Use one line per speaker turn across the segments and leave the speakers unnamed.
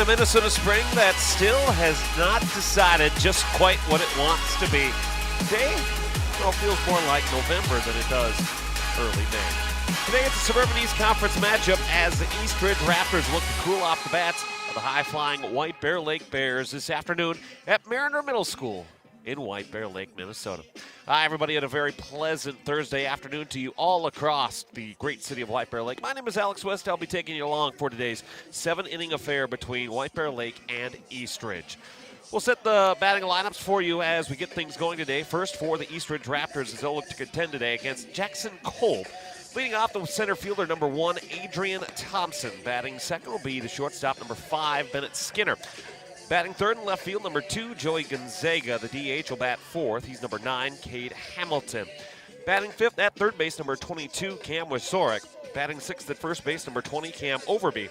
a Minnesota spring that still has not decided just quite what it wants to be. Today, well, feels more like November than it does early May. Today it's a Suburban East Conference matchup as the Eastridge Raptors look to cool off the bats of the high-flying White Bear Lake Bears this afternoon at Mariner Middle School in White Bear Lake, Minnesota. Hi, everybody, and a very pleasant Thursday afternoon to you all across the great city of White Bear Lake. My name is Alex West. I'll be taking you along for today's 7-inning affair between White Bear Lake and Eastridge. We'll set the batting lineups for you as we get things going today. First for the Eastridge Raptors as they'll look to contend today against Jackson Kolb. Leading off the center fielder, number 1, Adrian Thompson. Batting second will be the shortstop, number 5, Bennett Skinner. Batting third and left field, number 2, Joey Gonzaga. The DH will bat fourth. He's number 9, Cade Hamilton. Batting fifth at third base, number 22, Cam Wisorek. Batting sixth at first base, number 20, Cam Overby.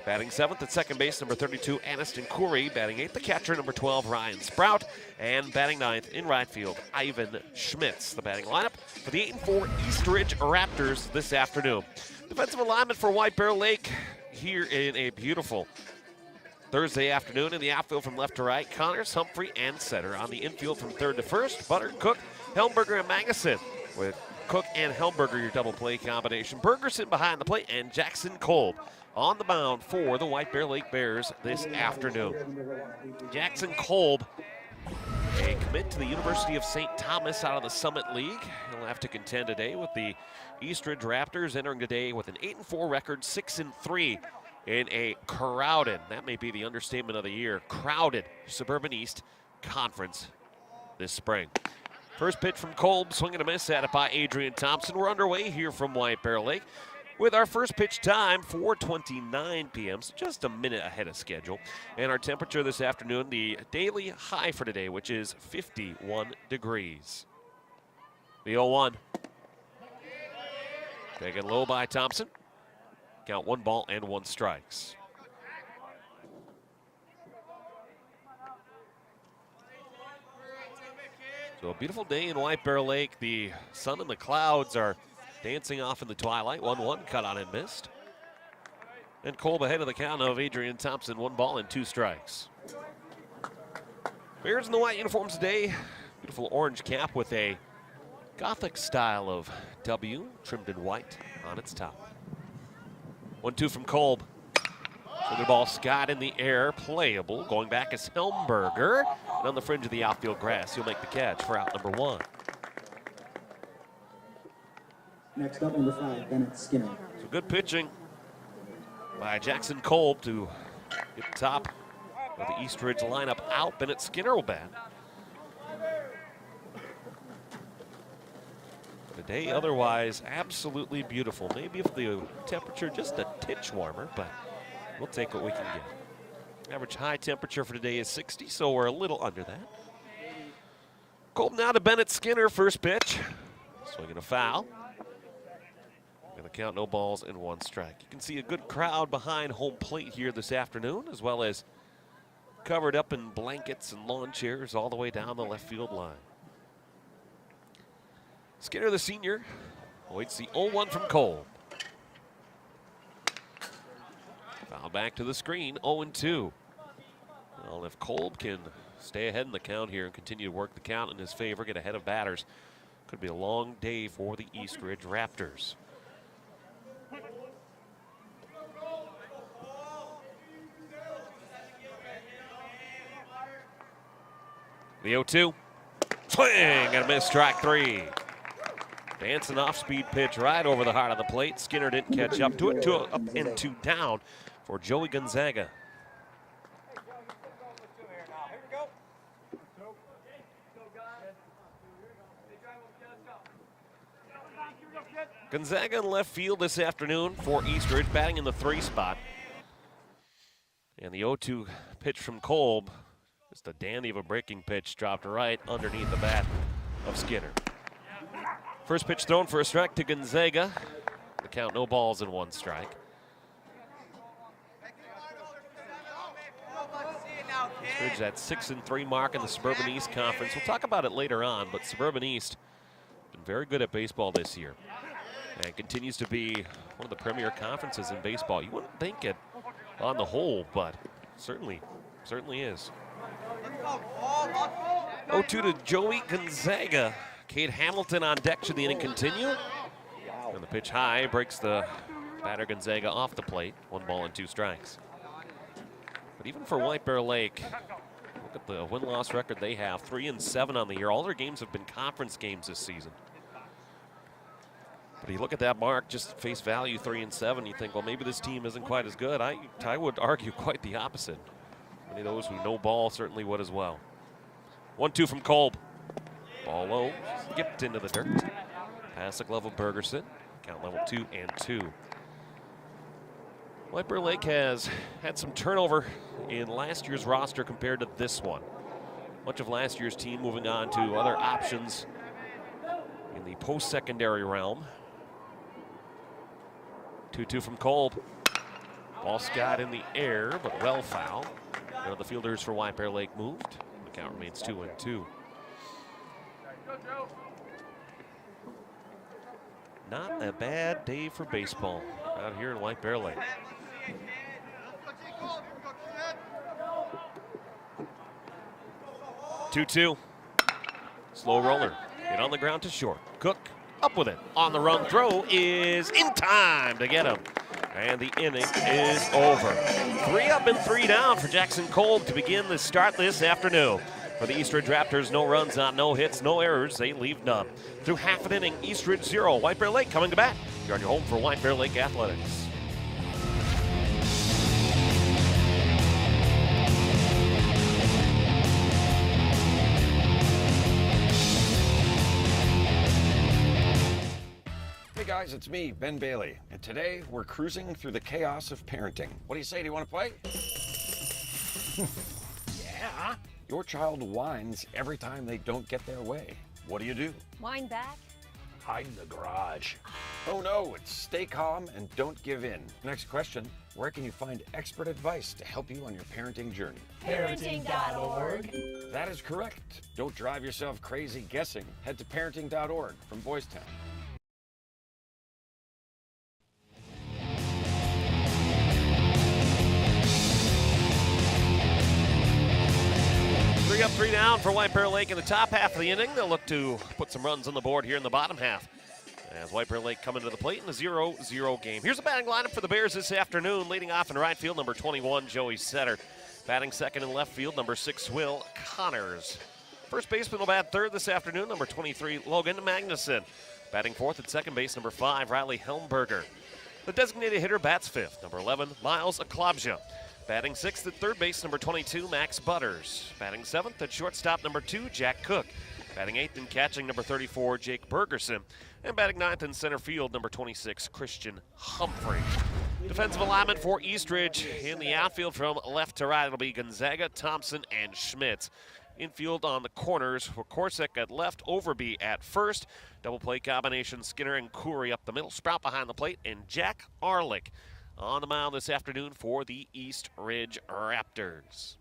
Batting seventh at second base, number 32, Aniston Curry. Batting eighth, the catcher, number 12, Ryan Sprout. And batting ninth in right field, Ivan Schmitz. The batting lineup for the 8-4 Eastridge Raptors this afternoon. Defensive alignment for White Bear Lake here in a beautiful Thursday afternoon. In the outfield from left to right, Connors, Humphrey, and Setter. On the infield from third to first, Butter, Cook, Helmberger, and Magnuson. With Cook and Helmberger, your double play combination. Bergerson behind the plate, and Jackson Kolb on the mound for the White Bear Lake Bears this afternoon. Jackson Kolb, a commit to the University of St. Thomas out of the Summit League. He'll have to contend today with the Eastridge Raptors, entering today with an 8-4 record, 6-3 in a crowded, that may be the understatement of the year, crowded Suburban East Conference this spring. First pitch from Kolb, swing and a miss at it by Adrian Thompson. We're underway here from White Bear Lake with our first pitch time, 4:29 p.m., so just a minute ahead of schedule. And our temperature this afternoon, the daily high for today, which is 51 degrees. The 0-1. Taken low by Thompson. Count 1 ball and 1 strikes. So a beautiful day in White Bear Lake. The sun and the clouds are dancing off in the twilight. 1-1, cut on and missed. And Kolb ahead of the count of Adrian Thompson, 1 ball and 2 strikes. Bears in the white uniforms today. Beautiful orange cap with a Gothic style of W trimmed in white on its top. 1-2 from Kolb. So the ball skied in the air, playable. Going back is Helmberger. And on the fringe of the outfield grass, he'll make the catch for out number 1.
Next up, number 5, Bennett Skinner.
So good pitching by Jackson Kolb to get the top of the Eastridge lineup out. Bennett Skinner will bat. The day otherwise absolutely beautiful. Maybe if the temperature just a titch warmer, but we'll take what we can get. Average high temperature for today is 60, so we're a little under that. Kolb now to Bennett Skinner, first pitch. Swinging a foul. Going to count no balls and 1 strike. You can see a good crowd behind home plate here this afternoon, as well as covered up in blankets and lawn chairs all the way down the left field line. Skinner, the senior, awaits the 0-1 from Kolb. Foul back to the screen, 0-2. Well, if Kolb can stay ahead in the count here and continue to work the count in his favor, get ahead of batters, could be a long day for the Eastridge Raptors. The 0-2. Swing and a miss, strike 3. Dancing off-speed pitch right over the heart of the plate. Skinner didn't catch up to it. 2 up and 2 down for Joey Gonzaga. Gonzaga in left field this afternoon for Eastridge, batting in the 3 spot. And the 0-2 pitch from Kolb, just a dandy of a breaking pitch, dropped right underneath the bat of Skinner. First pitch thrown for a strike to Gonzaga. The count, no balls and 1 strike. Eastridge, that 6-3 mark in the Suburban East Conference. We'll talk about it later on, but Suburban East been very good at baseball this year and continues to be one of the premier conferences in baseball. You wouldn't think it on the whole, but Certainly is. 0-2 to Joey Gonzaga. Cade Hamilton on deck should the inning continue. And the pitch high breaks the batter Gonzaga off the plate. 1 ball and 2 strikes. But even for White Bear Lake, look at the win-loss record they have. 3-7 on the year. All their games have been conference games this season. But you look at that mark, just face value 3-7, you think, well, maybe this team isn't quite as good. I would argue quite the opposite. Many of those who know ball certainly would as well. 1-2 from Kolb. Ball low, skipped into the dirt. Past the glove of Bergerson. Count level 2-2. White Bear Lake has had some turnover in last year's roster compared to this one. Much of last year's team moving on to other options in the post-secondary realm. 2-2 from Kolb. Ball skied in the air, but well foul. None of the fielders for White Bear Lake moved. The count remains 2-2. Not a bad day for baseball out here in White Bear Lake. 2-2. Slow roller. Hit on the ground to short. Cook up with it. On the run throw is in time to get him. And the inning is over. 3 up and 3 down for Jackson Kolb to begin the start this afternoon. For the Eastridge Raptors, no runs on no hits, no errors. They leave none. Through half an inning, Eastridge 0, White Bear Lake coming to bat. You're on your home for White Bear Lake Athletics.
Hey guys, it's me, Ben Bailey, and today we're cruising through the chaos of parenting. What do you say? Do you want to play? Yeah. Your child whines every time they don't get their way. What do?
Whine back?
Hide in the garage. Oh no, it's stay calm and don't give in. Next question, where can you find expert advice to help you on your parenting journey?
Parenting.org.
That is correct. Don't drive yourself crazy guessing. Head to parenting.org from Boys Town.
3 up, 3 down for White Bear Lake in the top half of the inning. They'll look to put some runs on the board here in the bottom half as White Bear Lake coming to the plate in the 0-0 game. Here's the batting lineup for the Bears this afternoon. Leading off in right field, number 21, Joey Setter. Batting second in left field, number 6, Will Connors. First baseman will bat third this afternoon, number 23, Logan Magnuson. Batting fourth at second base, number 5, Riley Helmberger. The designated hitter bats fifth, number 11, Miles Aklabja. Batting sixth at third base, number 22, Max Butters. Batting seventh at shortstop, number 2, Jack Cook. Batting eighth and catching, number 34, Jake Bergerson. And batting ninth in center field, number 26, Christian Humphrey. Defensive alignment for Eastridge. In the outfield from left to right, it'll be Gonzaga, Thompson, and Schmitz. Infield on the corners for Korsick at left, Overby at first. Double play combination, Skinner and Coury up the middle. Sprout behind the plate, and Jack Arlick on the mound this afternoon for the East Ridge Raptors.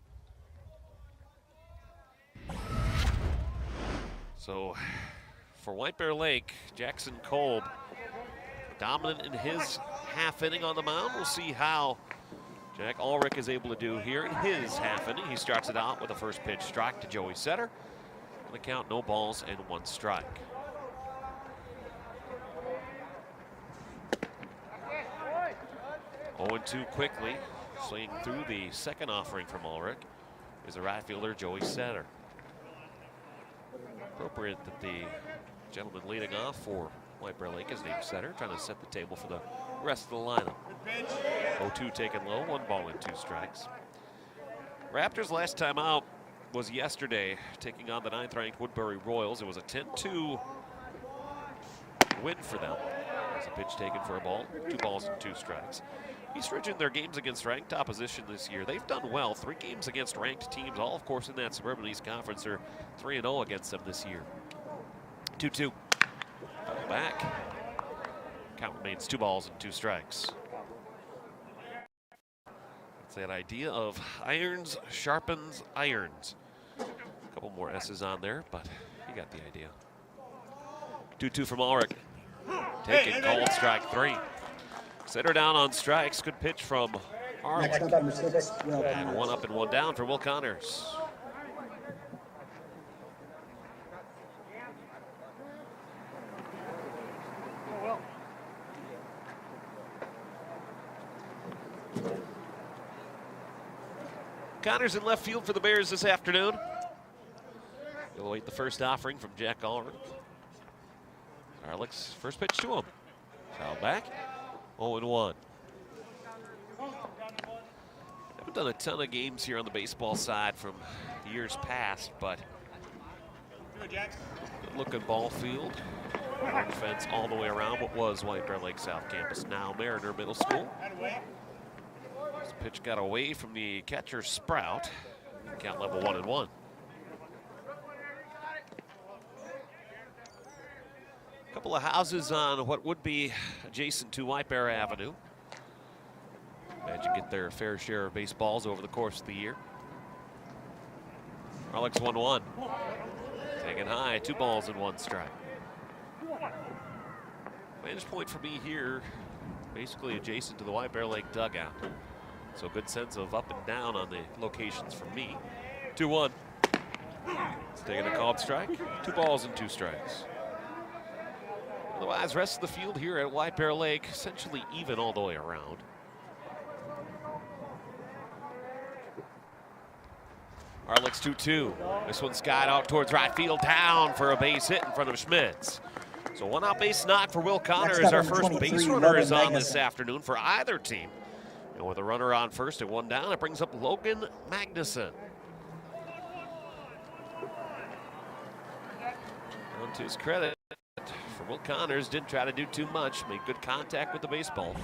So for White Bear Lake, Jackson Kolb dominant in his half inning on the mound. We'll see how Jack Ulrich is able to do here in his half inning. He starts it out with a first pitch strike to Joey Setter. On the count, no balls and 1 strike. Oh, and 2 quickly. Swinging through the second offering from Ulrich is the right fielder, Joey Setter. Appropriate that the gentleman leading off for White Bear Lake is named Setter, trying to set the table for the rest of the lineup. 0-2 taken low, 1 ball and 2 strikes. Raptors last time out was yesterday, taking on the 9th-ranked Woodbury Royals. It was a 10-2 win for them. There's a pitch taken for a ball, 2 balls and 2 strikes. Eastridge in their games against ranked opposition this year, they've done well. 3 games against ranked teams, all of course in that Suburban East Conference. Are 3-0 against them this year. 2-2. Back. Count remains 2 balls and 2 strikes. It's that idea of irons sharpens irons. A couple more S's on there, but you got the idea. 2-2 from Ulrich. Taken, called strike 3. Setter down on strikes. Good pitch from
Next up, number 6, Will
And
Connors.
one up and one down for Will Connors. Connors in left field for the Bears this afternoon. He'll await the first offering from Jack Allred. Garlick's first pitch to him. Foul back. 0-1. Haven't done a ton of games here on the baseball side from years past, but good looking ball field. Orange fence all the way around what was White Bear Lake South Campus, now Mariner Middle School. This pitch got away from the catcher Sprout. Count level 1-1. A couple of houses on what would be adjacent to White Bear Avenue. Imagine get their fair share of baseballs over the course of the year. Alex 1-1. Taken high, 2 balls and 1 strike. Vantage point for me here, basically adjacent to the White Bear Lake dugout. So good sense of up and down on the locations for me. 2-1. It's taking a called strike. 2 balls and 2 strikes. Otherwise, rest of the field here at White Bear Lake essentially even all the way around. Arlick's 2-2. This one skied out towards right field, down for a base hit in front of Schmitz. So 1 out base knock for Will Connors. Our first base runner is on this afternoon for either team. And with a runner on first and 1 down, it brings up Logan Magnuson. On to his credit, for Will Connors, didn't try to do too much, made good contact with the baseball.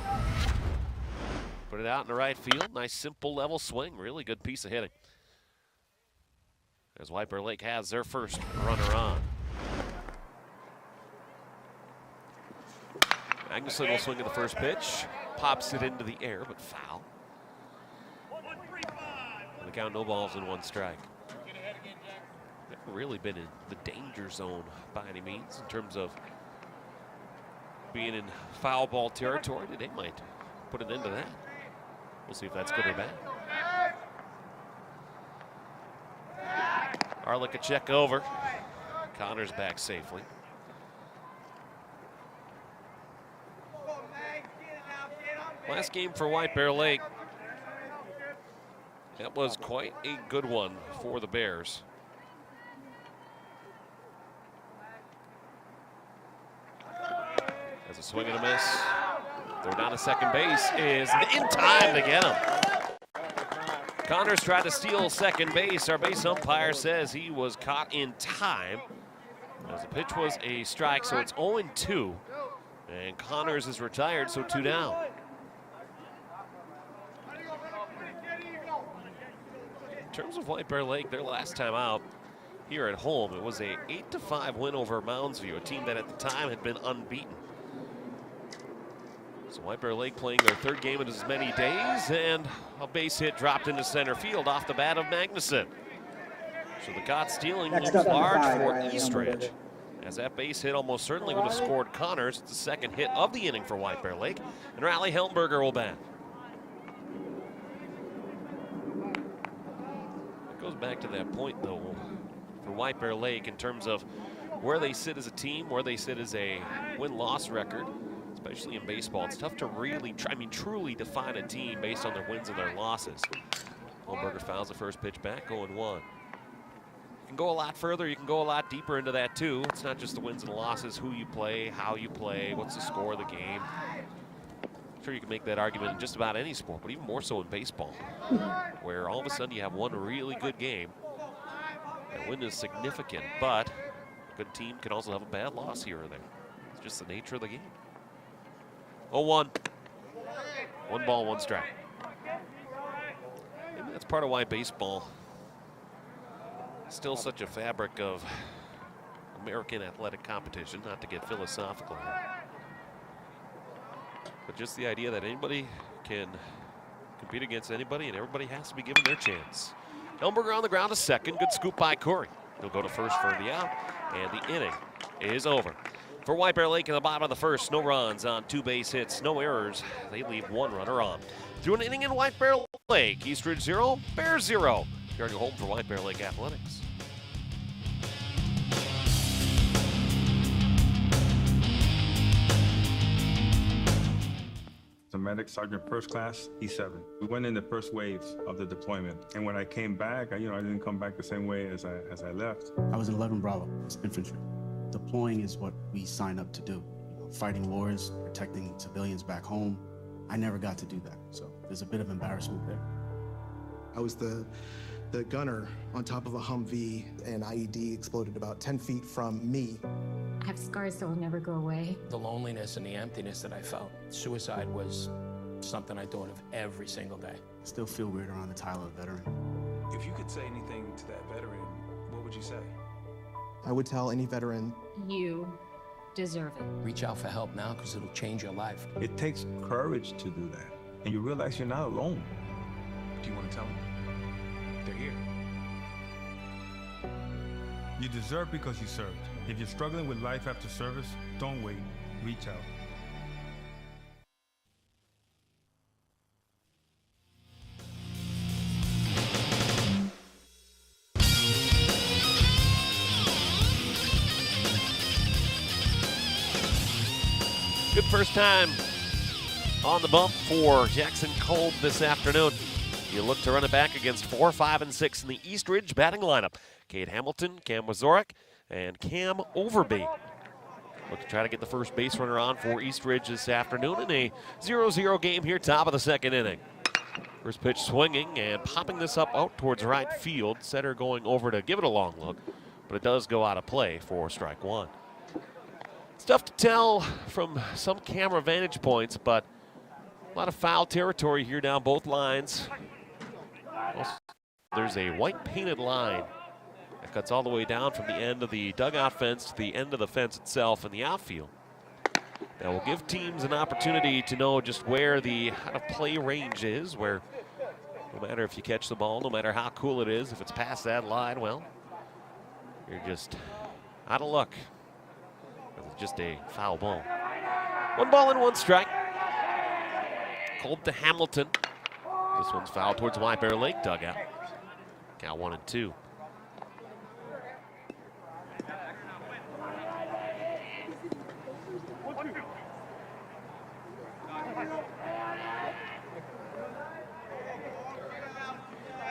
Put it out in the right field, nice simple level swing, really good piece of hitting. As White Bear Lake has their first runner on. Magnuson will swing at the first pitch, pops it into the air, but foul. And the count, no balls and 1 strike. Never really been in the danger zone by any means in terms of being in foul ball territory. They might put an end to that. We'll see if that's good or bad. Arlick a check over. Connors back safely. Last game for White Bear Lake. That was quite a good one for the Bears. As a swing and a miss. Throw down to second base is in time to get him. Connors tried to steal second base. Our base umpire says he was caught in time. As the pitch was a strike, so it's 0-2. And Connors is retired, so 2 down. In terms of White Bear Lake, their last time out here at home, it was a 8-5 win over Moundsview, a team that at the time had been unbeaten. So White Bear Lake playing their 3rd game in as many days, and a base hit dropped into center field off the bat of Magnuson. So the caught stealing looks large for Eastridge, as that base hit almost certainly would have scored Connors. It's the 2nd hit of the inning for White Bear Lake, and Riley Helmberger will bat. It goes back to that point, though, for White Bear Lake in terms of where they sit as a team, where they sit as a win-loss record. Especially in baseball, it's tough to really truly define a team based on their wins and their losses. Helmberger fouls the first pitch back, 0-1. You can go a lot further, you can go a lot deeper into that too. It's not just the wins and the losses, who you play, how you play, what's the score of the game. I'm sure you can make that argument in just about any sport, but even more so in baseball, where all of a sudden you have one really good game. That win is significant, but a good team can also have a bad loss here or there. It's just the nature of the game. 0-1. 1 ball, 1 strike. Maybe that's part of why baseball is still such a fabric of American athletic competition, not to get philosophical here. But just the idea that anybody can compete against anybody and everybody has to be given their chance. Helmberger on the ground to second. Good scoop by Corey. He'll go to first for the out, and the inning is over. For White Bear Lake in the bottom of the first, no runs on 2 base hits, no errors. They leave 1 runner on. Through an inning in White Bear Lake, Eastridge 0, Bears 0. You're home for White Bear Lake Athletics.
A medic sergeant first class, E7. We went in the first waves of the deployment. And when I came back, I didn't come back the same way as I left.
I was in 11 Bravo, it's infantry. Deploying is what we signed up to do. Fighting wars, protecting civilians back home. I never got to do that, so there's a bit of embarrassment there.
I was the gunner on top of a Humvee, and IED exploded about 10 feet from me.
I have scars that will never go away.
The loneliness and the emptiness that I felt. Suicide was something I thought of every single day.
I still feel weird around the title of veteran.
If you could say anything to that veteran, what would you say?
I would tell any veteran,
You deserve it.
Reach out for help now because it'll change your life.
It takes courage to do that. And you realize you're not alone.
Do you want to tell them? They're here.
You deserve because you served. If you're struggling with life after service, don't wait. Reach out.
Good first time on the bump for Jackson Kolb this afternoon. You look to run it back against 4, 5, and 6 in the Eastridge batting lineup. Cade Hamilton, Cam Wazorek, and Cam Overby. Look to try to get the first base runner on for Eastridge this afternoon in a 0-0 game here, top of the second inning. First pitch swinging and popping this up out towards right field. Setter going over to give it a long look, but it does go out of play for strike 1. It's tough to tell from some camera vantage points, but a lot of foul territory here down both lines. There's a white painted line that cuts all the way down from the end of the dugout fence to the end of the fence itself in the outfield. That will give teams an opportunity to know just where the out-of-play range is, where no matter if you catch the ball, no matter how cool it is, if it's past that line, well, you're just out of luck. It's just a foul ball. 1 ball and 1 strike. Kolb to Hamilton. This one's fouled towards White Bear Lake dugout. Count 1-2.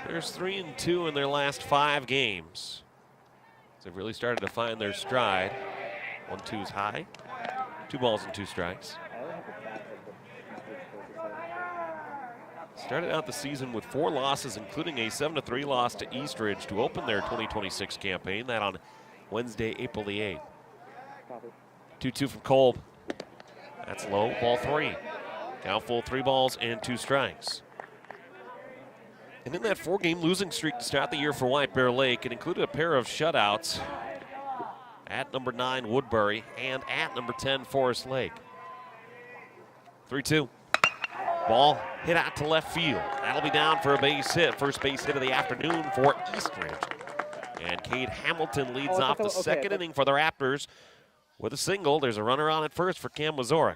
There's 3-2 in their last 5 games. So they've really started to find their stride. 1-2's high. 2 balls and 2 strikes. Started out the season with 4 losses, including a 7-3 loss to Eastridge to open their 2026 campaign. That on Wednesday, April the 8th. 2-2 from Kolb. That's low, ball 3. Count full, 3 balls and 2 strikes. And in that 4-game losing streak to start the year for White Bear Lake, it included a pair of shutouts at number 9 Woodbury and at number 10 Forest Lake. 3-2. Ball hit out to left field. That'll be down for a base hit. First base hit of the afternoon for Eastridge. And Cade Hamilton leads off the second inning for the Raptors with a single. There's a runner on at first for Cam Wazorek.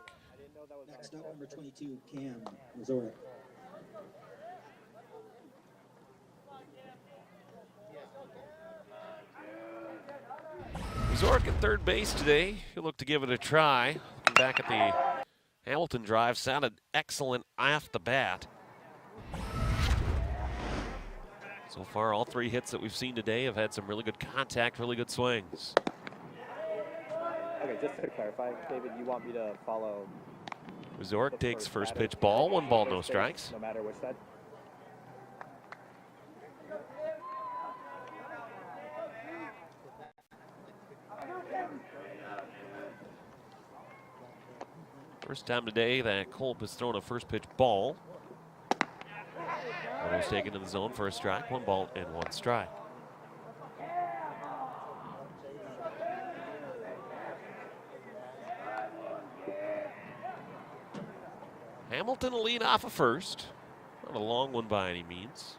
Next up, number 22, Cam Wazorek.
Wazorek at third base today. He'll look to give it a try. Looking back at the Hamilton drive, sounded excellent off the bat. So far, all 3 hits that we've seen today have had some really good contact, really good swings.
Okay, just to clarify, David, you want me to follow?
Wazorek takes first pitch ball, 1 ball, no strikes.
No matter which side?
First time today that Kolb has thrown a first pitch ball. One was taken in the zone for a strike, 1 ball and 1 strike. Hamilton will lead off of first. Not a long one by any means.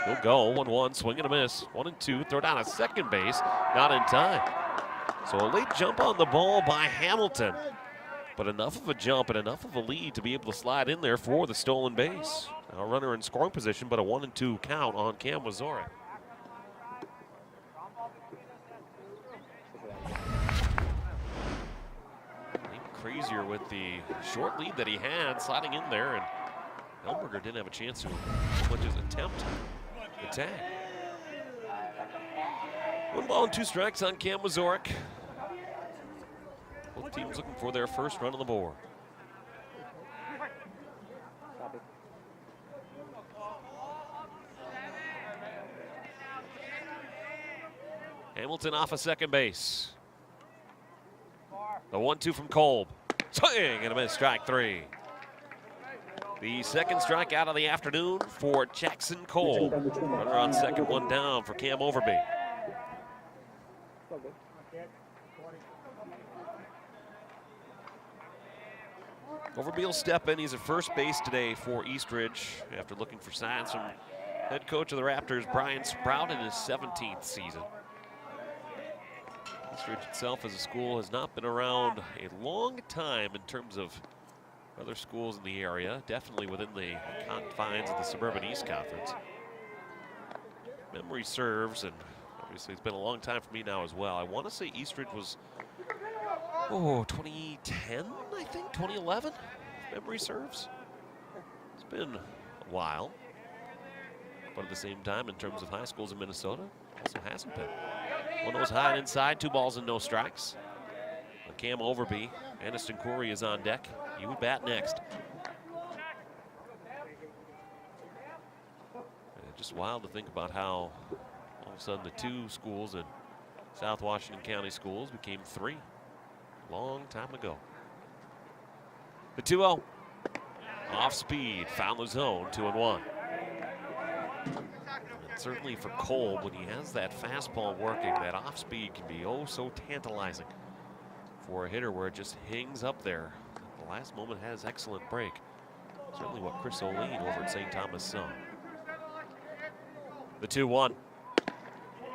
He'll go 1-1, swing and a miss. 1-2, throw down a second base, not in time. So a late jump on the ball by Hamilton, but enough of a jump and enough of a lead to be able to slide in there for the stolen base. Now a runner in scoring position, but a 1-2 count on Cam Wazorek. Crazier with the short lead that he had, sliding in there, and Elberger didn't have a chance to much as attempt the tag. 1 ball and 2 strikes on Cam Wazorek. Both teams looking for their first run on the board. Hamilton off of second base. The 1-2 from Kolb. Swing and a miss, strike 3. The second strikeout of the afternoon for Jackson Kolb. Runner on second, 1 down for Cam Overby. Overby will step in. He's at first base today for Eastridge after looking for signs from head coach of the Raptors, Brian Sprout, in his 17th season. Eastridge itself as a school has not been around a long time in terms of other schools in the area, definitely within the confines of the Suburban East Conference. Memory serves, and obviously it's been a long time for me now as well. I want to say Eastridge was, 2010, I think, 2011, if memory serves. It's been a while, but at the same time, in terms of high schools in Minnesota, also hasn't been. One of those high and inside, 2 balls and no strikes. Cam Overby, Aniston Corey is on deck. He would bat next. And just wild to think about how all of a sudden the 2 schools in South Washington County schools became 3 a long time ago. The 2-0 off speed, found the zone, 2-1. Certainly for Kolb, when he has that fastball working, that off speed can be oh so tantalizing for a hitter where it just hangs up there. At the last moment has excellent break. Certainly what Chris O'Lean over at St. Thomas saw. The 2-1.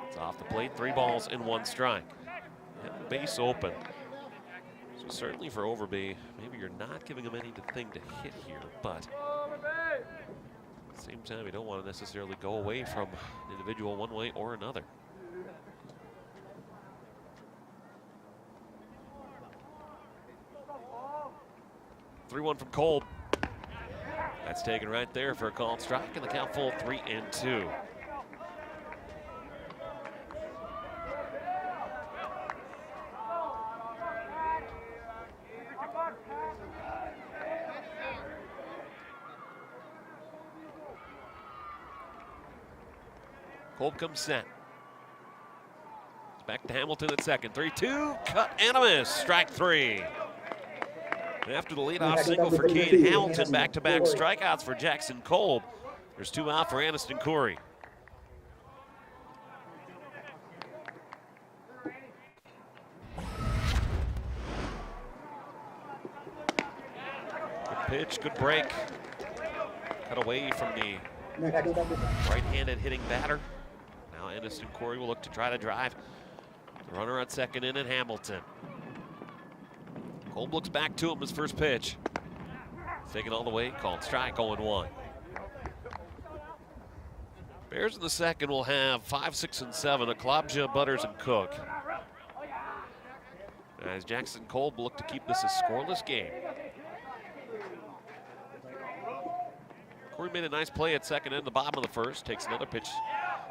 It's off the plate, 3 balls and 1 strike. And base open. So certainly for Overby, maybe you're not giving him anything to hit here, but at the same time, you don't want to necessarily go away from an individual one way or another. The 3-1 from Kolb. That's taken right there for a called strike, and the count full 3-2. Kolb comes set. It's back to Hamilton at second. 3-2, cut and a miss, strike 3. After the leadoff single for Cade Hamilton, back-to-back strikeouts for Jackson Kolb. There's 2 out for Aniston Corey. Good pitch, good break. Cut away from the right-handed hitting batter. Now Aniston Corey will look to try to drive the runner at second in at Hamilton. Kolb looks back to him, his first pitch. Taken all the way, called strike, 0-1. Bears in the second will have 5, 6, and 7, Aklabja, Butters, and Cook. As Jackson Kolb look to keep this a scoreless game. Corey made a nice play at second in the bottom of the first. Takes another pitch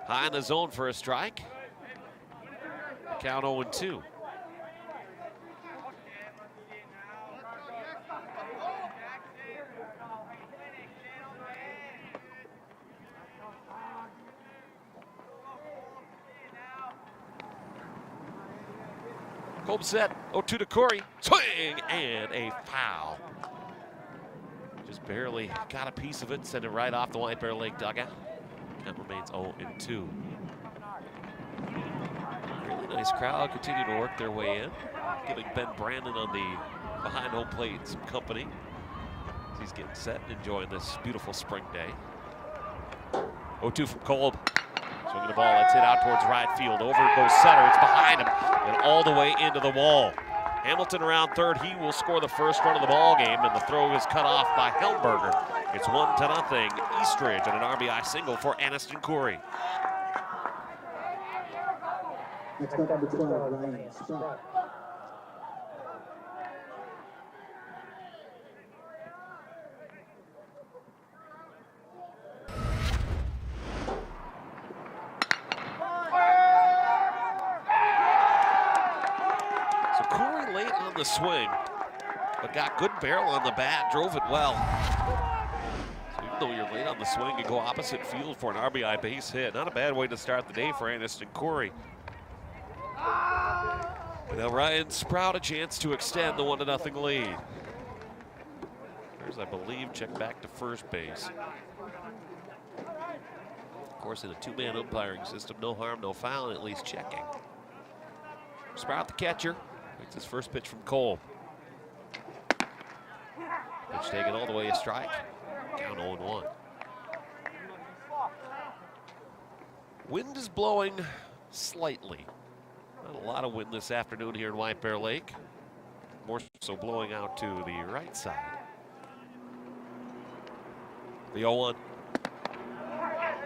high in the zone for a strike. The count 0-2. Kolb set, 0-2 to Corey. Swing and a foul. Just barely got a piece of it, sent it right off the White Bear Lake dugout. Count remains 0-2. Really nice crowd continue to work their way in, giving Ben Brandon on the behind home plate some company as he's getting set and enjoying this beautiful spring day. 0-2 from Kolb. Swinging the ball, that's hit out towards right field. Over goes Setter, it's behind him, and all the way into the wall. Hamilton around third, he will score the first run of the ball game, and the throw is cut off by Helmberger. It's 1-0, Eastridge on an RBI single for Aniston Corey.
Next up, number 12, Ryan Sprout.
So Corey late on the swing, but got good barrel on the bat, drove it well. So even though you're late on the swing, you go opposite field for an RBI base hit. Not a bad way to start the day for Aniston Corey. And now Ryan Sprout a chance to extend the 1-0 lead. There's, I believe, check back to first base. Of course, in a two-man umpiring system, no harm, no foul, and at least checking. Sprout the catcher. It's his first pitch from Cole. Pitch taken all the way a strike. Count 0-1. Wind is blowing slightly. Not a lot of wind this afternoon here in White Bear Lake. More so blowing out to the right side. The 0-1.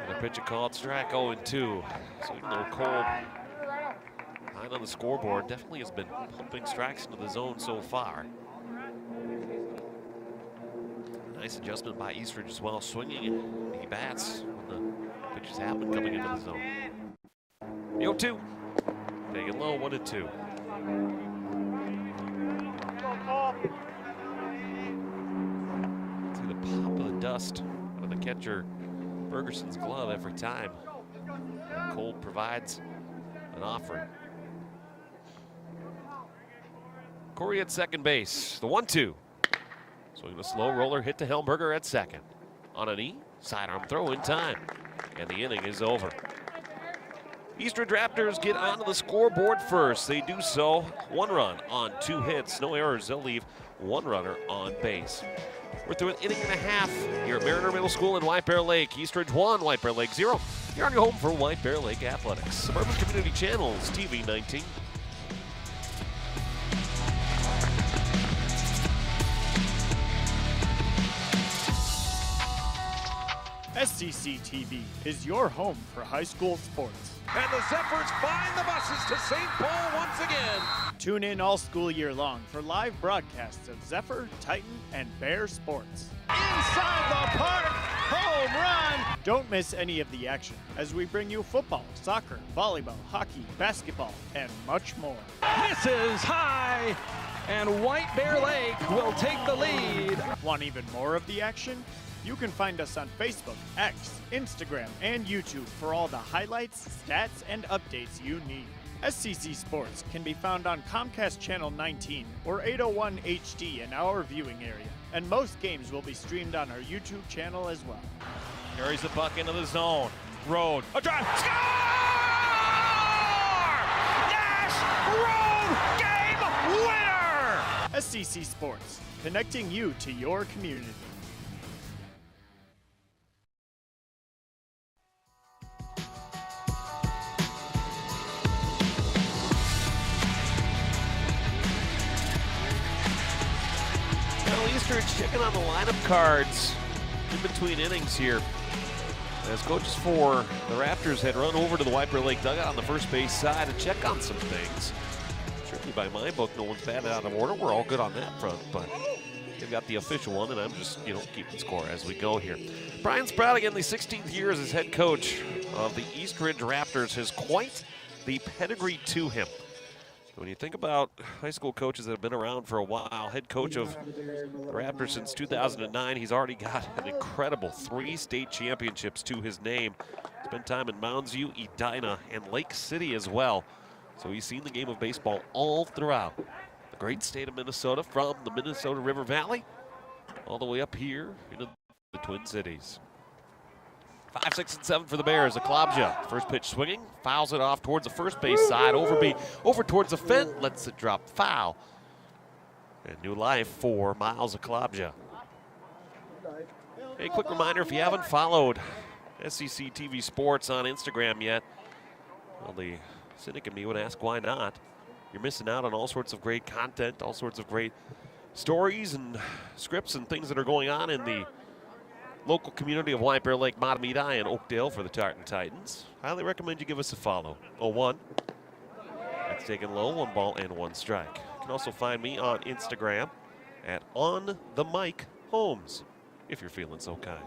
And a pitch called strike 0-2. So even though Cole behind on the scoreboard definitely has been pumping strikes into the zone so far. Nice adjustment by Eastridge as well, swinging the bats when the pitches happen coming into the zone. The 0-2. Taking low, 1-2. See the pop of the dust out of the catcher Ferguson's glove every time Cole provides an offering. Corey at second base, the 1-2. Swinging a slow roller hit to Helmberger at second. On a knee, sidearm throw in time, and the inning is over. Eastridge Raptors get onto the scoreboard first. They do so, 1 run on 2 hits, no errors. They'll leave 1 runner on base. We're through an inning and a half here at Mariner Middle School in White Bear Lake. Eastridge 1, White Bear Lake 0. You're on your home for White Bear Lake Athletics. Suburban Community Channels, TV 19.
SCC TV is your home for high school sports.
And the Zephyrs find the buses to St. Paul once again.
Tune in all school year long for live broadcasts of Zephyr, Titan, and Bear sports.
Inside the park, home run.
Don't miss any of the action as we bring you football, soccer, volleyball, hockey, basketball, and much more.
Misses high, and White Bear Lake will take the lead.
Want even more of the action? You can find us on Facebook, X, Instagram, and YouTube for all the highlights, stats, and updates you need. SCC Sports can be found on Comcast Channel 19 or 801 HD in our viewing area, and most games will be streamed on our YouTube channel as well.
Carries the puck into the zone. Road. A drive. Score! Nash Road game winner!
SCC Sports, connecting you to your community.
Eastridge checking on the lineup cards in between innings here. As coaches for the Raptors had run over to the White Bear Lake dugout on the first base side to check on some things. Certainly by my book, no one's batted out of order. We're all good on that front, but they've got the official one, and I'm just, keeping score as we go here. Brian Sprout, again, the 16th year as head coach of the Eastridge Raptors, has quite the pedigree to him. When you think about high school coaches that have been around for a while, head coach of the Raptors since 2009, he's already got an incredible 3 state championships to his name. Spent time in Mounds View, Edina, and Lake City as well. So he's seen the game of baseball all throughout the great state of Minnesota, from the Minnesota River Valley all the way up here into the Twin Cities. 5, 6, and 7 for the Bears. Aklabja, first pitch swinging, fouls it off towards the first base side. Over towards the fence, lets it drop foul. And new life for Miles Aklabja. Hey, quick reminder, if you haven't followed SEC TV Sports on Instagram yet, well, the cynic in me would ask why not. You're missing out on all sorts of great content, all sorts of great stories and scripts and things that are going on in the local community of White Bear Lake, Matamidi, and Oakdale for the Tartan Titans. Highly recommend you give us a follow. 0-1. That's taken low, 1 ball and 1 strike. You can also find me on Instagram at On The Mic Holmes, if you're feeling so kind.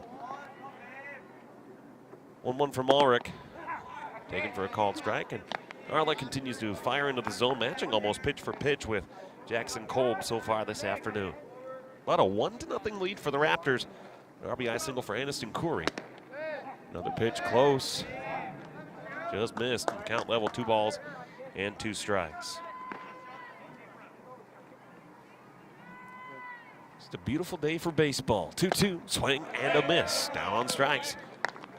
1-1 from Ulrich, taken for a called strike, and Arlick continues to fire into the zone, matching almost pitch for pitch with Jackson Kolb so far this afternoon. About a 1-0 lead for the Raptors. An RBI single for Aniston Curry. Another pitch close. Just missed. Count level, 2 balls and 2 strikes. Just a beautiful day for baseball. 2-2, swing and a miss. Down on strikes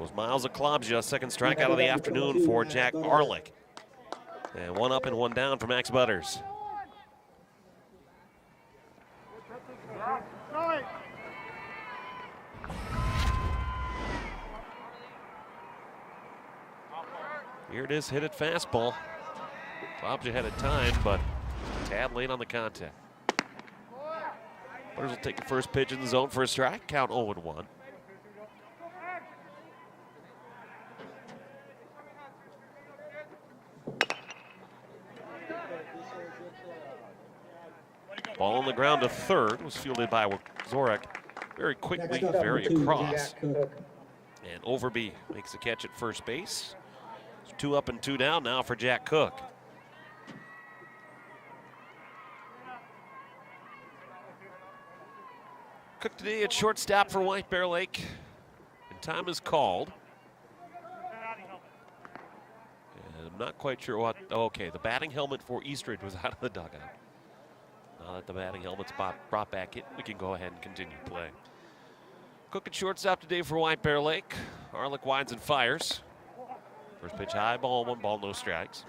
was Miles Aklobja. Second strikeout of the afternoon for Jack Arlick. And 1 up and 1 down for Max Butters. Here it is, hit it fastball. Aklobja had a time, but a tad late on the contact. Butters will take the first pitch in the zone for a strike. Count 0-1. Ball on the ground to third, was fielded by Zorek very quickly, very across. And Overby makes the catch at first base. It's 2 up and 2 down now for Jack Cook. Cook today at shortstop for White Bear Lake. And time is called. And I'm not quite sure what, okay, the batting helmet for Eastridge was out of the dugout. Now that the batting helmet's brought back in, we can go ahead and continue play. Cook at shortstop today for White Bear Lake. Arlick winds and fires. First pitch high, ball 1 ball, no strikes.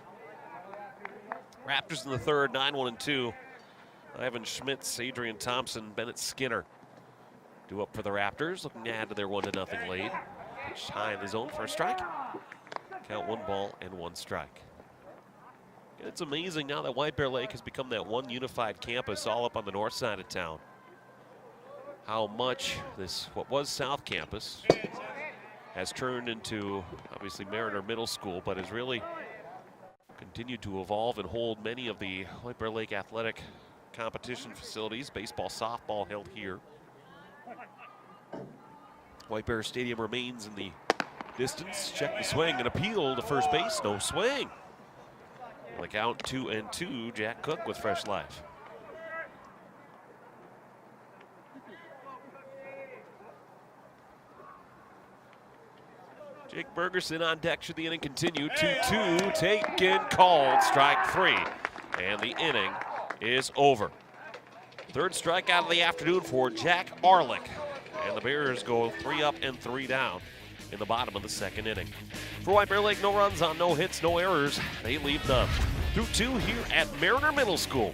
Raptors in the third, 9-1 and 2. Ivan Schmitz, Adrian Thompson, Bennett Skinner due up for the Raptors, looking to add to their 1-0 lead. Pitch high in the zone for a strike. Count 1 ball and 1 strike. It's amazing now that White Bear Lake has become that one unified campus all up on the north side of town. How much this, what was South Campus, has turned into, obviously, Mariner Middle School, but has really continued to evolve and hold many of the White Bear Lake athletic competition facilities. Baseball, softball held here. White Bear Stadium remains in the distance. Check the swing and appeal to first base. No swing. The count 2-2, Jack Cook with fresh life. Jake Bergerson on deck should the inning continue. 2-2, taken, called, strike 3. And the inning is over. Third strikeout of the afternoon for Jack Arlick. And the Bears go 3 up and 3 down in the bottom of the second inning. For White Bear Lake, no runs on no hits, no errors. They leave none. 2-2 here at Mariner Middle School.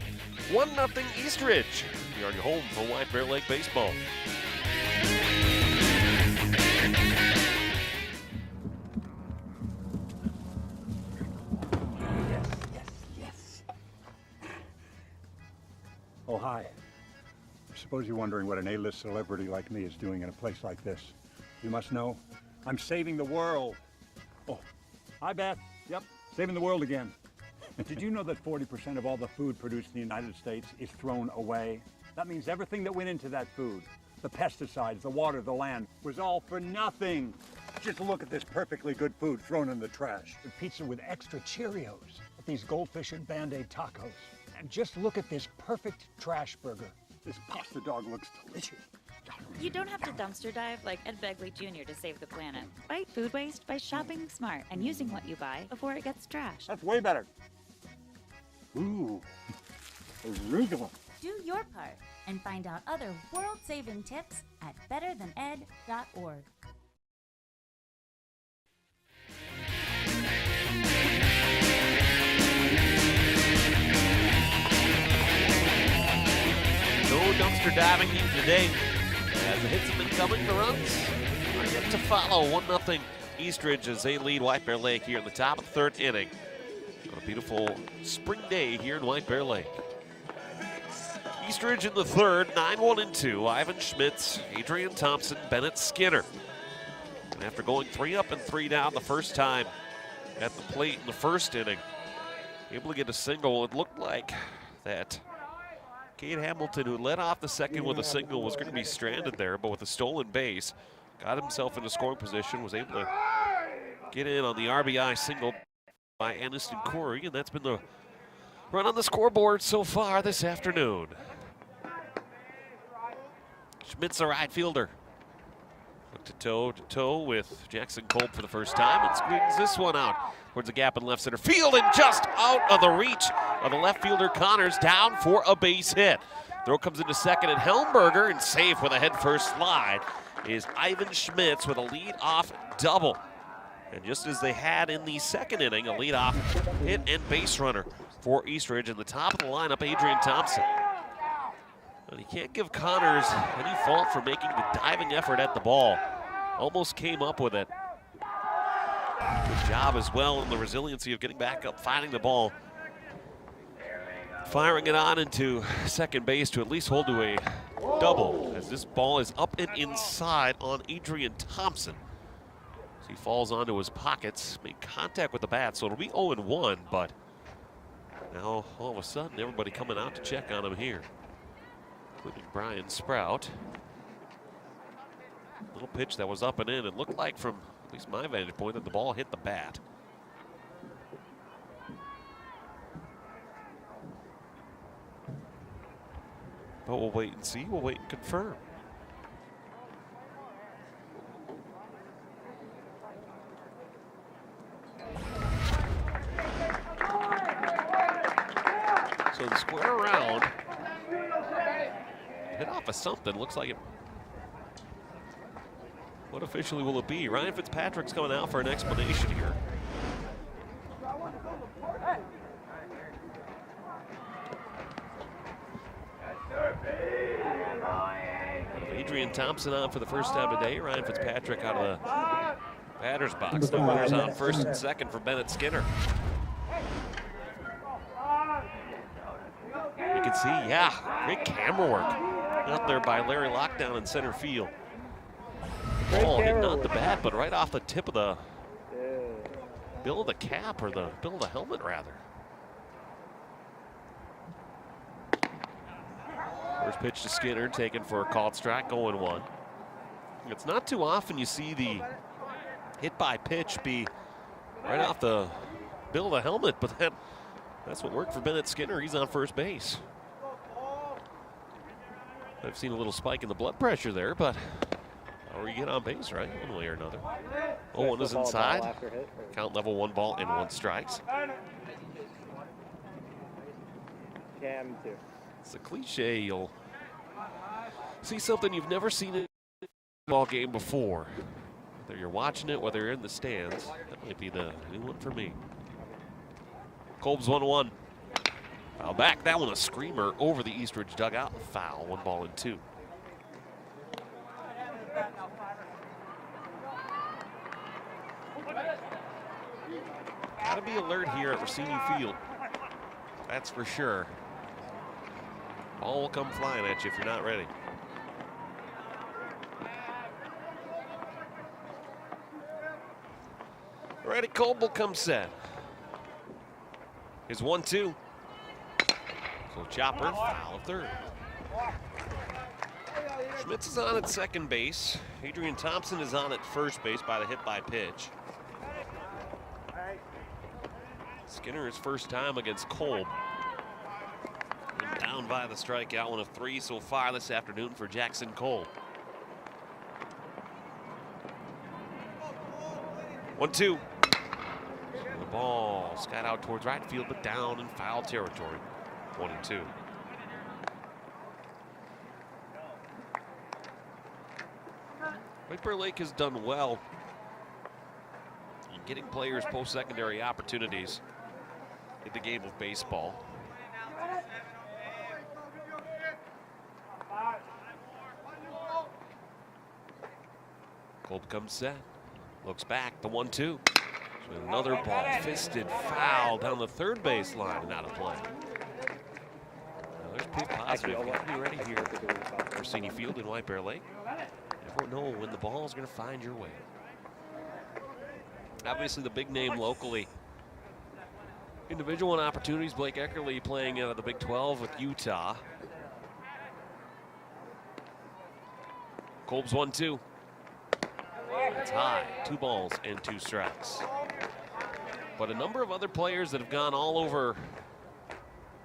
1-0 Eastridge. We are your home for White Bear Lake baseball.
Yes. Oh, hi. I suppose you're wondering what an A-list celebrity like me is doing in a place like this. You must know, I'm saving the world. Oh, hi, Beth. Yep, saving the world again. Did you know that 40% of all the food produced in the United States is thrown away? That means everything that went into that food, the pesticides, the water, the land, was all for nothing. Just look at this perfectly good food thrown in the trash. The pizza with extra Cheerios, these goldfish and Band-Aid tacos. And just look at this perfect trash burger. This pasta dog looks delicious.
You don't have to dumpster dive like Ed Begley Jr. to save the planet. Fight food waste by shopping smart and using what you buy before it gets trashed.
That's way better. Ooh, arugula.
Do your part and find out other world-saving tips at betterthaned.org.
No dumpster diving today. As the hits have been coming, the runs are yet to follow. 1-0 Eastridge as they lead White Bear Lake here in the top of the third inning. On a beautiful spring day here in White Bear Lake. Eastridge in the third, 9-1 and 2. Ivan Schmitz, Adrian Thompson, Bennett Skinner. And after going 3 up and 3 down the first time at the plate in the first inning, able to get a single. It looked like that Cade Hamilton, who led off the second with a single, was going to be stranded there, but with a stolen base, got himself into scoring position, was able to get in on the RBI single by Aniston Corey, and that's been the run on the scoreboard so far this afternoon. Schmitz, a right fielder. Look to toe with Jackson Kolb for the first time and squeezes this one out towards the gap in left center field and just out of the reach of the left fielder Connors, down for a base hit. Throw comes into second and Helmberger, and safe with a head-first slide is Ivan Schmitz with a lead-off double. And just as they had in the second inning, a leadoff hit and base runner for Eastridge. In the top of the lineup, Adrian Thompson. But he can't give Connors any fault for making the diving effort at the ball. Almost came up with it. Good job as well in the resiliency of getting back up, finding the ball, firing it on into second base to at least hold to a double, as this ball is up and inside on Adrian Thompson. As he falls onto his pockets, made contact with the bat, so it'll be 0-1, but now all of a sudden everybody coming out to check on him here, including Brian Sprout. Little pitch that was up and in. It looked like, from at least my vantage point, that the ball hit the bat. But we'll wait and see. We'll wait and confirm. So the square around, hit off of something. Looks like it. What officially will it be? Ryan Fitzpatrick's coming out for an explanation here. Adrian Thompson on for the first time today. Ryan Fitzpatrick out of the batter's box. No runners on first and second for Bennett Skinner. You can see, yeah, great camera work out there by Larry Lockdown in center field. Ball hitting not the bat, but right off the tip of the bill of the cap, or the bill of the helmet, rather. First pitch to Skinner, taken for a called strike, 0-1. It's not too often you see the hit by pitch be right off the bill of the helmet, but that's what worked for Bennett Skinner. He's on first base. I've seen a little spike in the blood pressure there, but or you get on base, right? One way or another. 0-1 is inside. Count level, 1 ball and 1 strikes.
Cam 2.
It's a cliche. You'll see something you've never seen in a ball game before. Whether you're watching it, whether you're in the stands, that might be the new one for me. Kolb's 1-1. Foul back. That one a screamer over the Eastridge dugout. Foul. 1 ball and 2. Gotta be alert here at Rossini Field. That's for sure. Ball will come flying at you if you're not ready. Ready, Kolb will come set. His 1-2. So chopper, foul third. Schmitz is on at second base. Adrian Thompson is on at first base by the hit by pitch. Skinner, his first time against Kolb. And down by the strikeout, 1 of 3 so far this afternoon for Jackson Kolb. 1-2. The ball skied out towards right field, but down in foul territory. 1-2. White Bear Lake has done well in getting players post-secondary opportunities in the game of baseball. Kolb comes set. Looks back, the 1-2. So another ball-fisted foul down the third base line and out of play. Now there's proof positive. Got to be ready here for City Field in White Bear Lake. Never know when the ball's going to find your way. Obviously, the big name locally. Individual and opportunities. Blake Eckerly playing out of the Big 12 with Utah. Kolb's 1-2. It's high, 2 balls and 2 strikes. But a number of other players that have gone all over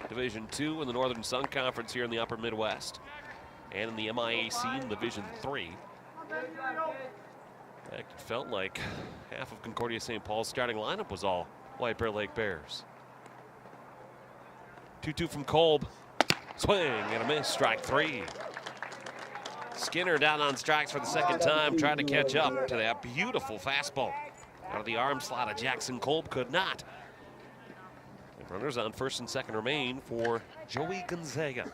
Division II in the Northern Sun Conference here in the Upper Midwest and in the MIAC in Division III. In fact, it felt like half of Concordia St. Paul's starting lineup was all White Bear Lake Bears. 2-2 from Kolb. Swing and a miss, strike 3. Skinner down on strikes for the second time, trying to catch up to that beautiful fastball. Out of the arm slot of Jackson Kolb, could not. And runners on first and second remain for Joey Gonzaga.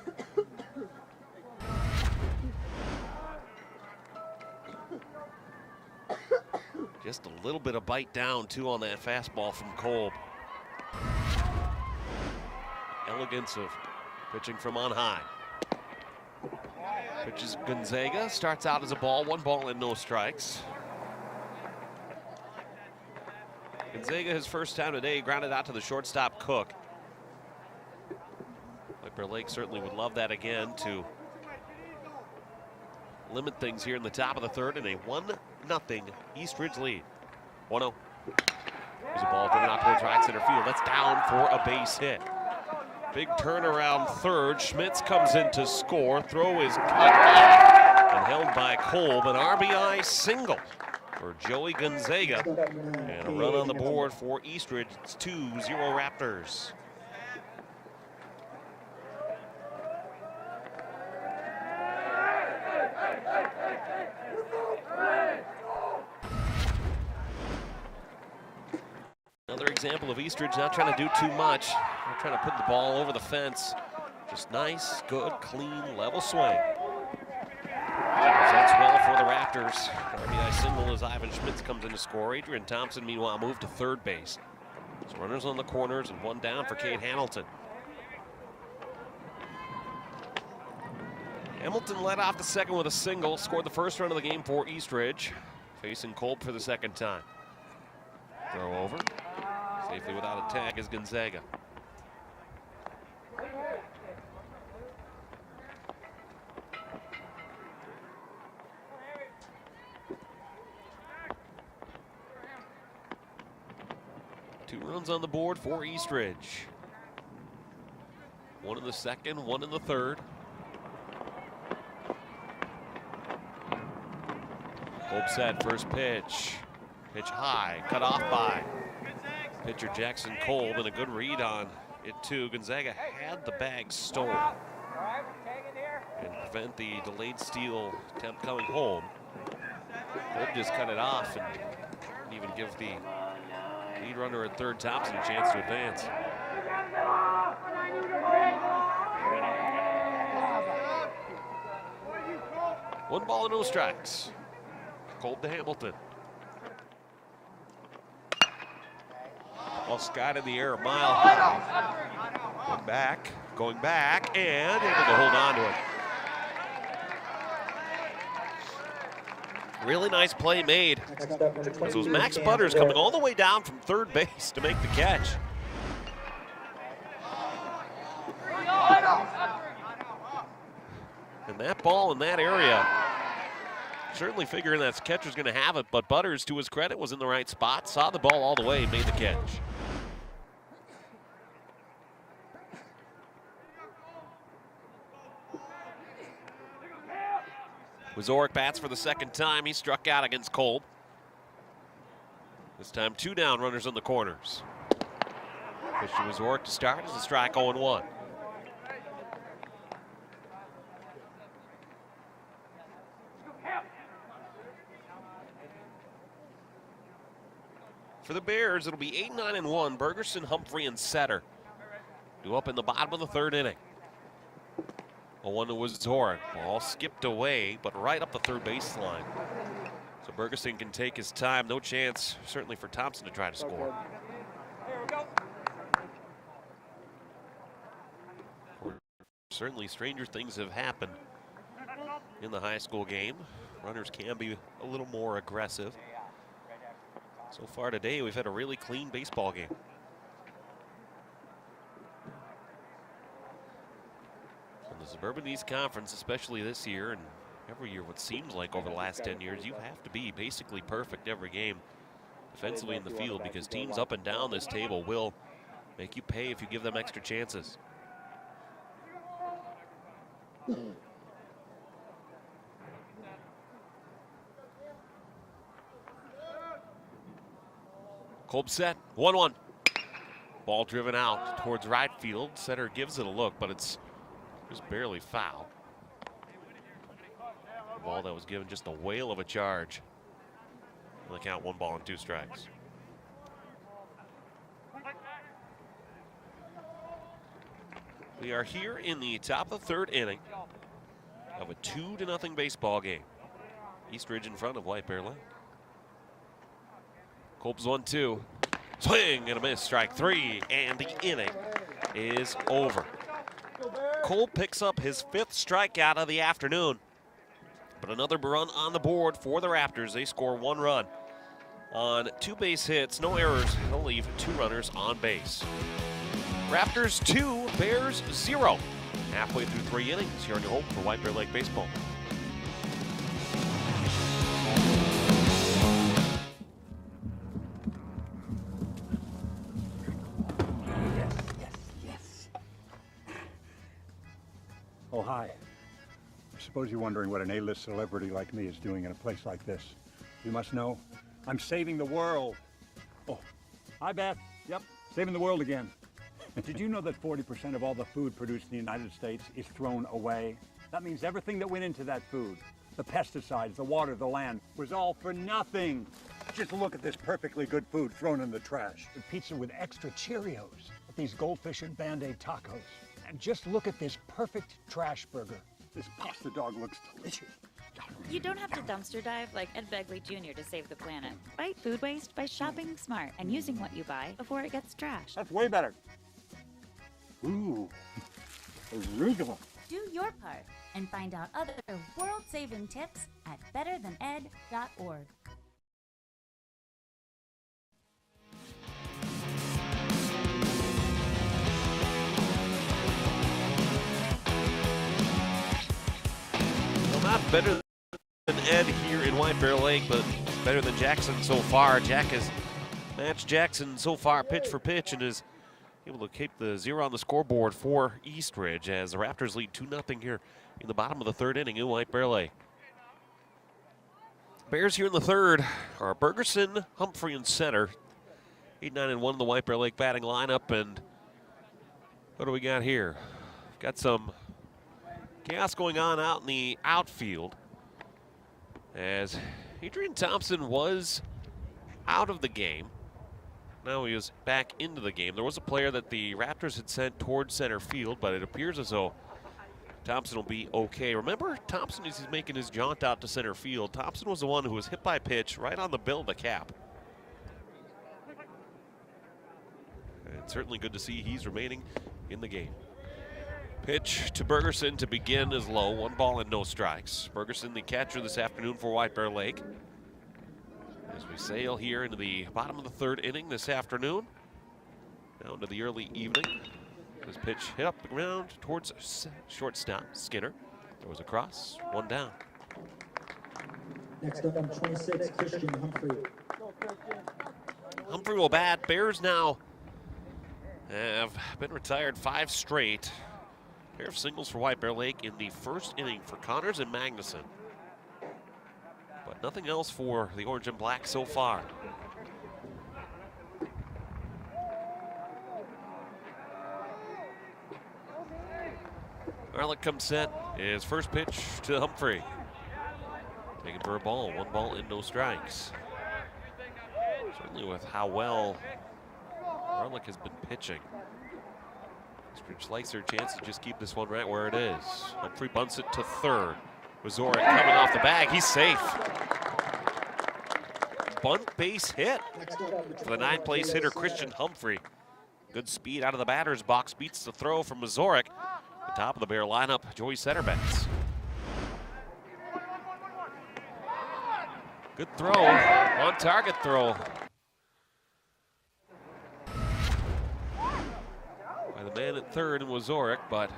Just a little bit of bite down, too, on that fastball from Kolb. Elegance of pitching from on high. Pitches Gonzaga, starts out as a ball, 1 ball and no strikes. Gonzaga, his first time today, grounded out to the shortstop Cook. White Bear Lake certainly would love that again to limit things here in the top of the third in a 1-0 East Ridge lead. 1-0. There's a ball driven out towards right center field. That's down for a base hit. Big turnaround third. Schmitz comes in to score. Throw is cut and held by Kolb. An RBI single for Joey Gonzaga. And a run on the board for Eastridge. It's 2-0 Raptors. Another example of Eastridge not trying to do too much. They're trying to put the ball over the fence. Just nice, good, clean, level swing. That's well for the Raptors. RBI single as Ivan Schmitz comes in to score. Adrian Thompson, meanwhile, moved to third base. So runners on the corners and 1 down for Cade Hamilton. Hamilton led off the second with a single, scored the first run of the game for Eastridge. Facing Kolb for the second time. Throw over. Safely without a tag is Gonzaga. Two runs on the board for Eastridge. 1 in the second, 1 in the third. Kolb set, first pitch. Pitch high, cut off by pitcher Jackson Kolb, and a good read on it too. Gonzaga had the bag stolen and prevent the delayed steal attempt coming home. Kolb just cut it off and didn't even give the lead runner at third Thompson a chance to advance. One ball and no strikes. Kolb to Hamilton. Ball skied in the air a mile high. Going back, and able to hold on to it. Really nice play made. It was Max Butters coming all the way down from third base to make the catch. And that ball in that area, certainly figuring that catcher's going to have it, but Butters, to his credit, was in the right spot, saw the ball all the way, made the catch. Wazorek bats for the second time. He struck out against Kolb. This time 2 down, runners on the corners. Pitch to Wazorek to start as a strike 0-1. For the Bears, it'll be 8-9-1. Bergerson, Humphrey, and Setter due up in the bottom of the third inning. 0-1 to Wazorek. Ball skipped away, but right up the third baseline. So Bergeson can take his time. No chance, certainly, for Thompson to try to score. Certainly stranger things have happened in the high school game. Runners can be a little more aggressive. So far today, we've had a really clean baseball game. In the Suburban East Conference, especially this year, and every year what seems like over the last 10 years, you have to be basically perfect every game defensively in the field, because teams up and down this table will make you pay if you give them extra chances. Kolb set, 1-1. Ball driven out towards right field. Center gives it a look, but it's just barely foul. The ball that was given just a whale of a charge. On the count, 1 ball and 2 strikes. We are here in the top of the 3rd inning of a 2-0 baseball game. Eastridge in front of White Bear Lake. Kolb's 1-2. Swing and a miss, strike 3, and the inning is over. Kolb picks up his 5th strikeout of the afternoon, but another run on the board for the Raptors. They score 1 run on 2 base hits, no errors. They'll leave 2 runners on base. Raptors 2, Bears 0. Halfway through 3 innings here on your home for White Bear Lake baseball.
Oh, hi. I suppose you're wondering what an A-list celebrity like me is doing in a place like this. You must know, I'm saving the world. Oh, hi, Beth. Yep, saving the world again. Did you know that 40% of all the food produced in the United States is thrown away? That means everything that went into that food, the pesticides, the water, the land, was all for nothing. Just look at this perfectly good food thrown in the trash. The pizza with extra Cheerios, these goldfish and Band-Aid tacos. And just look at this perfect trash burger. This pasta dog looks delicious.
You don't have to dumpster dive like Ed Begley Jr. to save the planet. Fight food waste by shopping smart and using what you buy before it gets trashed.
That's way better. Ooh, arugula.
Do your part and find out other world-saving tips at betterthaned.org.
Well, not better than Ed here in White Bear Lake, but better than Jackson so far. Jack has matched Jackson so far pitch for pitch and is able to keep the 0 on the scoreboard for Eastridge as the Raptors lead 2-0 here in the bottom of the 3rd inning in White Bear Lake. Bears here in the 3rd are Bergeson, Humphrey, and center. 8-9-1 in the White Bear Lake batting lineup, and what do we got here? We've got some chaos going on out in the outfield as Adrian Thompson was out of the game. Now he is back into the game. There was a player that the Raptors had sent towards center field, but it appears as though Thompson will be okay. Remember, Thompson, as he's making his jaunt out to center field, Thompson was the one who was hit by a pitch right on the bill of the cap. And certainly good to see he's remaining in the game. Pitch to Bergeson to begin is low. 1 ball and no strikes. Bergeson, the catcher this afternoon for White Bear Lake. As we sail here into the bottom of the 3rd inning this afternoon, down to the early evening. This pitch hit up the ground towards shortstop Skinner. There was a cross, 1 down.
Next up on 26, Christian Humphrey.
Humphrey will bat. Bears now have been retired 5 straight. Pair of singles for White Bear Lake in the 1st inning for Connors and Magnuson. But nothing else for the orange and black so far. Arlick comes set. His first pitch to Humphrey. Taken for a ball. 1 ball and no strikes. Certainly with how well Arlick has been pitching, Eastridge likes their chance to just keep this one right where it is. Humphrey bunts it to 3rd. Wazorik coming off the bag. He's safe. bunt base hit for the 9th place hitter, Christian Humphrey. Good speed out of the batter's box, beats the throw from Mazurek. The top of the Bear lineup, Joey Setterbacks. Good throw, on target throw. By the man at third in Mazurek, but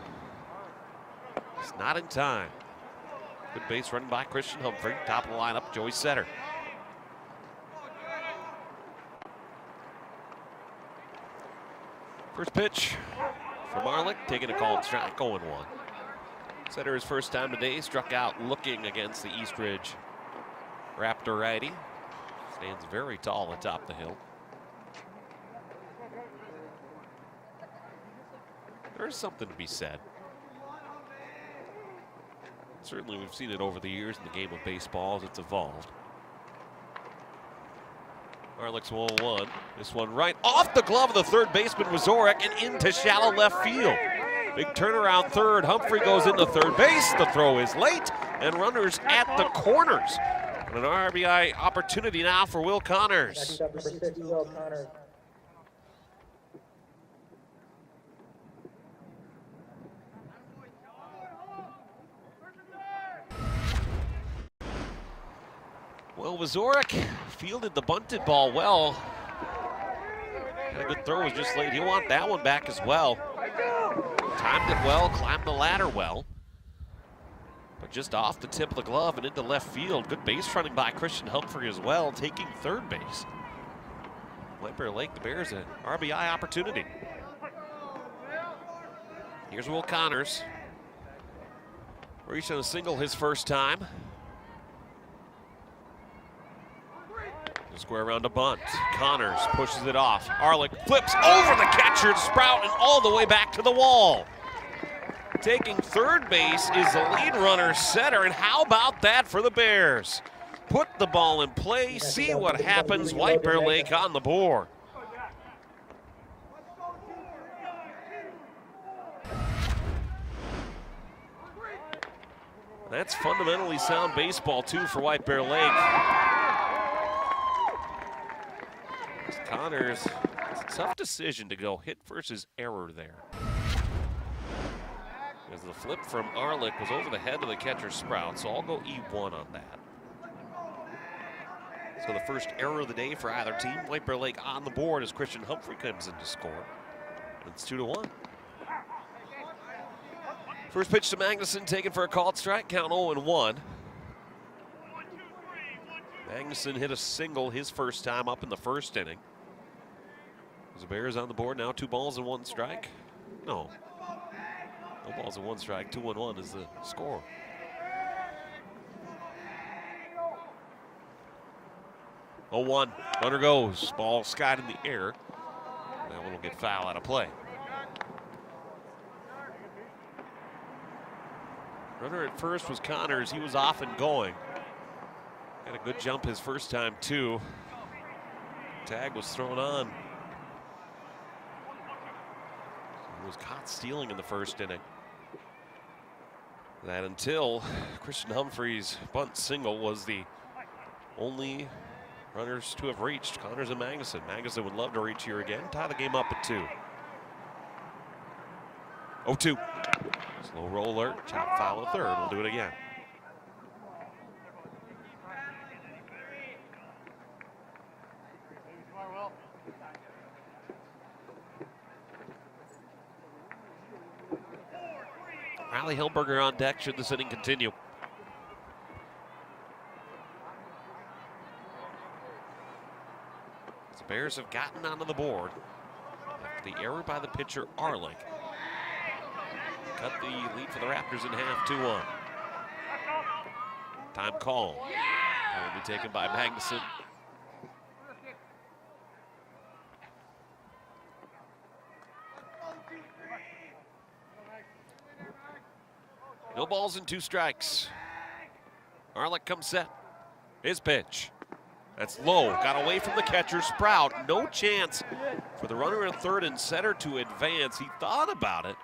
it's not in time. Good base run by Christian Humphrey. Top of the lineup, Joey Setter. First pitch from Arlick, taking a called strike, 0-1. Setter his first time today, struck out looking against the Eastridge Raptor righty. Stands very tall atop the hill. There's something to be said. Certainly we've seen it over the years in the game of baseball as it's evolved. Arlick's 1-1. This one right off the glove of the third baseman, Wazorek, and into shallow left field. Big turnaround third. Humphrey goes into third base. The throw is late, and runners at the corners. And an RBI opportunity now for Will Connors.
Number 6, Will Connors.
Well, Wazorek fielded the bunted ball well. Had a good throw, was just late. He'll want that one back as well. Timed it well, climbed the ladder well. But just off the tip of the glove and into left field. Good base running by Christian Humphrey as well, taking third base. White Bear Lake, the Bears, an RBI opportunity. Here's Will Connors. Reached on a single his first time. Square around a bunt. Connors pushes it off. Arlick flips over the catcher to Sprout and all the way back to the wall. Taking third base is the lead runner, Setter, and how about that for the Bears? Put the ball in play, see what happens. White Bear Lake on the board. That's fundamentally sound baseball too for White Bear Lake. Connors, it's a tough decision to go hit versus error there. As the flip from Arlick was over the head of the catcher Sprout, so I'll go E1 on that. So the first error of the day for either team. White Bear Lake on the board as Christian Humphrey comes in to score. It's 2-1. First pitch to Magnuson, taken for a called strike, count 0-1. Magnuson hit a single his first time up in the first inning. The Bears on the board now, 2 balls and 1 strike. No balls and 1 strike, 2-1 is the score. Oh, 1, runner goes, ball skied in the air. That one will get foul out of play. Runner at first was Connors, he was off and going. Had a good jump his first time too. Tag was thrown on. He was caught stealing in the first inning. That until Christian Humphrey's bunt single was the only runners to have reached, Connors and Magnuson. Magnuson would love to reach here again, tie the game up at 2. 0-2. Slow roller, chop foul to third. We'll do it again. Riley Hilberger on deck should this inning continue. The Bears have gotten onto the board. The error by the pitcher, Arlick, cut the lead for the Raptors in half, 2-1. Time call. That will be taken by Magnuson. No balls and 2 strikes. Arlick comes set. His pitch. That's low. Got away from the catcher, Sprout. No chance for the runner at third and center to advance. He thought about it.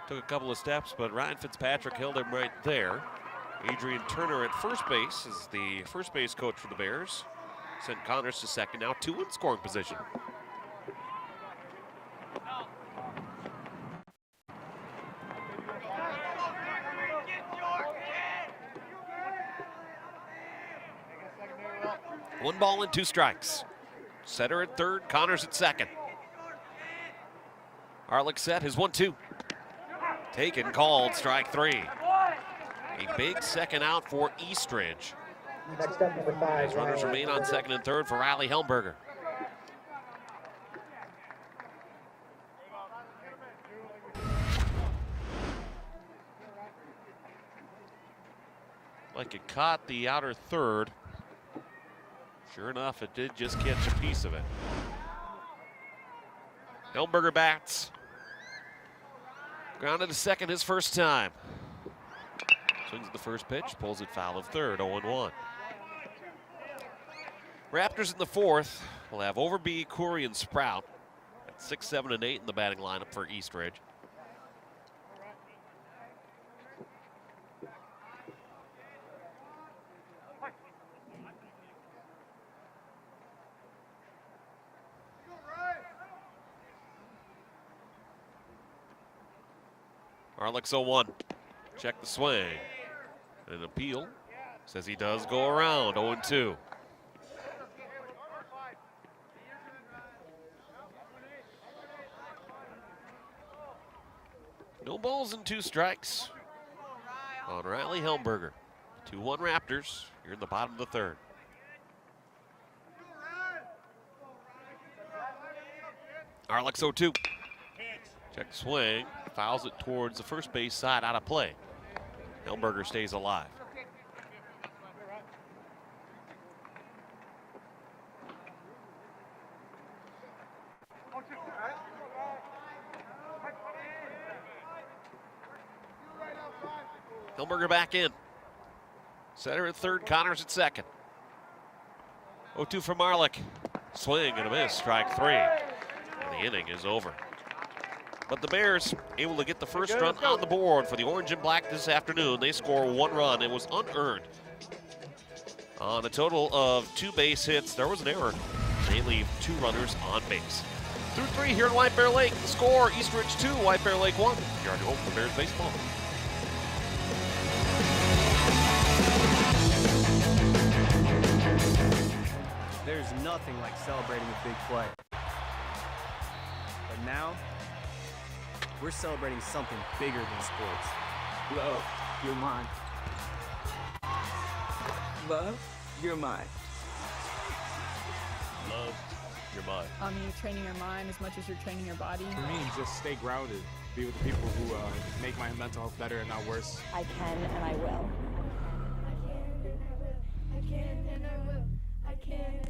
Took a couple of steps, but Ryan Fitzpatrick held him right there. Adrian Turner at first base is the first base coach for the Bears. Sent Connors to second, now 2 in scoring position. One ball and 2 strikes. Setter at third, Connors at second. Harlick set his 1-2. Taken, called, strike 3. A big second out for Eastridge.
Next up, number 5.
As runners remain on second and third for Riley Helmberger. Like it caught the outer third. Sure enough, it did just catch a piece of it. Helmberger bats. Grounded to second his first time. Swings at the first pitch, pulls it foul of third, 0-1. Raptors in the fourth will have Overby, Curry, and Sprout at 6, 7, and 8 in the batting lineup for Eastridge. Harlick's 0-1. Check the swing. An appeal. Says he does go around, 0-2. No balls and 2 strikes on Riley Helmberger. 2-1 Raptors here in the bottom of the third. Harlick's 0-2. Check swing. Fouls it towards the first base side, out of play. Helmberger stays alive. Helmberger back in. Setter at third, Connors at second. 0-2 from Harlick. Swing and a miss, strike 3. And the inning is over. But the Bears able to get the first run on the board for the Orange and Black this afternoon. They score 1 run. It was unearned. On a total of 2 base hits, there was an error. They leave 2 runners on base. Through 3 here in White Bear Lake. The score, Eastridge 2, White Bear Lake 1. You're on your home for Bears baseball.
There's nothing like celebrating a big play. But now, we're celebrating something bigger than sports.
Love, you're mine. Love, you're mine.
Love, you're mine.
You're training your mind as much as you're training your body.
For me, just stay grounded. Be with the people who make my mental health better and not worse.
I can and I will.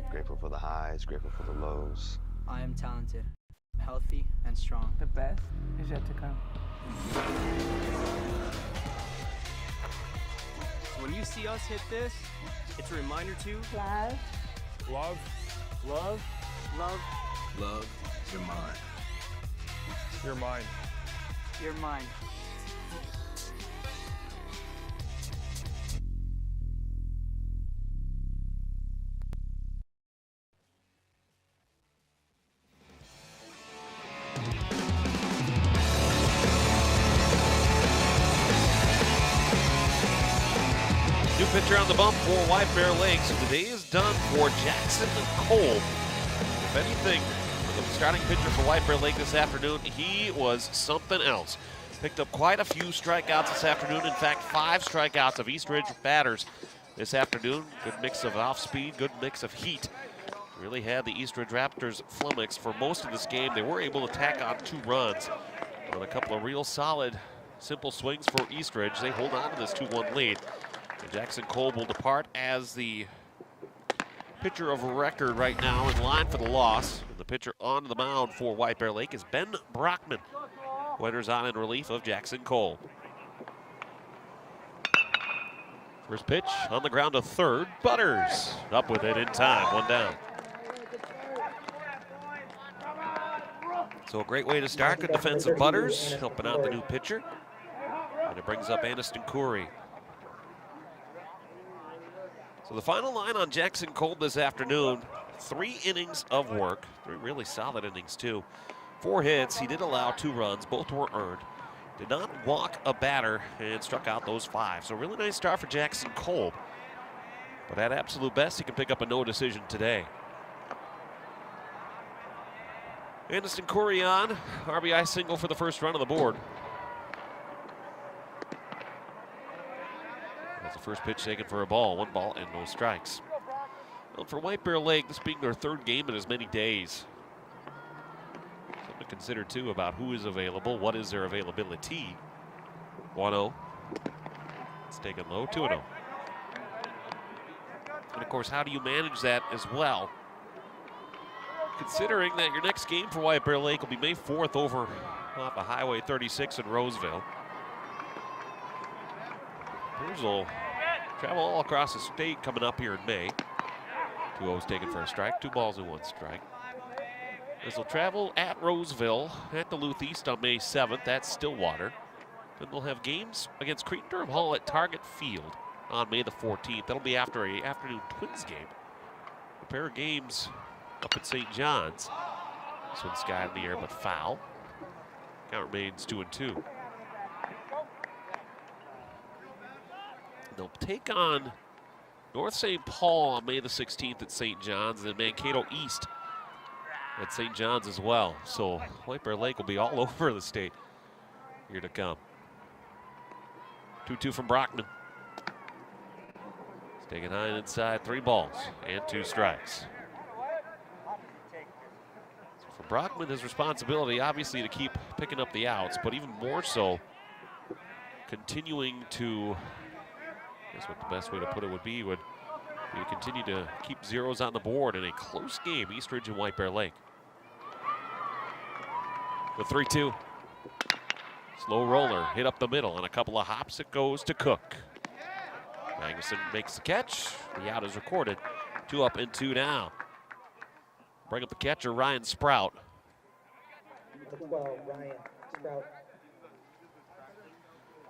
Grateful for the highs, grateful for the lows.
I am talented, healthy, and strong.
The best is yet to come.
So when you see us hit this, it's a reminder to
Love.
Love.
Love. Love.
Love, you're mine.
You're mine.
You're mine.
New pitcher on the bump for White Bear Lake. So the day is done for Jackson Cole. If anything, for the starting pitcher for White Bear Lake this afternoon, he was something else. Picked up quite a few strikeouts this afternoon. In fact, 5 strikeouts of Eastridge batters this afternoon. Good mix of off-speed, good mix of heat. Really had the Eastridge Raptors flummoxed for most of this game. They were able to tack on 2 runs with a couple of real solid, simple swings for Eastridge. They hold on to this 2-1 lead. And Jackson Cole will depart as the pitcher of record right now in line for the loss. And the pitcher on the mound for White Bear Lake is Ben Brockman. Winners on in relief of Jackson Cole. First pitch on the ground to third. Butters up with it in time, 1 down. So a great way to start. Good defensive Butters helping out the new pitcher. And it brings up Aniston Curry. So the final line on Jackson Kolb this afternoon, 3 innings of work, 3 really solid innings too. 4 hits, he did allow 2 runs, both were earned. Did not walk a batter and struck out those 5. So really nice start for Jackson Kolb. But at absolute best, he can pick up a no decision today. Anderson Corian, RBI single for the first run of the board. That's the first pitch taken for a ball. 1 ball and no strikes. Well, for White Bear Lake, this being their 3rd game in as many days. Something to consider too about who is available, what is their availability. 1-0. It's taken low, 2-0. And of course, how do you manage that as well? Considering that your next game for White Bear Lake will be May 4th over off of Highway 36 in Roseville. Bears will travel all across the state coming up here in May. 2-0's taken for a strike, 2 balls and 1 strike. As they'll travel at Roseville, at Duluth East on May 7th, at Stillwater. Then they'll have games against Cretin-Durham Hall at Target Field on May the 14th. That'll be after an afternoon Twins game. A pair of games up at St. John's. This one's sky in the air, but foul. Count remains 2-2. They'll take on North St. Paul on May the 16th at St. John's, and then Mankato East at St. John's as well. So White Bear Lake will be all over the state here to come. 2-2 from Brockman. He's taking high and inside, 3 balls and 2 strikes. So for Brockman, his responsibility obviously to keep picking up the outs, but even more so continuing to, I guess what the best way to put it would be to continue to keep zeros on the board in a close game, Eastridge and White Bear Lake. The 3-2. Slow roller, hit up the middle, and a couple of hops, it goes to Cook. Magnuson makes the catch. The out is recorded. 2 up and 2 down. Bring up the catcher, Ryan Sprout.
12, Ryan Sprout.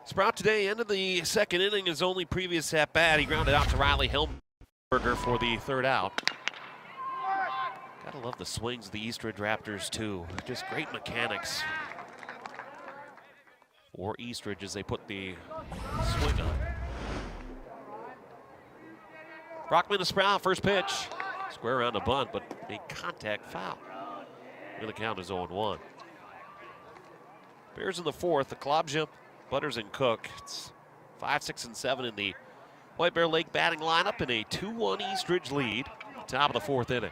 Sprout today ended the 2nd inning. His only previous at bat, he grounded out to Riley Helmberger for the 3rd out. Gotta love the swings of the Eastridge Raptors too. Just great mechanics for Eastridge as they put the swing on. Brockman to Sprout, first pitch. Square around the bunt, but a contact foul. And the count is 0-1. Bears in the 4th, the Klobja, Butters, and Cook. It's 5, 6, and 7 in the White Bear Lake batting lineup in a 2-1 Eastridge lead. Top of the 4th inning.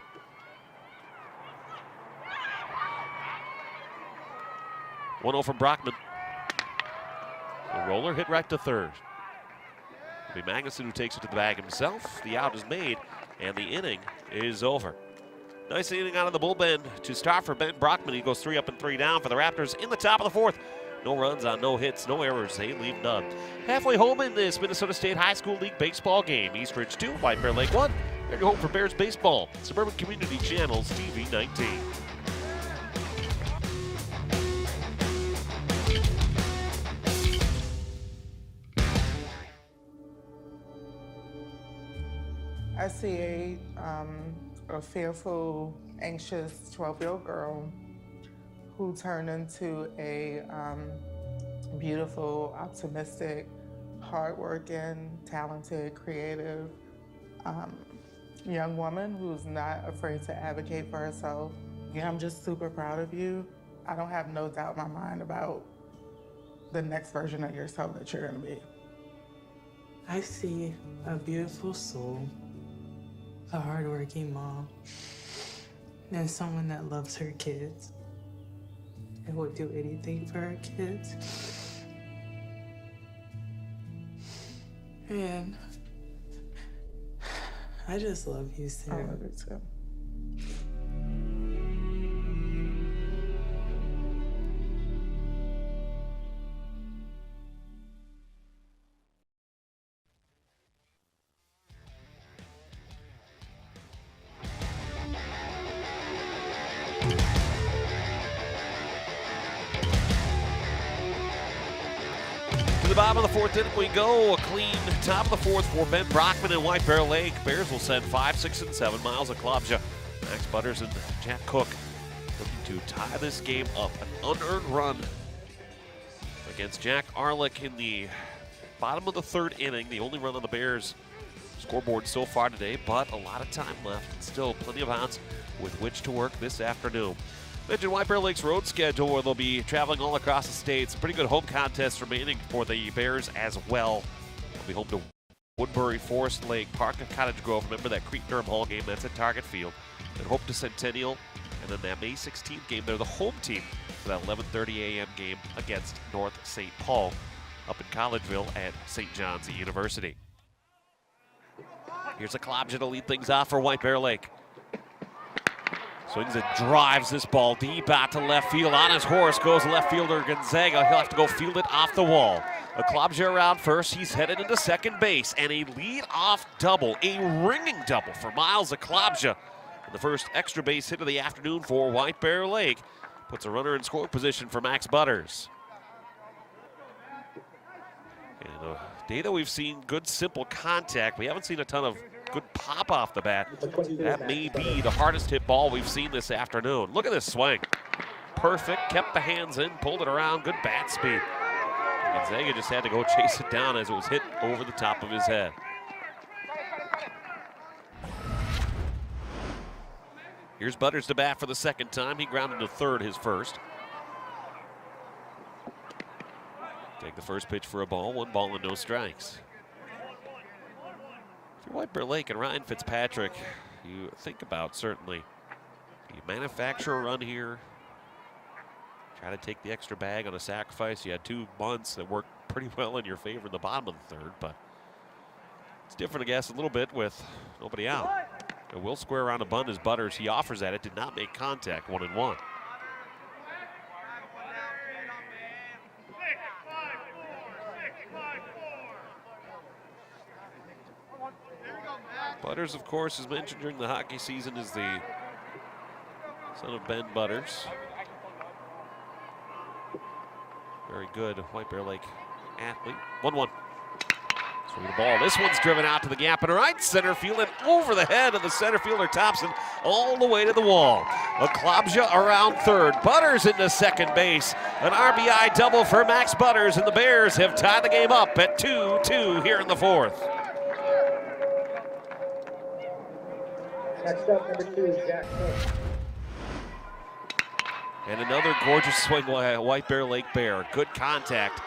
One-0 from Brockman. The roller hit right to 3rd. It'll be Magnuson who takes it to the bag himself. The out is made, and the inning is over. Nice inning out of the bullpen to start for Ben Brockman. He goes 3 up and 3 down for the Raptors in the top of the 4th. No runs on no hits, no errors. They leave none. Halfway home in this Minnesota State High School League baseball game. Eastridge 2, White Bear Lake 1. They're your home for Bears baseball. Suburban Community Channels TV 19.
I see a fearful, anxious 12-year-old girl who turned into a beautiful, optimistic, hardworking, talented, creative young woman who's not afraid to advocate for herself. Yeah, I'm just super proud of you. I don't have no doubt in my mind about the next version of yourself that you're gonna be.
I see a beautiful soul, a hardworking mom, and someone that loves her kids and would do anything for her kids. And I just love you, Sarah.
I love you too.
bottom of the fourth inning we go. A clean top of the fourth for Ben Brockman and White Bear Lake. Bears will send 5, 6, and 7. Miles Aklobja, Max Butters, and Jack Cook looking to tie this game up. An unearned run against Jack Arlick in the bottom of the third inning. The only run on the Bears scoreboard so far today, but a lot of time left and still plenty of outs with which to work this afternoon. Mentioned White Bear Lake's road schedule, where they'll be traveling all across the state. Some pretty good home contests remaining for the Bears as well. They'll be home to Woodbury, Forest Lake, Park of Cottage Grove. Remember that Creek-Durham Hall game, that's at Target Field. Then Hope to Centennial, and then that May 16th game, they're the home team for that 11:30 a.m. game against North St. Paul up in Collegeville at St. John's University. Here's Aklobja to lead things off for White Bear Lake. Swings and drives this ball deep out to left field. On his horse goes left fielder Gonzaga. He'll have to go field it off the wall. Aklobja around first. He's headed into second base. And a lead-off double, a ringing double for Miles Aklobja. The first extra base hit of the afternoon for White Bear Lake. Puts a runner in scoring position for Max Butters. And a day that we've seen good, simple contact. We haven't seen a ton of good pop off the bat. That may be the hardest hit ball we've seen this afternoon. Look at this swing. Perfect, kept the hands in, pulled it around, good bat speed. Gonzaga just had to go chase it down as it was hit over the top of his head. Here's Butters to bat for the second time. He grounded to third, his first. Take the first pitch for a ball, 1 ball and no strikes. If you're White Bear Lake and Ryan Fitzpatrick, you think about certainly, do you manufacture a run here? Try to take the extra bag on a sacrifice. You had 2 bunts that worked pretty well in your favor in the bottom of the third, but it's different, I guess, a little bit with nobody out. And will square around a bunt as Butters. He offers at it, did not make contact, 1-1. Butters, of course, as mentioned during the hockey season, is the son of Ben Butters. Very good White Bear Lake athlete. 1-1. Swing the ball. This one's driven out to the gap in right center field and over the head of the center fielder Thompson all the way to the wall. Aklobja around third. Butters into second base. An RBI double for Max Butters, and the Bears have tied the game up at 2-2 here in the fourth.
Next up, number 2, Jack Cook.
And another gorgeous swing by a White Bear Lake Bear. Good contact.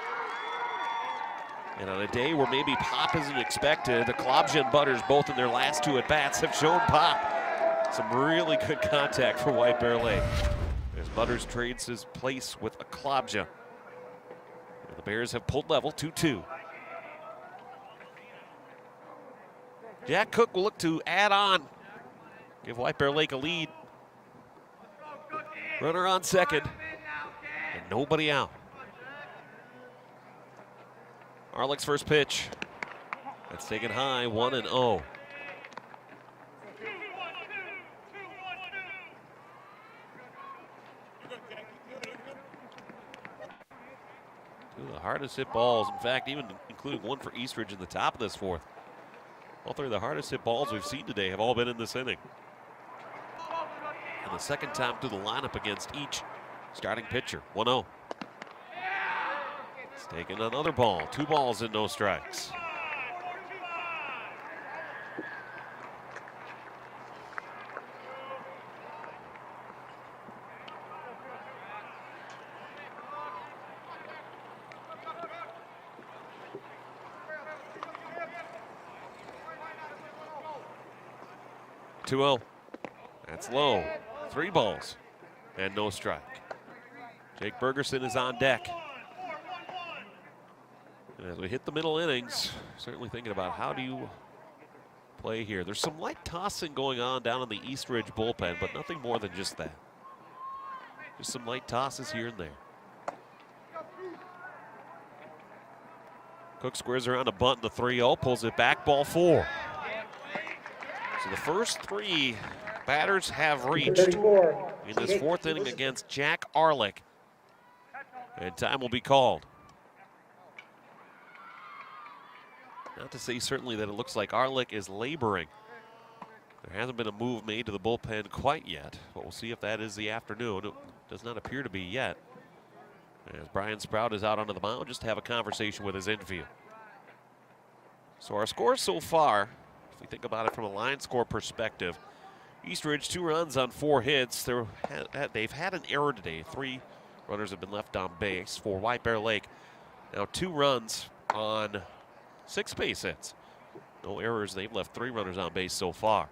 And on a day where maybe pop isn't expected, Aklobja and Butters, both in their last 2 at-bats, have shown pop. Some really good contact for White Bear Lake. As Butters trades his place with Aklobja. The Bears have pulled level 2-2. Jack Cook will look to add on. Give White Bear Lake a lead. Runner on second, and nobody out. Arlick's first pitch. That's taken high, 1-0. Two of the hardest hit balls, in fact, even including one for Eastridge in the top of this fourth. All 3 of the hardest hit balls we've seen today have all been in this inning. And the second time through the lineup against each starting pitcher. 1-0. He's taking another ball. 2 balls and no strikes. That's low. 3 balls and no strike. Jake Bergerson is on deck. And as we hit the middle innings, certainly thinking about how do you play here. There's some light tossing going on down in the Eastridge bullpen, but nothing more than just that. Just some light tosses here and there. Cook squares around a bunt in the 3-0, pulls it back, ball 4. So the first 3 batters have reached in this fourth inning against Jack Arlick. And time will be called. Not to say certainly that it looks like Arlick is laboring. There hasn't been a move made to the bullpen quite yet, but we'll see if that is the afternoon. It does not appear to be yet, as Brian Sprout is out onto the mound just to have a conversation with his infield. So our scores so far, if we think about it from a line score perspective, Eastridge 2 runs on 4 hits. They've had an error today. 3 runners have been left on base. For White Bear Lake, now 2 runs on 6 base hits. No errors. They've left 3 runners on base so far.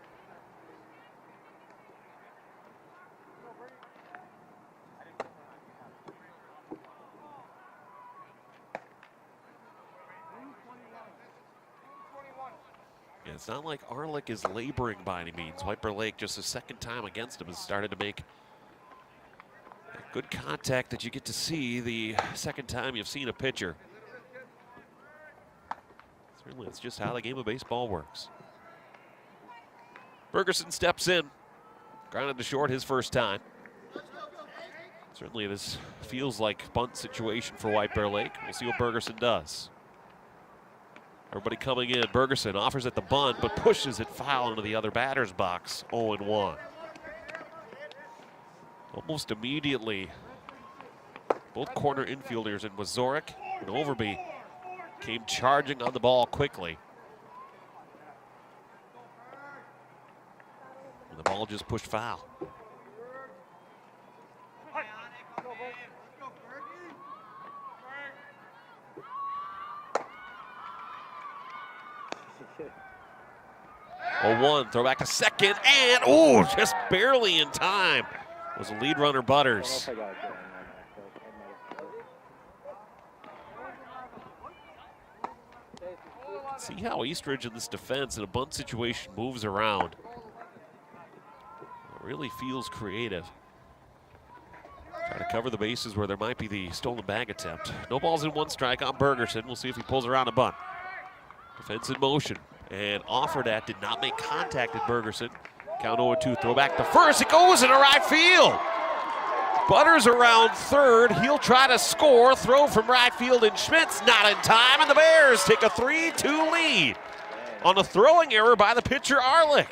It's not like Arlick is laboring by any means. White Bear Lake, just the second time against him, has started to make good contact that you get to see the second time you've seen a pitcher. Certainly, it's just how the game of baseball works. Bergerson steps in, grounded to short his first time. Certainly, this feels like a bunt situation for White Bear Lake. We'll see what Bergerson does. Everybody coming in. Bergerson offers at the bunt, but pushes it foul into the other batter's box. 0-1. Almost immediately, both corner infielders in Wazorek and Overby came charging on the ball quickly. And the ball just pushed foul. Oh, 1, throw back to second, and just barely in time was the lead runner Butters. See how Eastridge in this defense in a bunt situation moves around. It really feels creative. Try to cover the bases where there might be the stolen bag attempt. No balls in 1 strike on Bergerson. We'll see if he pulls around a bunt. Defense in motion. And offered at did not make contact at Bergerson. Count 0-2, throw back to first. It goes into right field. Butters around third. He'll try to score. Throw from right field, and Schmidt's not in time. And the Bears take a 3-2 lead on a throwing error by the pitcher Arlick.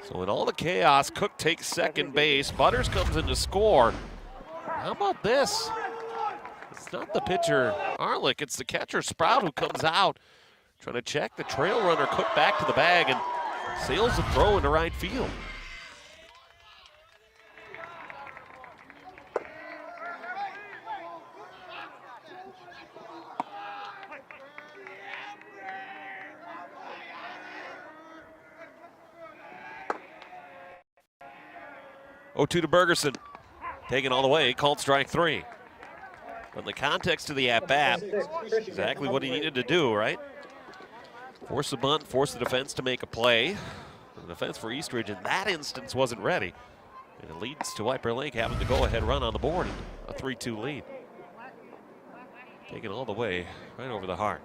So in all the chaos, Cook takes second base. Butters comes in to score. How about this? It's not the pitcher Arlick, it's the catcher Sprout who comes out trying to check the trail runner Cook back to the bag and sails the throw into right field. To Bergerson, taken all the way, called strike 3. From the context of the at-bat, exactly what he needed to do, right? Force the bunt, force the defense to make a play. The defense for Eastridge in that instance wasn't ready. And it leads to White Bear Lake having the go-ahead run on the board, and a 3-2 lead. Taken all the way, right over the heart.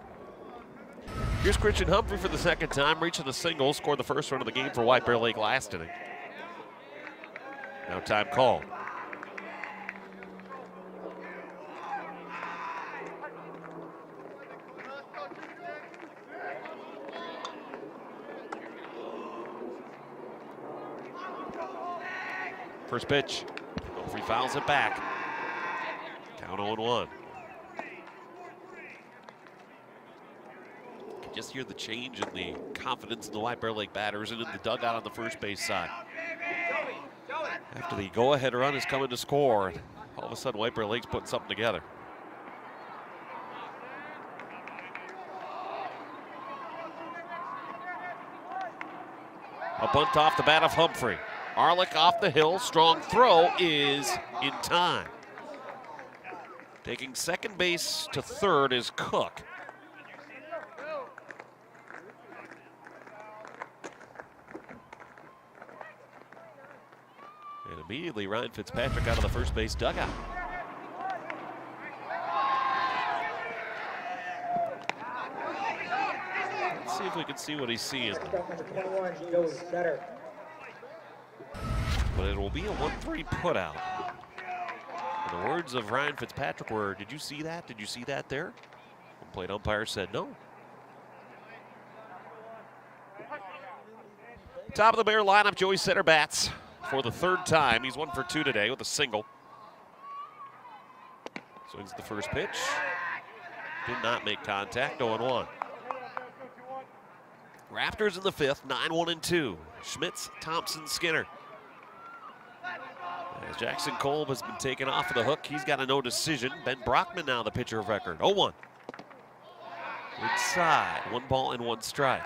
Here's Christian Humphrey for the second time, reaching a single, scored the first run of the game for White Bear Lake last inning. Now time called. First pitch. Humphrey fouls it back. Count 0-1. You can just hear the change in the confidence in the White Bear Lake batters and in the dugout on the first base side. After the go-ahead run is coming to score, all of a sudden White Bear Lake's putting something together. A bunt off the bat of Humphrey. Arlick off the hill, strong throw is in time. Taking second base to third is Cook. And immediately Ryan Fitzpatrick out of the first base dugout. Let's see if we can see what he's seeing. But it will be a 1-3 putout. And the words of Ryan Fitzpatrick were, did you see that? Did you see that there? The plate umpire said no. Top of the Bear lineup, Joey Setter bats for the third time. He's 1 for 2 today with a single. Swings the first pitch. Did not make contact, 0-1. Raptors in the fifth, 9-1-2. Schmitz, Thompson, Skinner. As Jackson Kolb has been taken off of the hook, he's got a no decision. Ben Brockman now the pitcher of record, 0-1. Inside, 1 ball and 1 strike.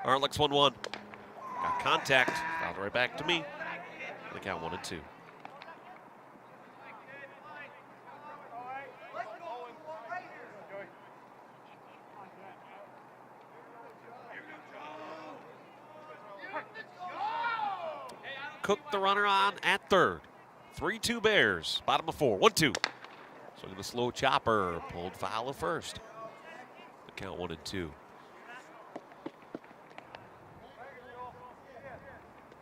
Arlick's 1-1. Got contact, fouled right back to me. The count 1-2. Cook the runner on at third. 3-2 Bears, bottom of 4, 1-2. Swinging the slow chopper, pulled foul of first. The count 1-2.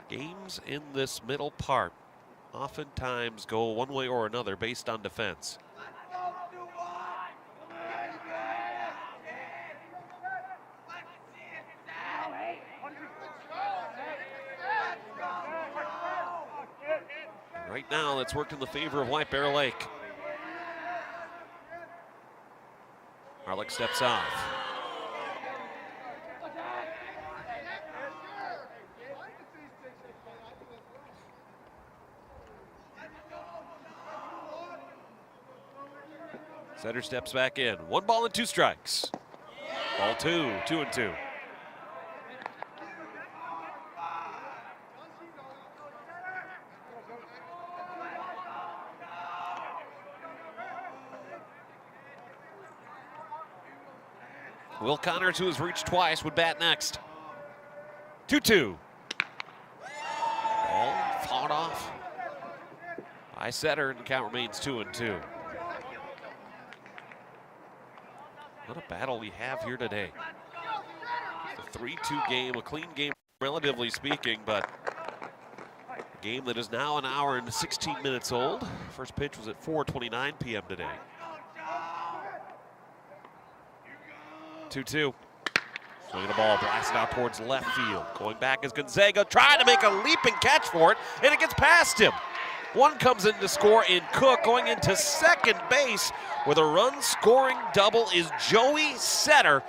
Games in this middle part oftentimes go one way or another based on defense. And right now, that's worked in the favor of White Bear Lake. Arlick steps off. Setter steps back in. 1 ball and 2 strikes. Ball 2, 2-2. Will Connors, who has reached twice, would bat next. 2-2. Ball fought off by Setter, and the count remains 2-2. What a battle we have here today. It's a 3-2 game, a clean game, relatively speaking, but a game that is now 1 hour and 16 minutes old. First pitch was at 4:29 p.m. today. 2-2. Swinging the ball, blasted out towards left field. Going back is Gonzaga, trying to make a leaping catch for it, and it gets past him. One comes in to score in Cook. Going into second base with a run-scoring double is Joey Setter.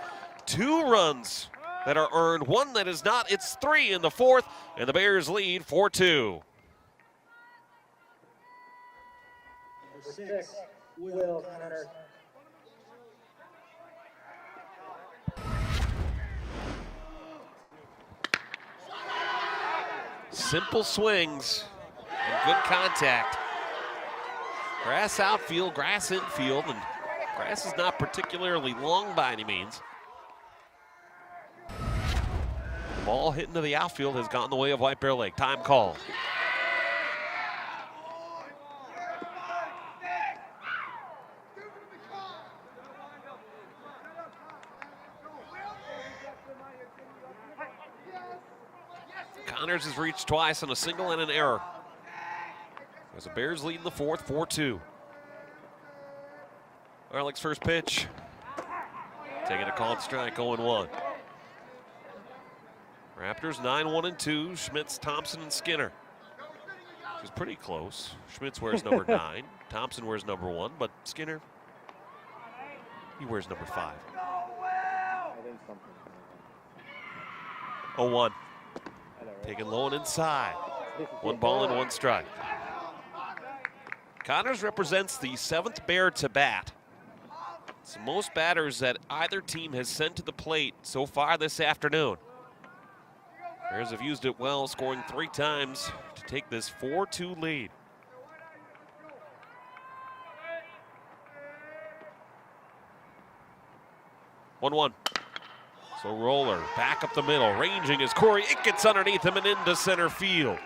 2 runs that are earned, 1 that is not. It's 3 in the 4th, and the Bears lead 4-2.
Number 6, Will Connor.
Simple swings and good contact. Grass outfield, grass infield, and grass is not particularly long by any means. The ball hit into the outfield has gotten in the way of White Bear Lake. Time call. Connors has reached twice on a single and an error. As the Bears lead in the 4th, 4-2. Arlick's first pitch. Taking a called strike, 0-1. Raptors 9-1-2. Schmitz, Thompson, and Skinner. Which is pretty close. Schmitz wears number 9. Thompson wears number 1, but Skinner, he wears number 5. 0-1. Taken low and inside. 1 ball and 1 strike. Connors represents the 7th Bear to bat. It's the most batters that either team has sent to the plate so far this afternoon. Bears have used it well, scoring 3 times to take this 4-2 lead. So Roller back up the middle, ranging is Corey. It gets underneath him and into center field.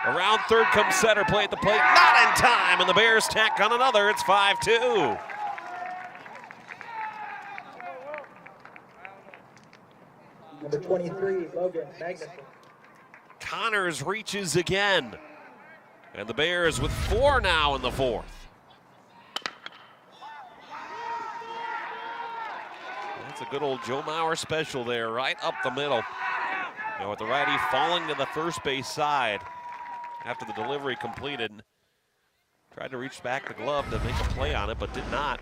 Around third comes center, play at the plate, not in time, and the Bears tack on another. It's 5-2.
Number 23, Logan Magnuson.
Connors reaches again. And the Bears with 4 now in the fourth. That's a good old Joe Mauer special there, right up the middle. Now with the righty falling to the first base side after the delivery completed. Tried to reach back the glove to make a play on it, but did not.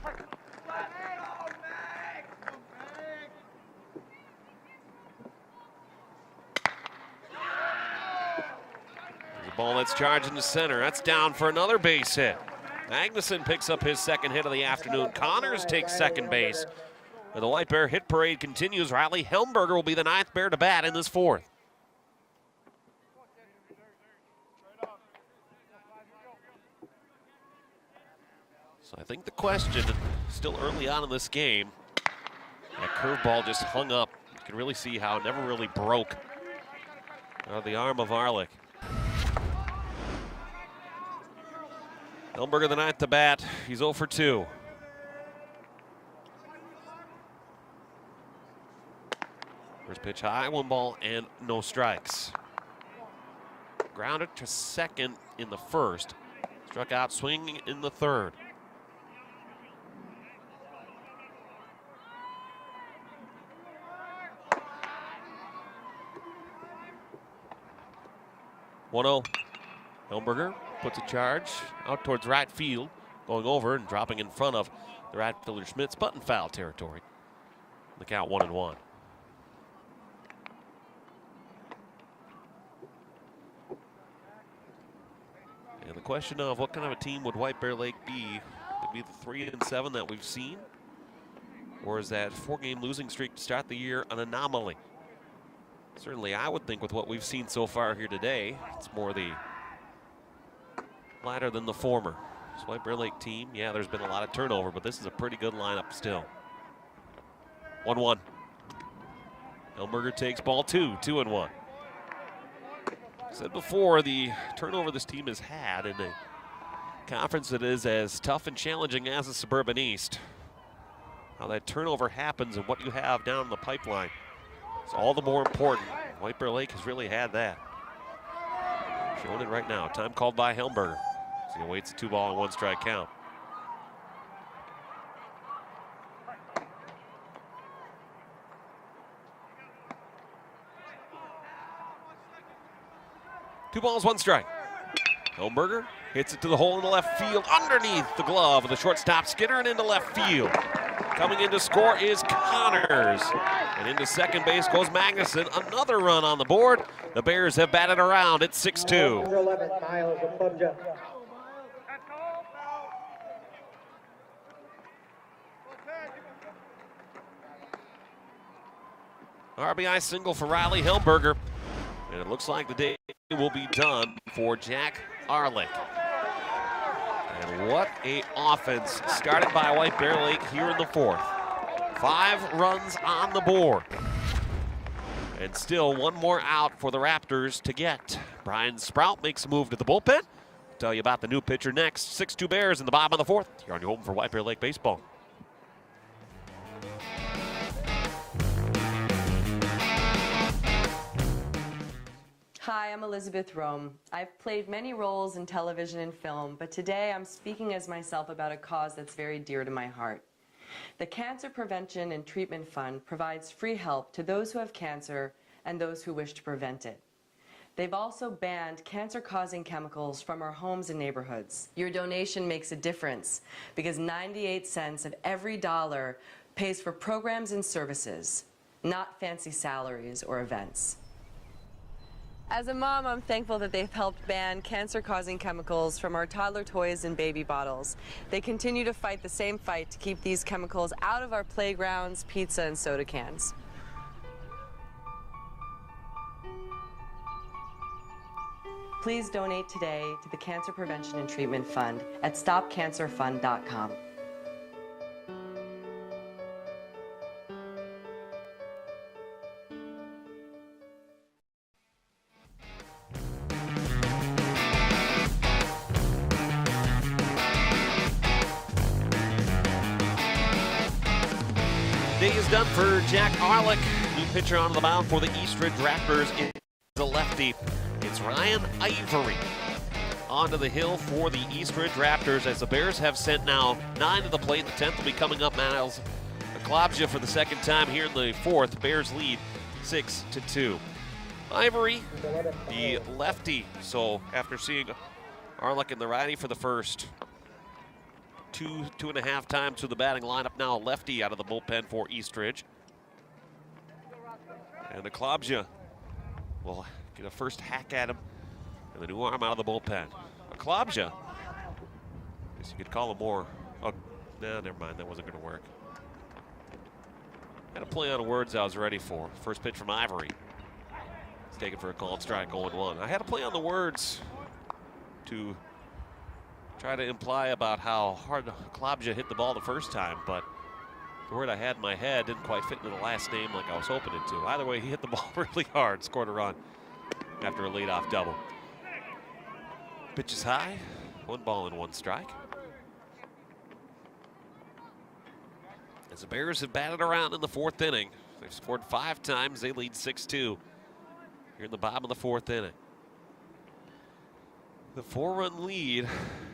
The ball that's charging to center. That's down for another base hit. Magnuson picks up his second hit of the afternoon. Connors takes second base. And the White Bear hit parade continues. Riley Helmberger will be the 9th Bear to bat in this fourth. So I think the question, still early on in this game, that curveball just hung up. You can really see how it never really broke out of the arm of Arlick. Helmberger the 9th to bat. He's 0 for 2. First pitch high, 1 ball and no strikes. Grounded to second in the first. Struck out swinging in the third. (1-0). Helmberger puts a charge out towards right field, going over and dropping in front of the right fielder Schmitz, but in foul territory. The count 1-1. And the question of what kind of a team would White Bear Lake be? Would it be the 3-7 that we've seen? Or is that 4-game losing streak to start the year an anomaly? Certainly I would think with what we've seen so far here today, it's more the latter than the former. This White Bear Lake team, yeah, there's been a lot of turnover, but this is a pretty good lineup still. 1-1. Helmberger takes ball 2, 2-1. I said before, the turnover this team has had in a conference that is as tough and challenging as the Suburban East. How that turnover happens and what you have down the pipeline is all the more important. White Bear Lake has really had that. Showing it right now. Time called by Helmberger. So he awaits a 2-ball and 1-strike count. Two balls, 1 strike. Helmberger hits it to the hole in the left field underneath the glove of the shortstop Skinner and into left field. Coming in to score is Connors. And into second base goes Magnuson. Another run on the board. The Bears have batted around. It's 6-2.
Number 11, Miles Apunja.
RBI single for Riley Helmberger. And it looks like the day will be done for Jack Arlick. And what a offense started by White Bear Lake here in the fourth. 5 runs on the board. And still 1 more out for the Raptors to get. Brian Sprout makes a move to the bullpen. I'll tell you about the new pitcher next. 6-2 Bears in the bottom of the fourth. You're on your home for White Bear Lake baseball.
Hi, I'm Elizabeth Rome. I've played many roles in television and film, but today I'm speaking as myself about a cause that's very dear to my heart. The Cancer Prevention and Treatment Fund provides free help to those who have cancer and those who wish to prevent it. They've also banned cancer-causing chemicals from our homes and neighborhoods. Your donation makes a difference because 98 cents of every dollar pays for programs and services, not fancy salaries or events. As a mom, I'm thankful that they've helped ban cancer-causing chemicals from our toddler toys and baby bottles. They continue to fight the same fight to keep these chemicals out of our playgrounds, pizza, and soda cans. Please donate today to the Cancer Prevention and Treatment Fund at stopcancerfund.com.
Day is done for Jack Arlick. New pitcher onto the mound for the Eastridge Raptors is a lefty. It's Ryan Ivory onto the hill for the Eastridge Raptors as the Bears have sent now 9 to the plate. The 10th will be coming up. Miles Klobja for the second time here in the 4th. Bears lead 6-2. Ivory, the lefty. So after seeing Arlick and the righty for the first two and a half times through the batting lineup, now a lefty out of the bullpen for Eastridge. And the Klobja will get a first hack at him. And the new arm out of the bullpen. A Klobja, I guess you could call him more. Oh, no, never mind. That wasn't going to work. Had a play on words I was ready for. First pitch from Ivory. It's taken for a called strike, 0-1. I had a play on the words to try to imply about how hard Klobja hit the ball the first time, but the word I had in my head didn't quite fit into the last name like I was hoping it to. Either way, he hit the ball really hard, scored a run after a leadoff double. Pitch is high, 1 ball and 1 strike. As the Bears have batted around in the 4th inning, they've scored 5 times. They lead 6-2 here in the bottom of the 4th inning. The 4-run lead,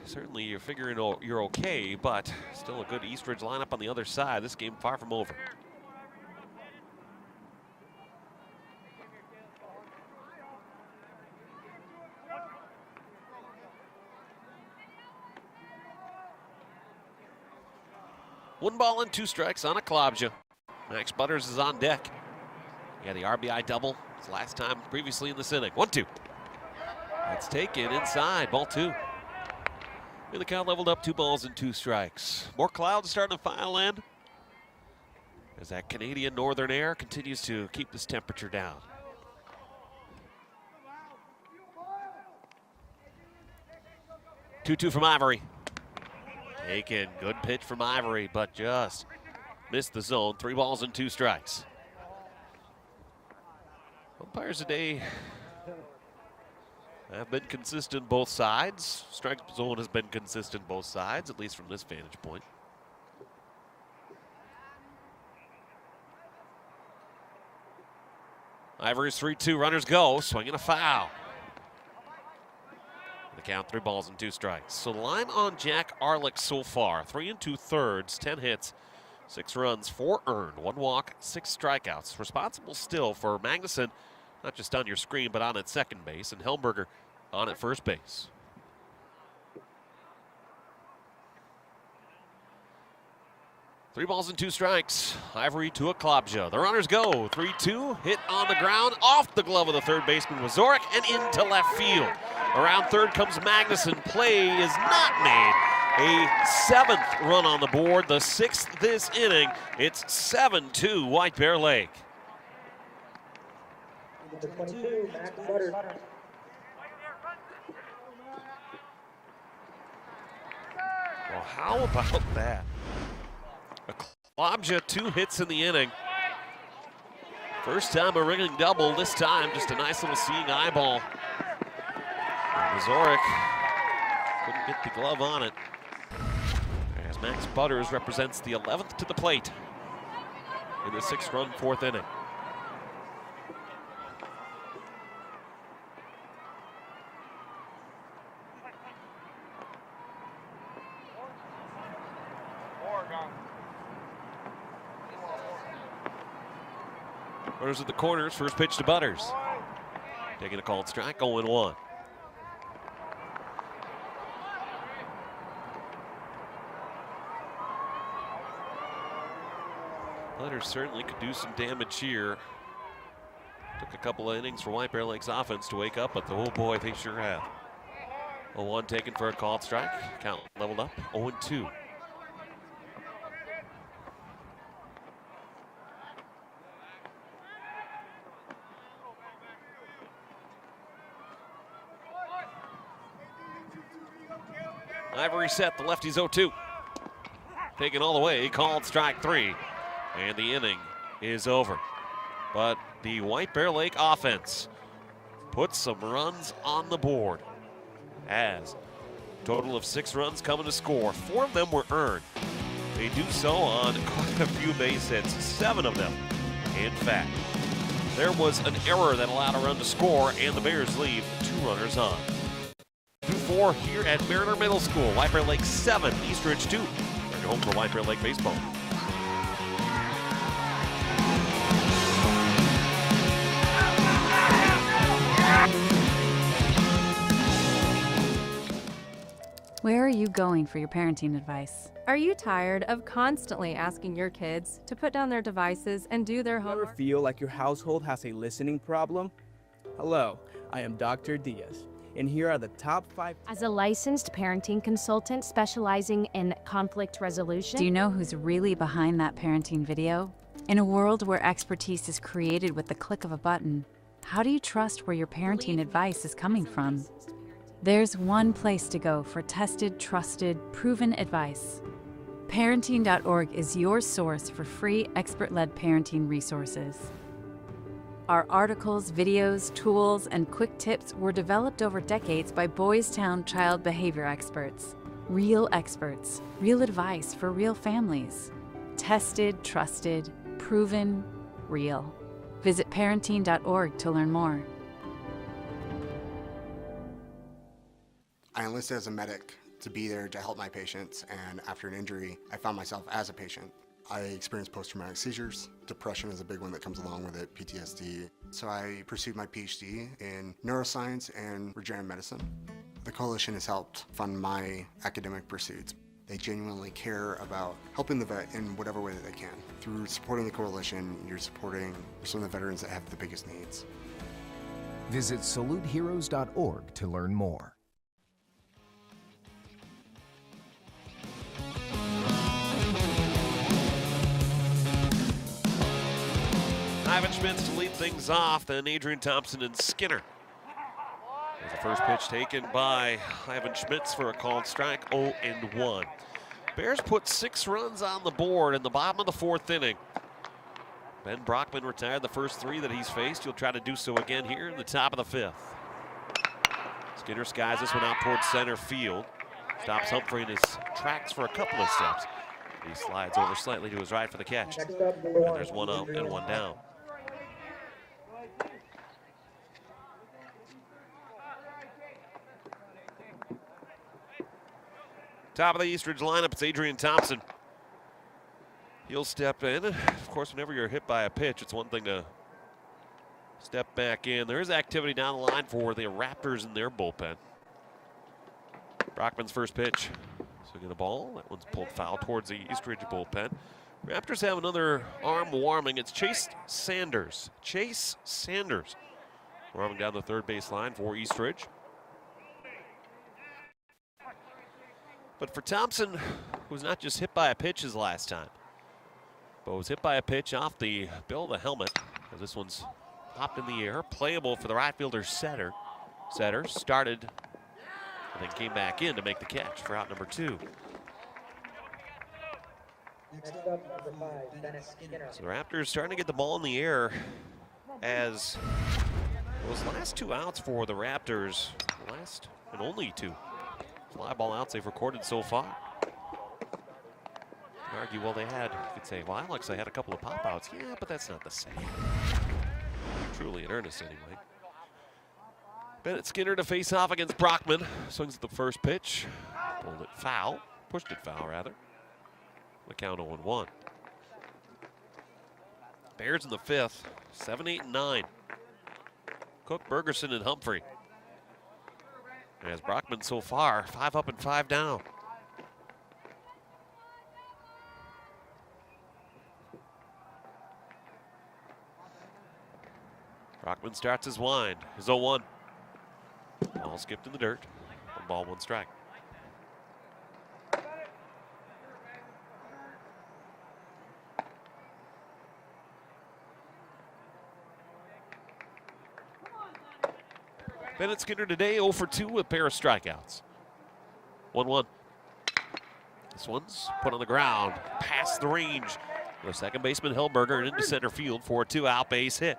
certainly you're figuring you're okay, but still a good Eastridge lineup on the other side. This game far from over. One ball and 2 strikes on a Klobja. Max Butters is on deck. Yeah, the RBI double. His last time previously in this inning. 1-2. That's taken inside. Ball 2. And the count leveled up, 2 balls and 2 strikes. More clouds starting to file in as that Canadian northern air continues to keep this temperature down. Two from Ivory. Taken. Good pitch from Ivory, but just missed the zone. 3 balls and 2 strikes. Umpires today have been consistent both sides. Strike zone has been consistent both sides, at least from this vantage point. Ivory's 3-2, runners go, swinging a foul. The count, 3 balls and 2 strikes. So the line on Jack Arlick so far, 3 2/3, 10 hits, 6 runs, 4 earned, 1 walk, 6 strikeouts. Responsible still for Magnuson, not just on your screen, but on at second base, and Helmberger on at first base. Three balls and 2 strikes. Ivory to a Klobja. The runners go. 3-2. Hit on the ground. Off the glove of the third baseman was Zorek and into left field. Around third comes Magnuson. Play is not made. A 7th run on the board. The 6th this inning. It's 7-2 White Bear Lake.
Number 22, Max Butters.
Well, how about that? A Klobja, 2 hits in the inning. First time a ringing double, this time just a nice little seeing eyeball. Zorek couldn't get the glove on it. As Max Butters represents the 11th to the plate in the 6-run 4th inning. Runners at the corners, first pitch to Butters. Taking a called strike, 0-1. Butters certainly could do some damage here. Took a couple of innings for White Bear Lake's offense to wake up, but oh boy, they sure have. 0-1 taken for a called strike. Count leveled up, 0-2. Ivory set, the lefty's 0-2. Taken all the way, called strike 3. And the inning is over. But the White Bear Lake offense puts some runs on the board. As total of 6 runs coming to score. 4 of them were earned. They do so on quite a few base hits, 7 of them. In fact, there was an error that allowed a run to score, and the Bears leave 2 runners on. 2-4 here at Mariner Middle School. White Bear Lake 7, Eastridge 2. They're home for White Bear Lake baseball.
Where are you going for your parenting advice?
Are you tired of constantly asking your kids to put down their devices and do their homework?
Ever feel like your household has a listening problem? Hello, I am Dr. Diaz, and here are the top 5.
As a licensed parenting consultant specializing in conflict resolution.
Do you know who's really behind that parenting video? In a world where expertise is created with the click of a button, how do you trust where your parenting advice is coming from? There's one place to go for tested, trusted, proven advice. Parenting.org is your source for free, expert-led parenting resources. Our articles, videos, tools, and quick tips were developed over decades by Boys Town child behavior experts. Real experts, real advice for real families. Tested, trusted, proven, real. Visit parenting.org to learn more.
I enlisted as a medic to be there to help my patients, and after an injury, I found myself as a patient. I experienced post-traumatic seizures. Depression is a big one that comes along with it, PTSD. So I pursued my PhD in neuroscience and regenerative medicine. The coalition has helped fund my academic pursuits. They genuinely care about helping the vet in whatever way that they can. Through supporting the coalition, you're supporting some of the veterans that have the biggest needs.
Visit saluteheroes.org to learn more.
Ivan Schmitz to lead things off, then Adrian Thompson and Skinner. There's the first pitch taken by Ivan Schmitz for a called strike, 0-1. Bears put 6 runs on the board in the bottom of the 4th inning. Ben Brockman retired the first 3 that he's faced. He'll try to do so again here in the top of the 5th. Skinner skies this one out towards center field. Stops Humphrey in his tracks for a couple of steps. He slides over slightly to his right for the catch. And there's 1 out and 1 down. Top of the Eastridge lineup, it's Adrian Thompson. He'll step in. Of course, whenever you're hit by a pitch, it's one thing to step back in. There is activity down the line for the Raptors in their bullpen. Brockman's first pitch. Swinging the ball. That one's pulled foul towards the Eastridge bullpen. Raptors have another arm warming. It's Chase Sanders. Chase Sanders warming down the third base line for Eastridge. But for Thompson, who was not just hit by a pitch his last time, but was hit by a pitch off the bill of the helmet. As this one's popped in the air, playable for the right fielder Setter. Setter started and then came back in to make the catch for out number 2. So the Raptors starting to get the ball in the air as those last 2 outs for the Raptors, last and only 2 fly ball outs they've recorded so far. You argue, well, they had, you could say, well, Alex, they had a couple of pop outs. Yeah, but that's not the same. Truly in earnest, anyway. Bennett Skinner to face off against Brockman. Swings at the first pitch. Pulled it foul. Pushed it foul, rather. The count 0-1. Bears in the 5th. 7, 8, and 9. Cook, Bergerson, and Humphrey. As Brockman so far, 5 up and 5 down. Brockman starts his wind. His 0-1. Ball skipped in the dirt. 1 ball, 1 strike. Bennett Skinner today 0 for 2 with a pair of strikeouts. 1-1. This one's put on the ground, past the range. The second baseman Hellberger into center field for a 2-out base hit.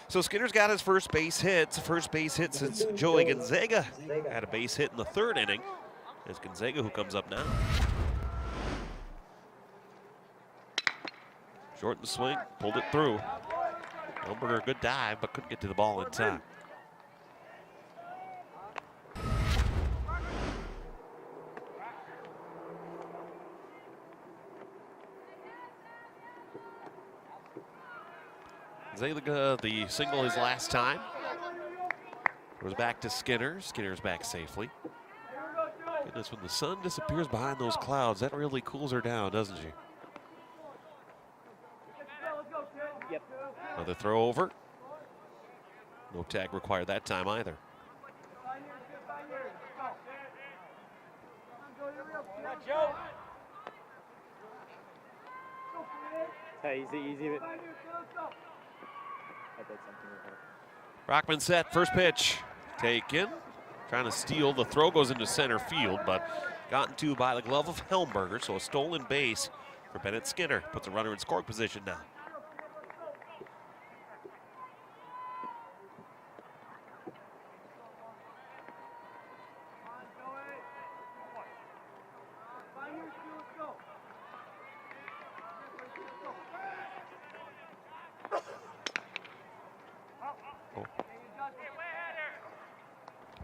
So Skinner's got his first base hit. It's the first base hit since Joey Gonzaga had a base hit in the 3rd inning. It's Gonzaga who comes up now. Short and swing, pulled it through. Helmberger, good dive, but couldn't get to the ball in time. Zaliga, the single his last time. Goes back to Skinner. Skinner's back safely. Goodness, when the sun disappears behind those clouds, that really cools her down, doesn't she?
Yep.
Another throw over. No tag required that time either.
Hey, easy. I did something with her.
Brockman set, first pitch. Taken. Trying to steal. The throw goes into center field, but gotten to by the glove of Helmberger, so a stolen base for Bennett Skinner. Puts a runner in scoring position now.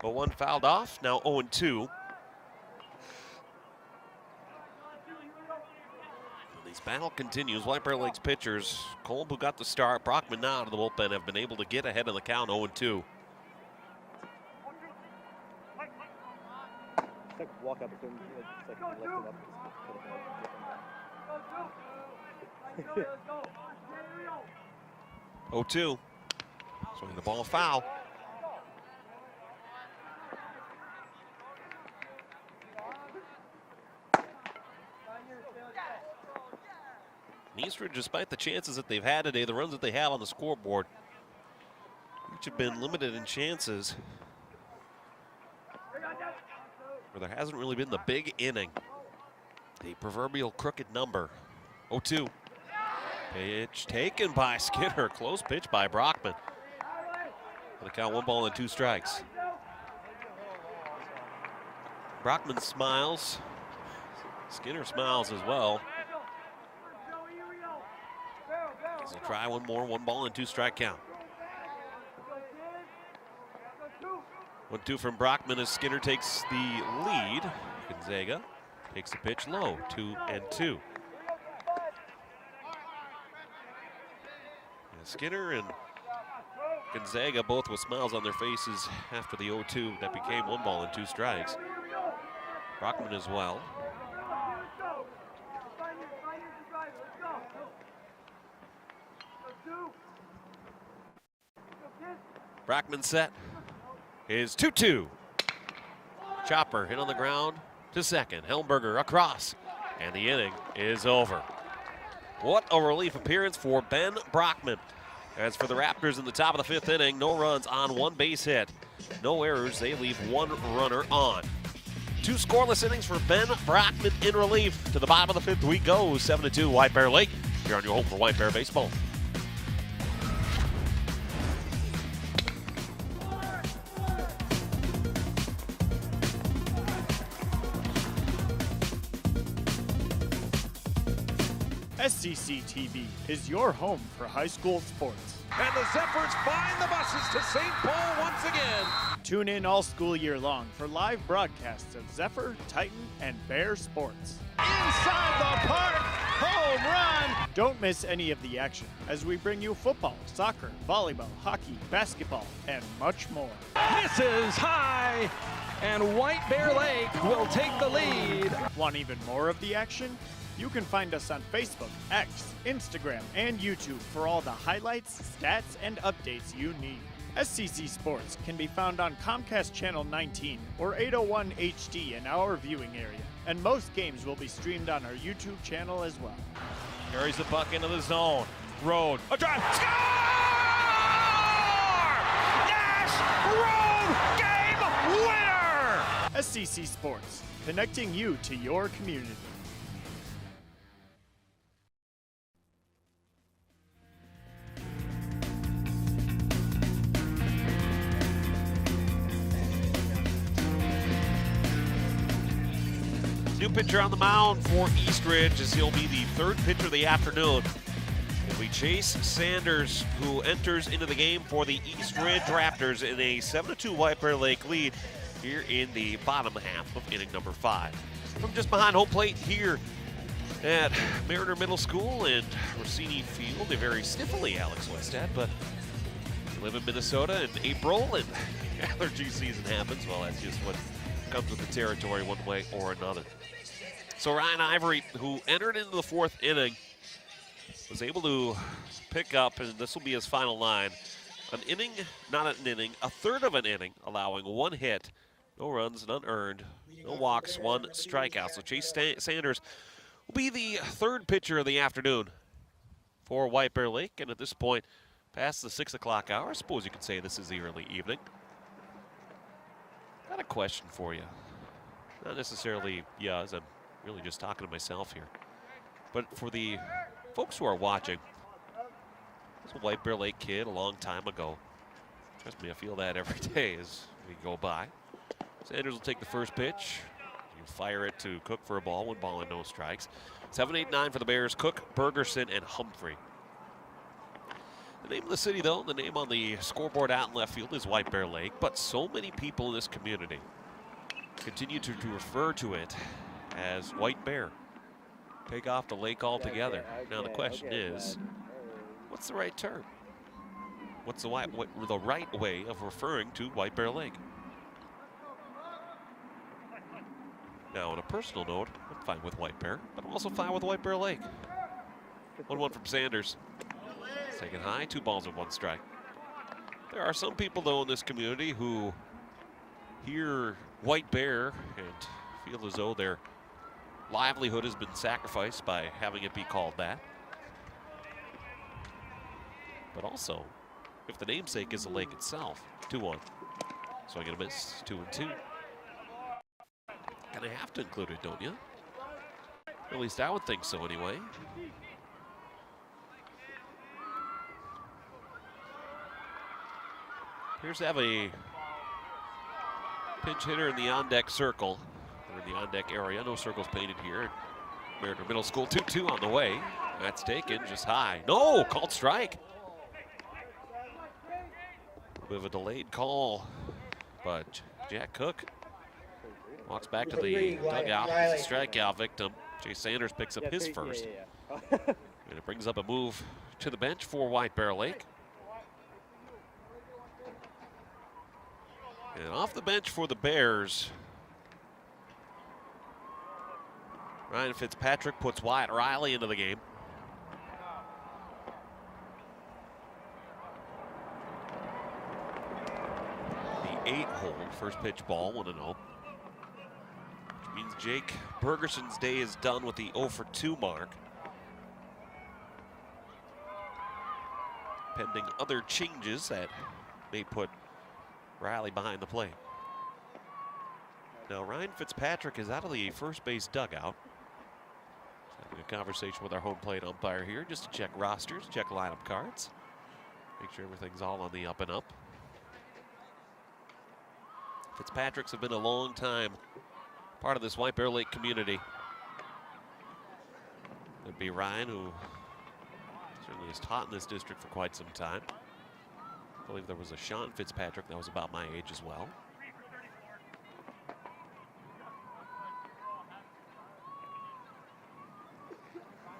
But one fouled off, now 0-2. This battle continues. White Bear Lakes pitchers, Kolb, who got the start, Brockman now out of the bullpen, have been able to get ahead of the count 0-2.
Walk up to him, lift him up.
0-2. Swinging the ball foul. Eastridge, despite the chances that they've had today, the runs that they have on the scoreboard, each have been limited in chances, where there hasn't really been the big inning, the proverbial crooked number. 0-2. Pitch taken by Skinner. Close pitch by Brockman. On the count, 1 ball and 2 strikes. Brockman smiles. Skinner smiles as well. So try one more, 1 ball and 2 strike count. 1-2 from Brockman as Skinner takes the lead. Gonzaga takes the pitch low, 2-2. Skinner and Gonzaga both with smiles on their faces after the 0-2 that became 1 ball and 2 strikes. Brockman as well. Brockman set is 2-2. Chopper hit on the ground to second. Helmberger across, and the inning is over. What a relief appearance for Ben Brockman. As for the Raptors in the top of the 5th inning, no runs on 1 base hit. No errors, they leave 1 runner on. 2 scoreless innings for Ben Brockman in relief. To the bottom of the 5th we go, 7-2 White Bear Lake. Here on your home for White Bear Baseball.
SCC TV is your home for high school sports.
And the Zephyrs find the buses to St. Paul once again.
Tune in all school year long for live broadcasts of Zephyr, Titan, and Bear sports.
Inside the park, home run.
Don't miss any of the action as we bring you football, soccer, volleyball, hockey, basketball, and much more.
Misses high, and White Bear Lake will take the lead.
Want even more of the action? You can find us on Facebook, X, Instagram, and YouTube for all the highlights, stats, and updates you need. SCC Sports can be found on Comcast Channel 19 or 801 HD in our viewing area, and most games will be streamed on our YouTube channel as well.
Carries the puck into the zone. Road, a drive, score! Nash Road game winner!
SCC Sports, connecting you to your community.
New pitcher on the mound for Eastridge as he'll be the 3rd pitcher of the afternoon. Chase Sanders, who enters into the game for the East Ridge Raptors in a 7-2 White Bear Lake lead here in the bottom half of inning number 5. From just behind home plate here at Mariner Middle School and Rossini Field, a very sniffly Alex Westhead, but live in Minnesota in April and allergy season happens. Well, that's just what comes with the territory one way or another. So Ryan Ivory, who entered into the 4th inning, was able to pick up, and this will be his final line, an inning, not an inning, a third of an inning, allowing 1 hit, no runs, none earned, no walks, 1 strikeout. So Chase Sanders will be the 3rd pitcher of the afternoon for White Bear Lake, and at this point, past the 6 o'clock hour, I suppose you could say this is the early evening. Got a question for you. Not necessarily, as I'm really just talking to myself here, but for the folks who are watching, this is a White Bear Lake kid a long time ago. Trust me, I feel that every day as we go by. Sanders will take the first pitch. You fire it to Cook for a ball, 1 ball and no strikes. 7, 8, 9 for the Bears, Cook, Bergerson, and Humphrey. The name of the city, though, the name on the scoreboard out in left field is White Bear Lake, but so many people in this community continue to refer to it as White Bear. Take off the lake altogether. Now the question is, what's the right term? What's the right way of referring to White Bear Lake? Now, on a personal note, I'm fine with White Bear, but I'm also fine with White Bear Lake. 1-1 from Sanders. Taken high, 2 balls and 1 strike. There are some people, though, in this community who hear White Bear and feel as though their livelihood has been sacrificed by having it be called that. But also, if the namesake is the lake itself, 2-1. Swing and a miss, 2-2. Kind of have to include it, don't you? At least I would think so anyway. Here's to have a pinch hitter in the on-deck circle, or in the on-deck area. No circles painted here. Mariner Middle School, 2-2 on the way. That's taken just high. No, called strike. A bit of a delayed call, but Jack Cook walks back to the dugout. He's a strikeout victim. Chase Sanders picks up his first. And it brings up a move to the bench for White Bear Lake. And off the bench for the Bears, Ryan Fitzpatrick puts Wyatt Riley into the game. The 8-hole, first pitch ball, 1-0. Which means Jake Bergerson's day is done with the 0-for-2 mark. Pending other changes that may put Riley behind the plate. Now Ryan Fitzpatrick is out of the first base dugout. Having a conversation with our home plate umpire here just to check rosters, check lineup cards. Make sure everything's all on the up and up. Fitzpatricks have been a long time part of this White Bear Lake community. There'd be Ryan, who certainly has taught in this district for quite some time. I believe there was a Sean Fitzpatrick that was about my age as well.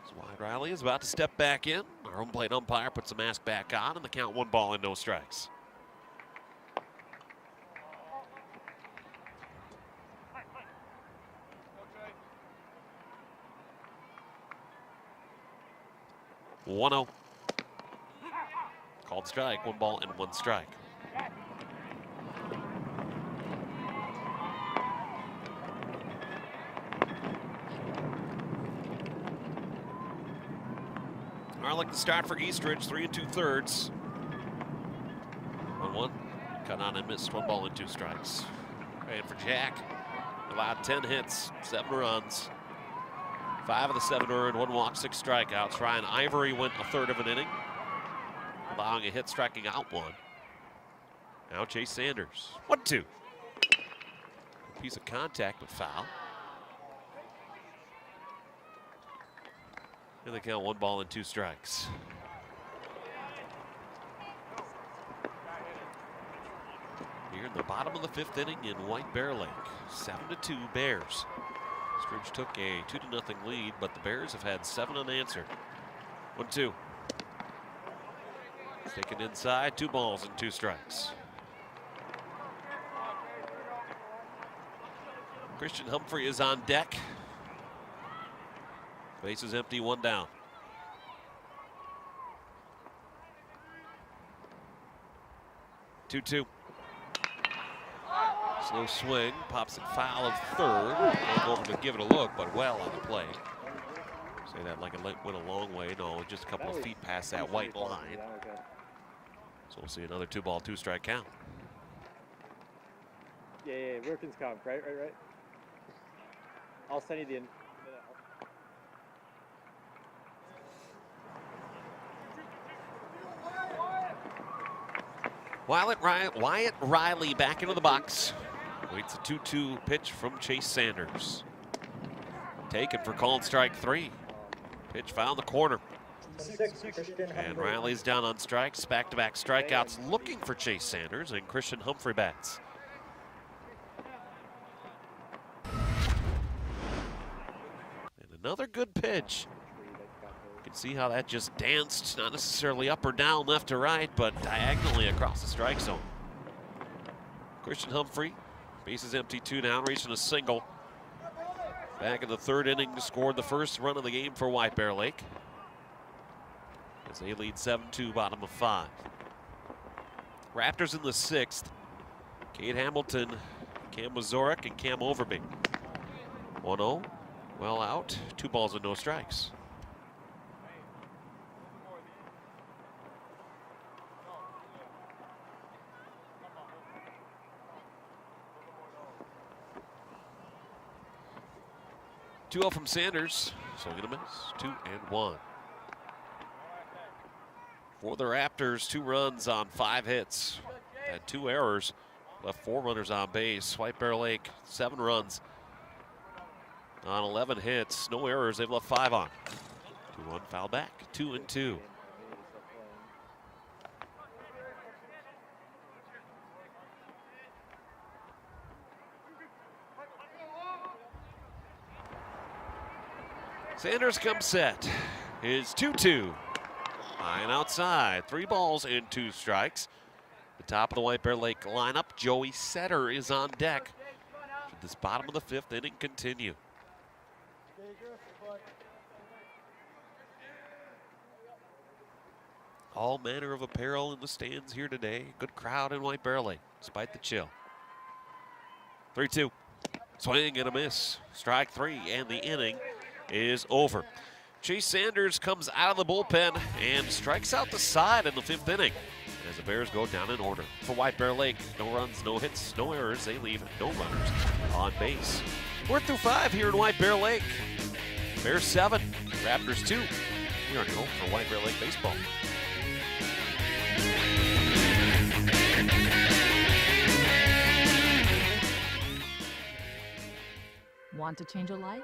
So Wyatt Riley is about to step back in. Our home plate umpire puts the mask back on, and the count 1 ball and no strikes. One-0. Called strike, 1 ball and 1 strike. I like the start for Eastridge, 3 2/3. 1-1. Cut on and missed, 1 ball and 2 strikes. And for Jack, allowed 10 hits, 7 runs. 5 of the 7 earned, 1 walk, 6 strikeouts. Ryan Ivory went a third of an inning, allowing a hit, striking out 1. Now Chase Sanders, 1-2. A piece of contact, but foul. And they count 1 ball and 2 strikes. the bottom of the 5th inning in White Bear Lake. 7-2 Bears. Stridge took a 2-0 lead, but the Bears have had 7 unanswered. 1-2. Taken inside, 2 balls and 2 strikes. Christian Humphrey is on deck. Base is empty, 1 down. Two. Slow swing, pops it foul of third. Won't go over to give it a look, but well on the play. Say that like it went a long way. No, just a couple of feet past that white line. So we'll see another 2-ball, 2-strike count.
Yeah, Wilkins comp, right. I'll send you the.
Wyatt Riley back into the box. Waits a 2-2 pitch from Chase Sanders. Taken for called strike 3. Pitch found the corner. And Riley's down on strikes. Back-to-back strikeouts looking for Chase Sanders, and Christian Humphrey bats. And another good pitch. You can see how that just danced, not necessarily up or down, left or right, but diagonally across the strike zone. Christian Humphrey, bases empty, 2 down, reaching a single. Back in the 3rd inning, scored the first run of the game for White Bear Lake, as they lead 7-2, bottom of 5. Raptors in the 6th. Cade Hamilton, Cam Wazorek, and Cam Overby. 1-0, well out, 2 balls and no strikes. Two from Sanders, swing and a miss, 2-1. For the Raptors, 2 runs on 5 hits. Had 2 errors, left 4 runners on base. White Bear Lake, 7 runs on 11 hits. No errors, they've left 5 on. 2-1 foul back, 2-2. Sanders comes set. Is 2-2. High and outside. 3 balls and 2 strikes. The top of the White Bear Lake lineup, Joey Setter is on deck. Should this bottom of the 5th inning continue? All manner of apparel in the stands here today. Good crowd in White Bear Lake, despite the chill. 3-2. Swing and a miss. Strike 3, and the inning is over. Chase Sanders comes out of the bullpen and strikes out the side in the 5th inning as the Bears go down in order. For White Bear Lake, no runs, no hits, no errors. They leave no runners on base. We're through 5 here in White Bear Lake. Bears 7, Raptors 2. Here on your home for White Bear Lake baseball.
Want to change a life?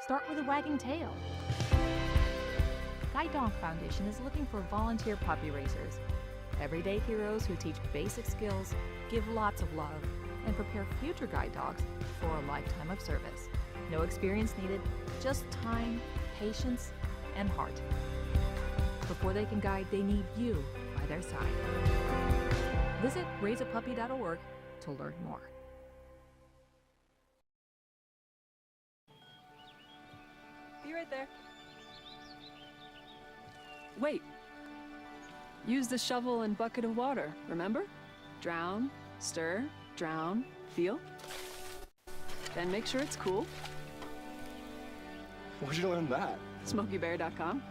Start with a wagging tail. Guide Dog Foundation is looking for volunteer puppy raisers. Everyday heroes who teach basic skills, give lots of love, and prepare future guide dogs for a lifetime of service. No experience needed, just time, patience, and heart. Before they can guide, they need you by their side. Visit raiseapuppy.org to learn more.
Be right there. Wait. Use the shovel and bucket of water, remember? Drown, stir, drown, feel. Then make sure it's cool.
Where'd you learn that?
SmokeyBear.com.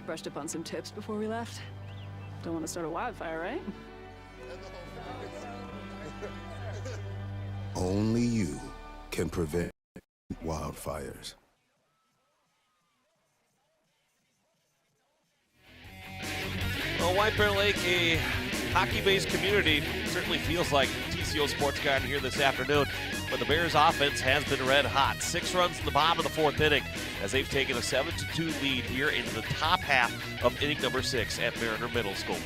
Brushed up on some tips before we left. Don't want to start a wildfire, right?
Only you can prevent wildfires.
Well, White Bear Lake, a hockey-based community, certainly feels like TCO Sports Garden here this afternoon. But the Bears offense has been red hot. 6 runs in the bottom of the 4th inning as they've taken a 7-2 lead here in the top half of inning number 6 at Mariner Middle School.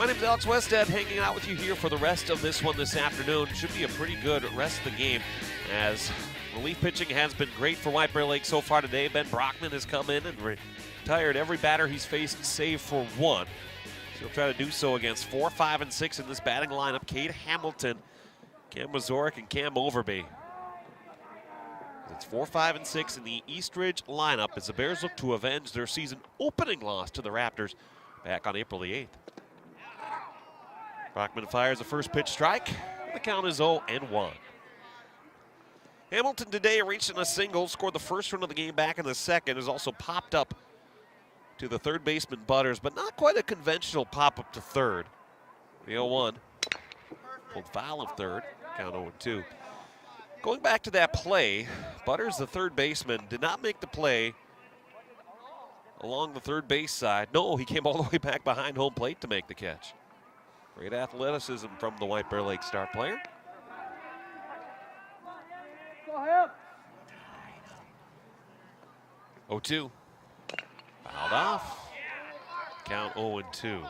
My name is Alex Westhead, hanging out with you here for the rest of this one this afternoon. Should be a pretty good rest of the game, as relief pitching has been great for White Bear Lake so far today. Ben Brockman has come in and retired every batter he's faced save for one. So he'll try to do so against 4, 5, and 6 in this batting lineup. Cade Hamilton, Cam Mazurek, and Cam Overby. It's 4, 5, and 6 in the Eastridge lineup as the Bears look to avenge their season opening loss to the Raptors back on April the 8th. Brockman fires a first pitch strike. The count is 0-1. Hamilton today reached in a single, scored the first run of the game back in the second, has also popped up to the third baseman Butters, but not quite a conventional pop up to third. The 0-1. Pulled foul of third, count 0-2. Going back to that play, Butters, the third baseman, did not make the play along the third base side. No, he came all the way back behind home plate to make the catch. Great athleticism from the White Bear Lake star player.
Go ahead.
0-2. Fouled off. Count 0-2.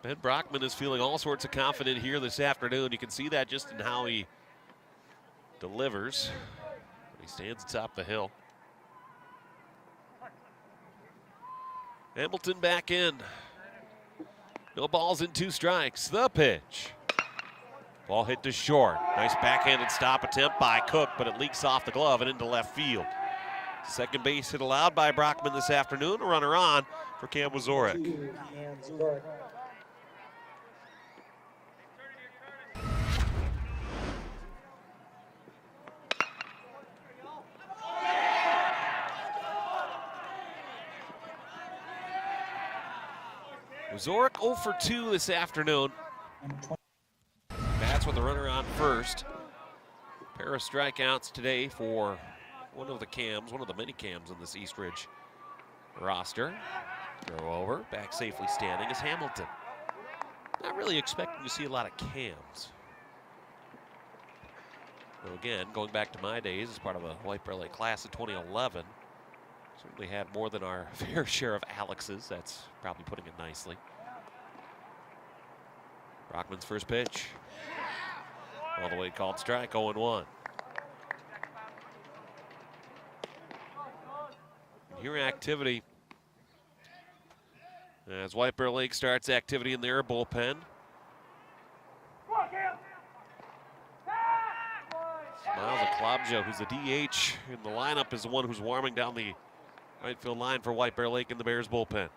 Ben Brockman is feeling all sorts of confident here this afternoon. You can see that just in how he delivers. He stands atop the hill. Hamilton back in. No balls and 2 strikes. The pitch. Ball hit to short. Nice backhanded stop attempt by Cook, but it leaks off the glove and into left field. Second base hit allowed by Brockman this afternoon. A runner on for Cam Wazorek. Wazorek 0 for 2 this afternoon. That's with the runner on first. Pair of strikeouts today for one of the Cams, one of the many Cams in this Eastridge roster. Throw over, back safely standing is Hamilton. Not really expecting to see a lot of Cams. So again, going back to my days as part of a White Bear Lake class of 2011, certainly had more than our fair share of Alexes. That's probably putting it nicely. Brockman's first pitch. All the way called strike, 0-1. Here activity as White Bear Lake starts activity in their bullpen. Miles Aklabja, who's the DH in the lineup, is the one who's warming down the right field line for White Bear Lake in the Bears bullpen.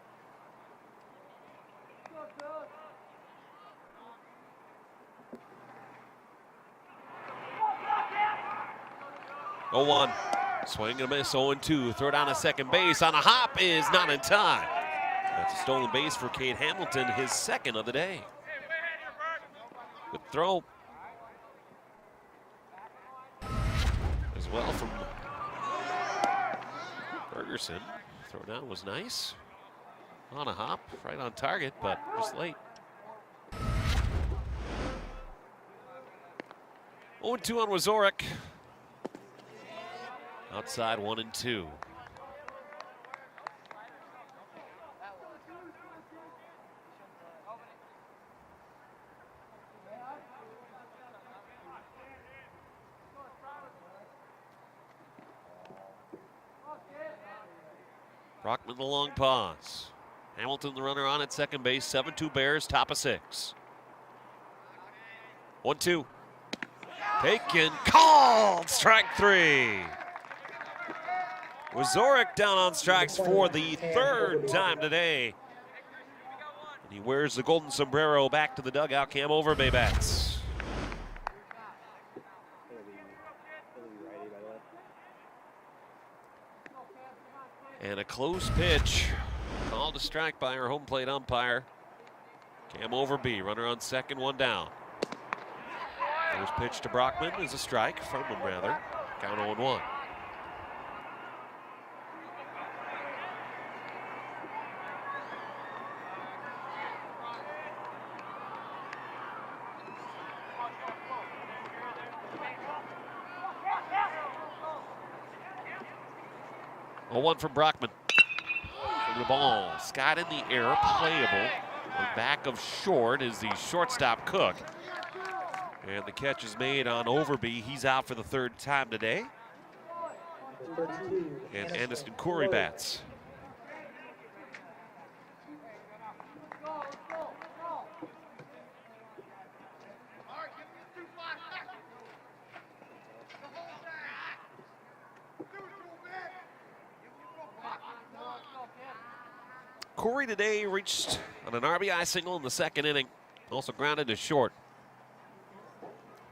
Oh, 1. Swing and a miss, 0-2. Throw down to second base on a hop is not in time. That's a stolen base for Cade Hamilton, his second of the day. Good throw. As well from Ferguson. Throw down was nice. On a hop, right on target, but just late. 0-2 on Wazorek. Outside 1-2. Brockman the long pause. Hamilton the runner on at second base. 7-2 Bears, top of 6. 1-2. Taken, called, strike 3. Wazorek down on strikes for the third time today. And he wears the golden sombrero back to the dugout. Cam Overby bats. And a close pitch. Called a strike by our home plate umpire. Cam Overby, runner on second, 1 down. First pitch to Brockman is a strike, from him rather. Count 0-1. Oh, 1 from Brockman. The ball, Scott in the air, playable. Back of short is the shortstop Cook. And the catch is made on Overby. He's out for the third time today. And Anderson Corey bats. Corey today reached on an RBI single in the second inning. Also grounded to short.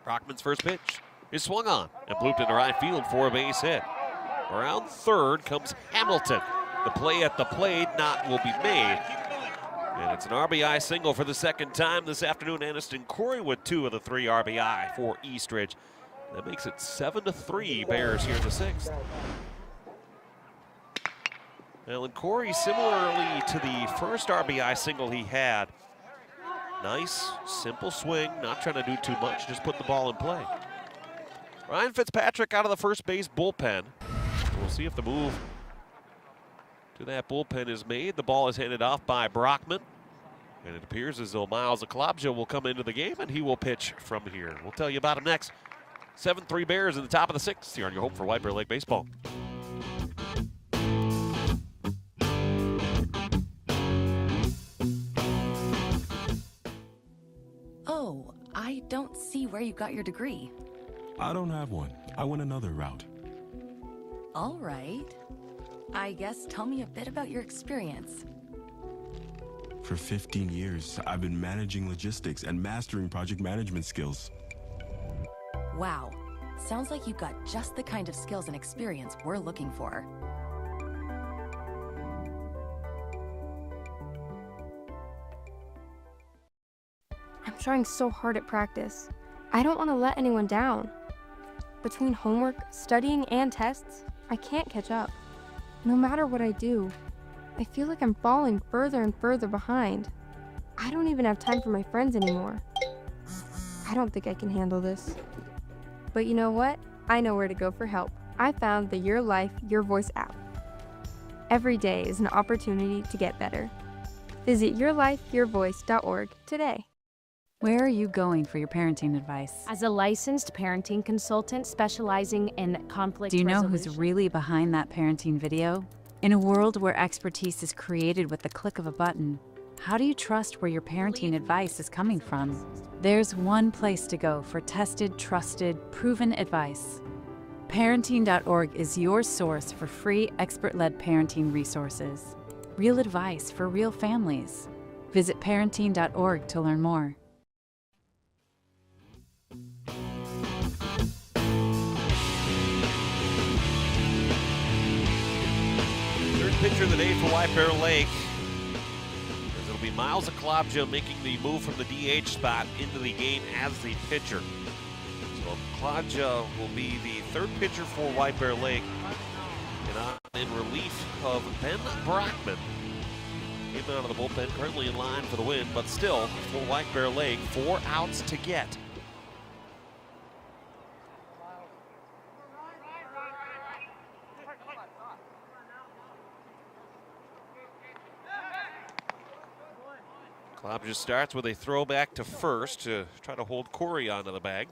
Brockman's first pitch is swung on and blooped into right field for a base hit. Around third comes Hamilton. The play at the plate will be made. And it's an RBI single for the second time this afternoon. Anderson Corey with 2 of the 3 RBI for Eastridge. That makes it 7-3 Bears here in the 6th. Well, and Corey, similarly to the first RBI single he had, nice, simple swing, not trying to do too much, just put the ball in play. Ryan Fitzpatrick out of the first base bullpen. We'll see if the move to that bullpen is made. The ball is handed off by Brockman. And it appears as though Miles Aklabja will come into the game and he will pitch from here. We'll tell you about him next. 7-3 Bears in the top of the 6th here on your home for White Bear Lake Baseball.
Oh, I don't see where you got your degree.
I don't have one. I went another route.
All right. I guess tell me a bit about your experience.
For 15 years, I've been managing logistics and mastering project management skills.
Wow. Sounds like you've got just the kind of skills and experience we're looking for.
I'm trying so hard at practice. I don't want to let anyone down. Between homework, studying, and tests, I can't catch up. No matter what I do, I feel like I'm falling further and further behind. I don't even have time for my friends anymore. I don't think I can handle this. But you know what? I know where to go for help. I found the Your Life, Your Voice app. Every day is an opportunity to get better. Visit yourlifeyourvoice.org today.
Where are you going for your parenting advice?
As a licensed parenting consultant specializing in conflict
Do you know
resolution.
who's really behind that parenting video? In a world where expertise is created with the click of a button, how do you trust where your parenting advice is coming from? There's one place to go for tested, trusted, proven advice. Parenting.org is your source for free, expert-led parenting resources. Real advice for real families. Visit parenting.org to learn more.
Third pitcher of the day for White Bear Lake. As it'll be Miles Aklabja making the move from the DH spot into the game as the pitcher. So Aklabja will be the third pitcher for White Bear Lake. And in relief of Ben Brockman. Came out of the bullpen, currently in line for the win, but still for White Bear Lake, 4 outs to get. Aklabja starts with a throwback to first to try to hold Corey onto the bag.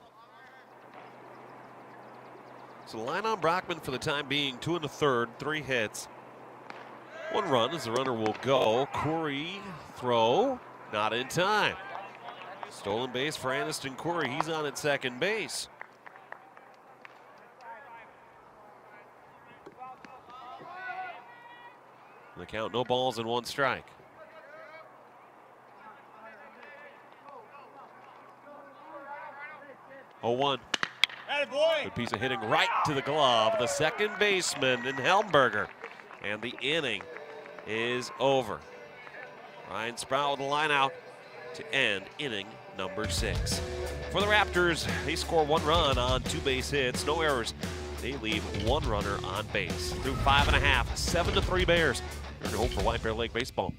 So the line on Brockman for the time being, 2 1/3, 3 hits. 1 run as the runner will go. Corey throw, not in time. Stolen base for Anderson Corey. He's on at second base. The count, no balls and 1 strike. Oh, 1. Good piece of hitting right to the glove. The second baseman in Helmberger. And the inning is over. Ryan Sprout with the line out to end inning number 6. For the Raptors, they score 1 run on 2 base hits, no errors. They leave 1 runner on base. Through 5.5, 7-3 Bears. You're home for White Bear Lake Baseball.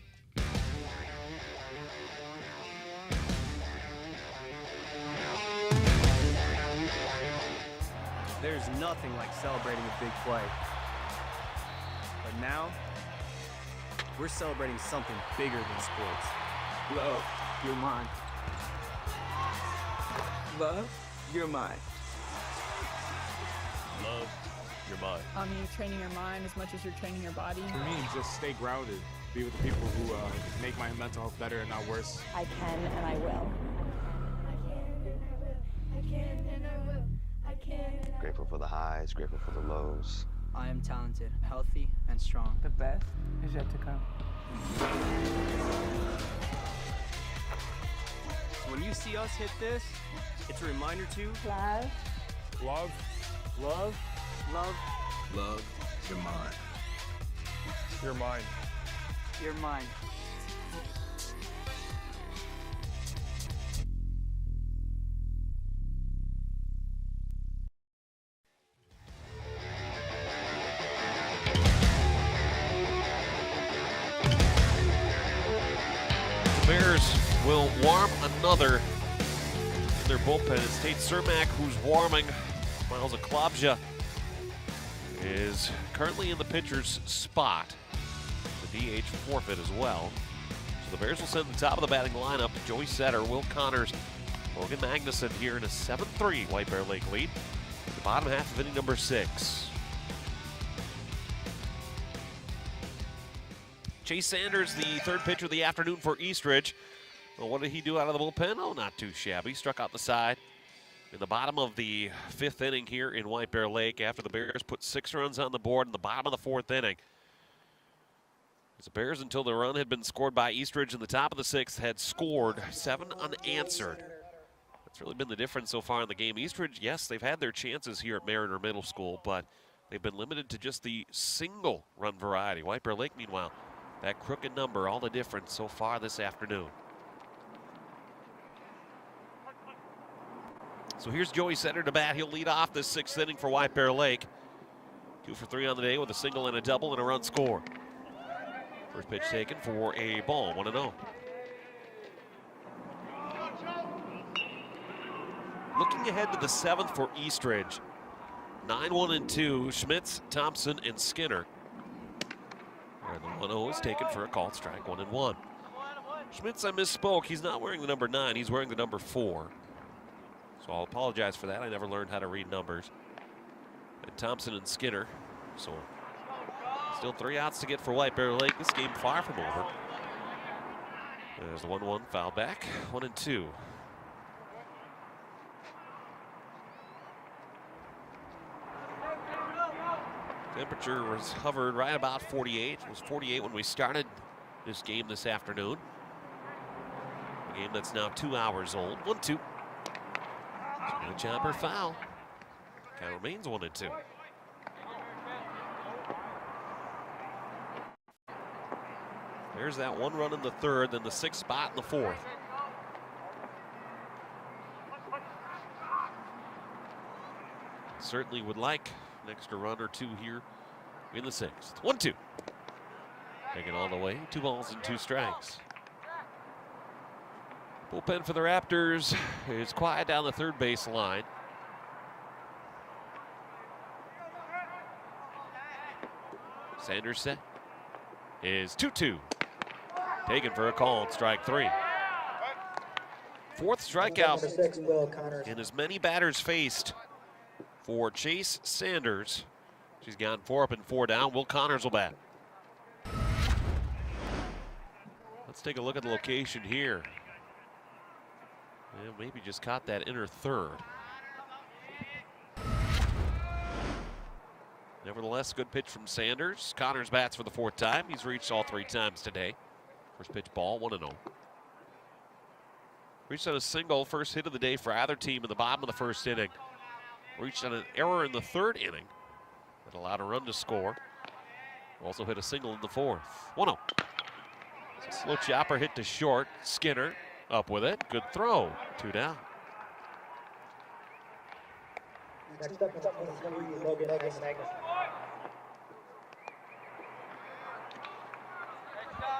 There's nothing like celebrating a big play. But now, we're celebrating something bigger than sports. Love, you're mine. Love, you're mine.
Love, you're mine.
You're training your mind as much as you're training your body.
For me, just stay grounded. Be with the people who make my mental health better and not worse.
I can and I will.
Grateful for the highs, grateful for the lows.
I am talented, healthy, and strong.
The best is yet to come.
So when you see us hit this, it's a reminder to
Love.
Love.
love, love,
Love, you're mine.
You're mine.
you're mine.
The Bears will warm another in their bullpen. It's Tate Cermak who's warming. Miles Aklabja is currently in the pitcher's spot. The DH forfeit as well. So the Bears will send the top of the batting lineup. Joey Setter, Will Connors, Logan Magnuson here in a 7-3 White Bear Lake lead. The bottom half of inning number 6. Chase Sanders, the third pitcher of the afternoon for Eastridge. Well, what did he do out of the bullpen? Oh, not too shabby. Struck out the side in the bottom of the 5th inning here in White Bear Lake after the Bears put 6 runs on the board in the bottom of the 4th inning. As the Bears, until the run had been scored by Eastridge in the top of the 6th, had scored 7 unanswered. That's really been the difference so far in the game. Eastridge, yes, they've had their chances here at Mariner Middle School, but they've been limited to just the single run variety. White Bear Lake, meanwhile, that crooked number, all the difference so far this afternoon. So here's Joey Setter to bat. He'll lead off this 6th inning for White Bear Lake. 2 for 3 on the day with a single and a double and a run score. First pitch taken for a ball, 1-0. Looking ahead to the 7th for Eastridge. 9-1-2, Schmitz, Thompson, and Skinner. And the 1-0 is taken for a called strike, 1-1. Schmitz, I misspoke. He's not wearing the number 9. He's wearing the number 4. So I'll apologize for that. I never learned how to read numbers. And Thompson and Skinner. So still 3 outs to get for White Bear Lake. This game far from over. There's the 1-1 foul back. 1-2. Temperature was hovered right about 48. It was 48 when we started this game this afternoon. A game that's now 2 hours old. 1-2. A chopper foul. Count remains 1-2. There's that 1 run in the 3rd, then the 6th spot in the 4th. Certainly would like an extra run or 2 here in the 6th. 1-2. Taking all the way. 2 balls and 2 strikes. Bullpen for the Raptors is quiet down the 3rd base line. Sanders set is 2-2. Taken for a called strike 3. 4th strikeout in as many batters faced for Chase Sanders. She's gone 4 up and 4 down. Will Connors will bat. Let's take a look at the location here. And maybe just caught that inner 3rd. Nevertheless, good pitch from Sanders. Connors bats for the 4th time. He's reached all 3 times today. First pitch ball, 1-0. Reached on a single, first hit of the day for either team in the bottom of the 1st inning. Reached on an error in the 3rd inning that allowed a run to score. Also hit a single in the 4th. 1-0. Slow chopper hit to short. Skinner up with it. Good throw. 2 down.
Next up is Logan Magnuson.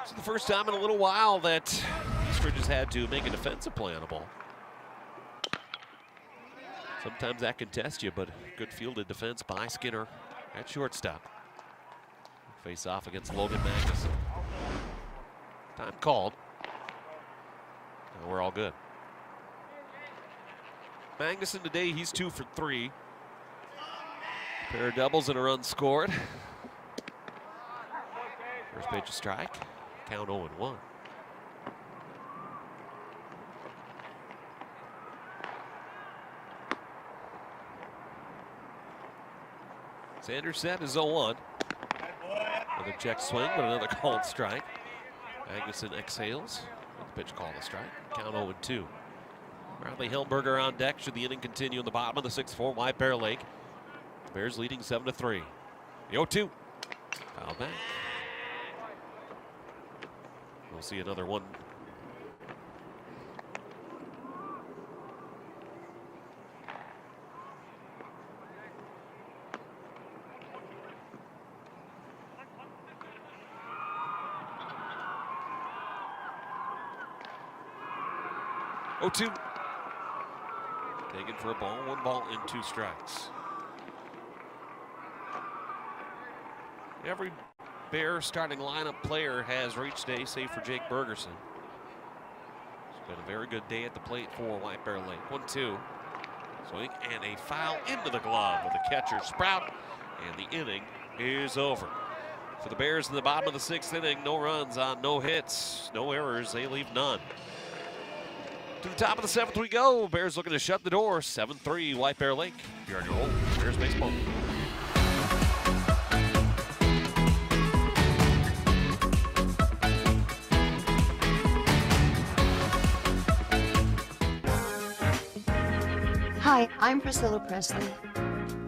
It's the first time in a little while that Eastridge has had to make a defensive play on a ball. Sometimes that can test you, but good fielded defense by Skinner at shortstop. Face off against Logan Magnuson. Time called. We're all good. Magnuson today, he's 2 for 3. Pair of doubles and a run scored. First pitch a strike. Count 0-1. Sanders set is 0-1. Another check swing, but another called strike. Magnuson exhales. With the pitch called a strike. Count 0-2. Bradley Hillenberger on deck. Should the inning continue in the bottom of the 6-4 White Bear Lake. The Bears leading 7-3. The 0-2. Foul back. We'll see another one. Oh, 2. Taken for a ball, 1 ball and 2 strikes. Every Bear starting lineup player has reached day, save for Jake Bergerson. It's been a very good day at the plate for White Bear Lake. 1-2. Swing and a foul into the glove of the catcher Sprout, and the inning is over. For the Bears in the bottom of the 6th inning, no runs on no hits, no errors, they leave none. To the top of the 7th we go. Bears looking to shut the door. 7-3 White Bear Lake. You're on your home. Bears baseball.
Hi, I'm Priscilla Presley.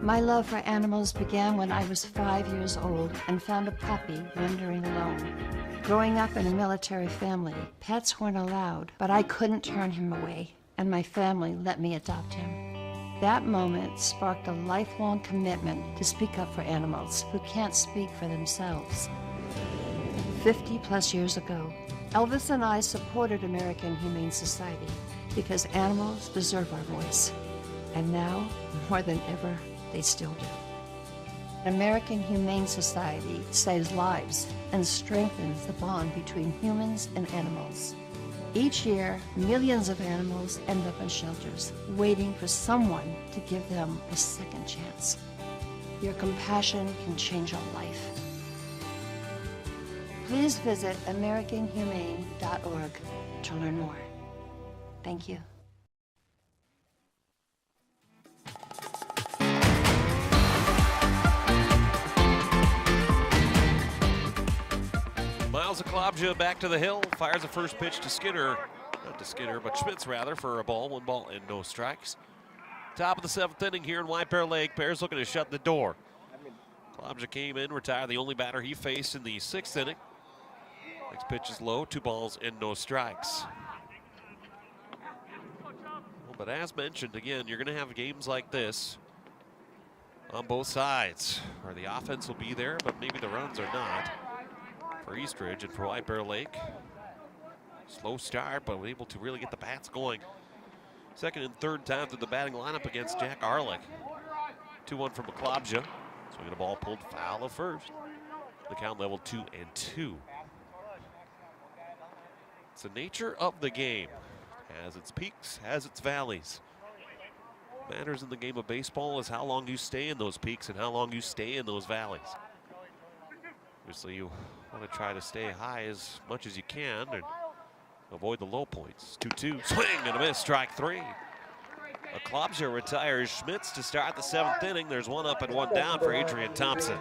My love for animals began when I was 5 years old and found a puppy wandering alone. Growing up in a military family, pets weren't allowed, but I couldn't turn him away, and my family let me adopt him. That moment sparked a lifelong commitment to speak up for animals who can't speak for themselves. 50+ years ago, Elvis and I supported American Humane Society because animals deserve our voice. And now, more than ever, they still do. American Humane Society saves lives and strengthens the bond between humans and animals. Each year, millions of animals end up in shelters, waiting for someone to give them a second chance. Your compassion can change a life. Please visit AmericanHumane.org to learn more. Thank you.
Miles Aklobja back to the hill, fires a first pitch to Skinner. Not to Skinner, but Schmitz rather, for a ball, 1 ball and no strikes. Top of the 7th inning here in White Bear Lake. Bears looking to shut the door. Aklobja came in, retired the only batter he faced in the 6th inning. Next pitch is low, 2 balls and no strikes. Well, but as mentioned, again, you're going to have games like this on both sides, where the offense will be there, but maybe the runs are not. For Eastridge and for White Bear Lake. Slow start, but able to really get the bats going. Second and third time through the batting lineup against Jack Arlick. 2-1 from Aklobja. Swinging a ball pulled foul of first. The count level 2-2. It's the nature of the game. Has its peaks, has its valleys. What matters in the game of baseball is how long you stay in those peaks and how long you stay in those valleys. Obviously, you want to try to stay high as much as you can and avoid the low points. 2-2, swing and a miss, strike 3. Aklobja retires Schmitz to start the 7th inning. There's 1 up and 1 down for Adrian Thompson.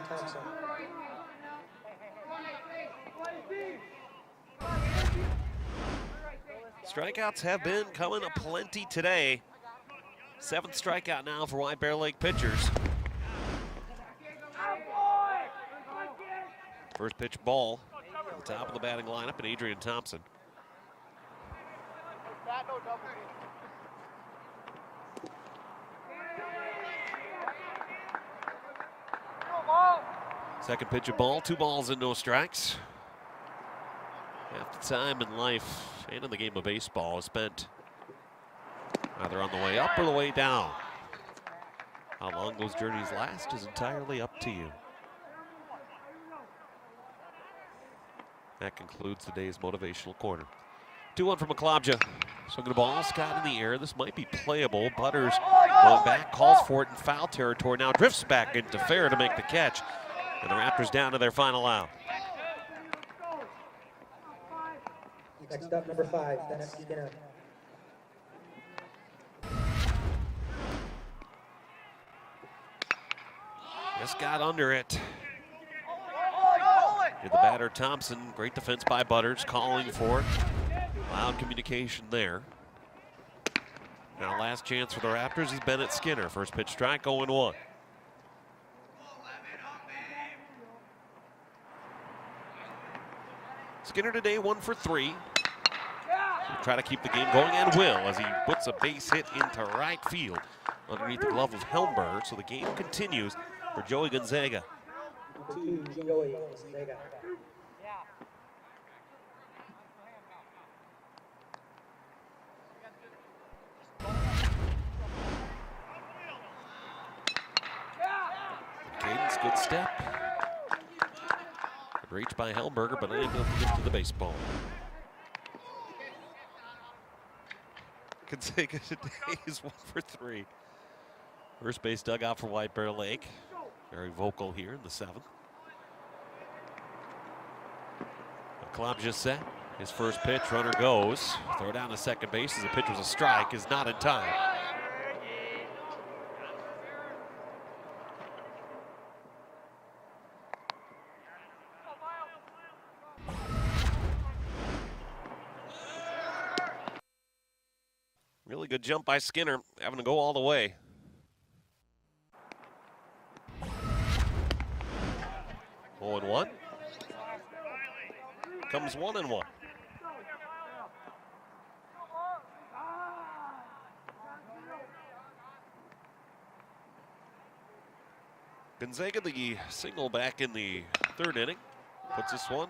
Strikeouts have been coming aplenty today. 7th strikeout now for White Bear Lake pitchers. First pitch ball at the top of the batting lineup, and Adrian Thompson. Second pitch of ball, 2 balls and no strikes. Half the time in life and in the game of baseball is spent either on the way up or the way down. How long those journeys last is entirely up to you. That concludes today's Motivational Corner. 2-1 from McClobja. Swinging the ball, Scott in the air. This might be playable. Butters going back, calls for it in foul territory. Now drifts back into fair to make the catch. And the Raptors down to their final out.
Next up, number 5, Dennis Skinner.
Just got under it. Did the batter Thompson. Great defense by Butters, calling for it. Loud communication there. Now last chance for the Raptors is Bennett Skinner. First pitch strike, 0-1. Skinner today 1 for 3. He'll try to keep the game going, and will, as he puts a base hit into right field underneath the glove of Helmberg. So the game continues for Joey Gonzaga.
To Joey Gonzaga.
Cadence, good step. Good reach by Helmberger, but unable to get to the baseball. Gonzaga today is 1 for 3. First base dugout for White Bear Lake. Very vocal here in the 7th. McClobja set. His first pitch, runner goes. Throw down to second base as the pitch was a strike, is not in time. Really good jump by Skinner, having to go all the way. Oh, and 1. Comes 1-1. Gonzaga the single back in the 3rd inning. Puts this one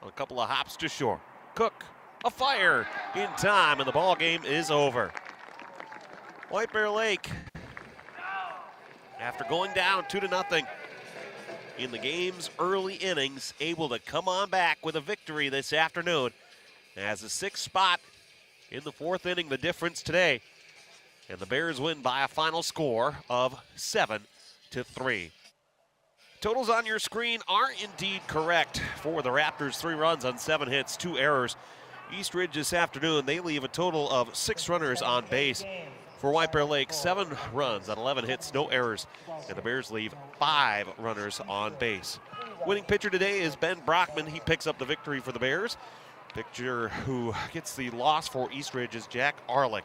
on a couple of hops to short. Cook, a fire in time, and the ball game is over. White Bear Lake, after going down 2-0 in the game's early innings, able to come on back with a victory this afternoon. As a 6th spot in the 4th inning, the difference today. And the Bears win by a final score of 7-3. Totals on your screen are indeed correct for the Raptors. 3 runs on 7 hits, 2 errors. Eastridge this afternoon, they leave a total of 6 runners on base. For White Bear Lake, 7 runs on 11 hits, no errors. And the Bears leave 5 runners on base. Winning pitcher today is Ben Brockman. He picks up the victory for the Bears. Pitcher who gets the loss for Eastridge is Jack Arlick,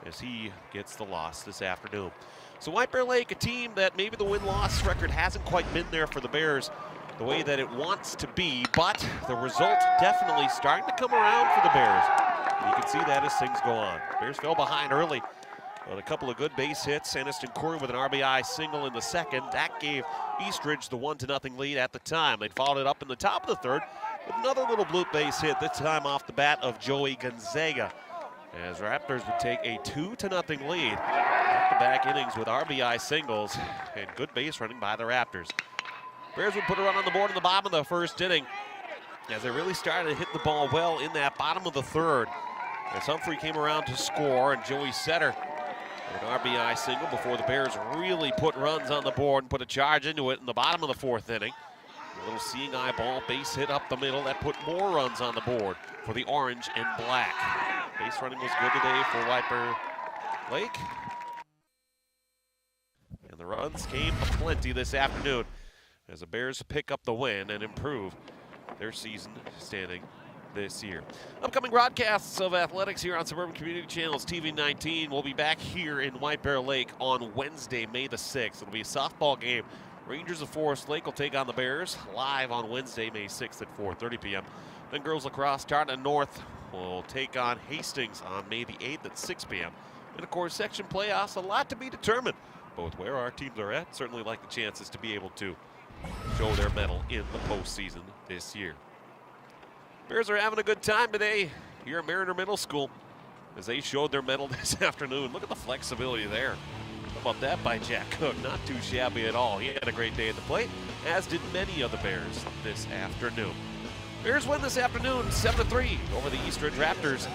as he gets the loss this afternoon. So White Bear Lake, a team that maybe the win-loss record hasn't quite been there for the Bears the way that it wants to be, but the result definitely starting to come around for the Bears. And you can see that as things go on. Bears fell behind early on a couple of good base hits. Aniston Corey with an RBI single in the 2nd. That gave Eastridge the 1-0 lead at the time. They followed it up in the top of the 3rd with another little bloop base hit, this time off the bat of Joey Gonzaga, as Raptors would take a 2-0 lead. Back-to-back innings with RBI singles and good base running by the Raptors. Bears would put a run on the board in the bottom of the 1st inning, as they really started to hit the ball well in that bottom of the 3rd. As Humphrey came around to score, and Joey Setter with an RBI single before the Bears really put runs on the board and put a charge into it in the bottom of the 4th inning. A little seeing eye ball, base hit up the middle that put more runs on the board for the orange and black. Base running was good today for White Bear Lake. And the runs came aplenty this afternoon as the Bears pick up the win and improve their season standing this year. Upcoming broadcasts of athletics here on Suburban Community Channel's TV 19. We'll be back here in White Bear Lake on Wednesday, May the 6th. It'll be a softball game. Rangers of Forest Lake will take on the Bears live on Wednesday, May 6th at 4:30 p.m. Then girls lacrosse, Tartan North will take on Hastings on May the 8th at 6 p.m. And of course, section playoffs, a lot to be determined. Both where our teams are at, certainly like the chances to be able to show their mettle in the postseason this year. Bears are having a good time today here at Mariner Middle School as they showed their mettle this afternoon. Look at the flexibility there. How about that by Jack Cook? Not too shabby at all. He had a great day at the plate, as did many of the Bears this afternoon. Bears win this afternoon, 7-3 over the East Ridge Raptors.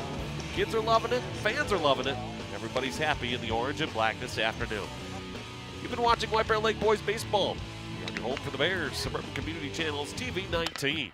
Kids are loving it, fans are loving it. Everybody's happy in the orange and black this afternoon. You've been watching White Bear Lake Boys Baseball. You're home for the Bears, Suburban Community Channel's TV 19.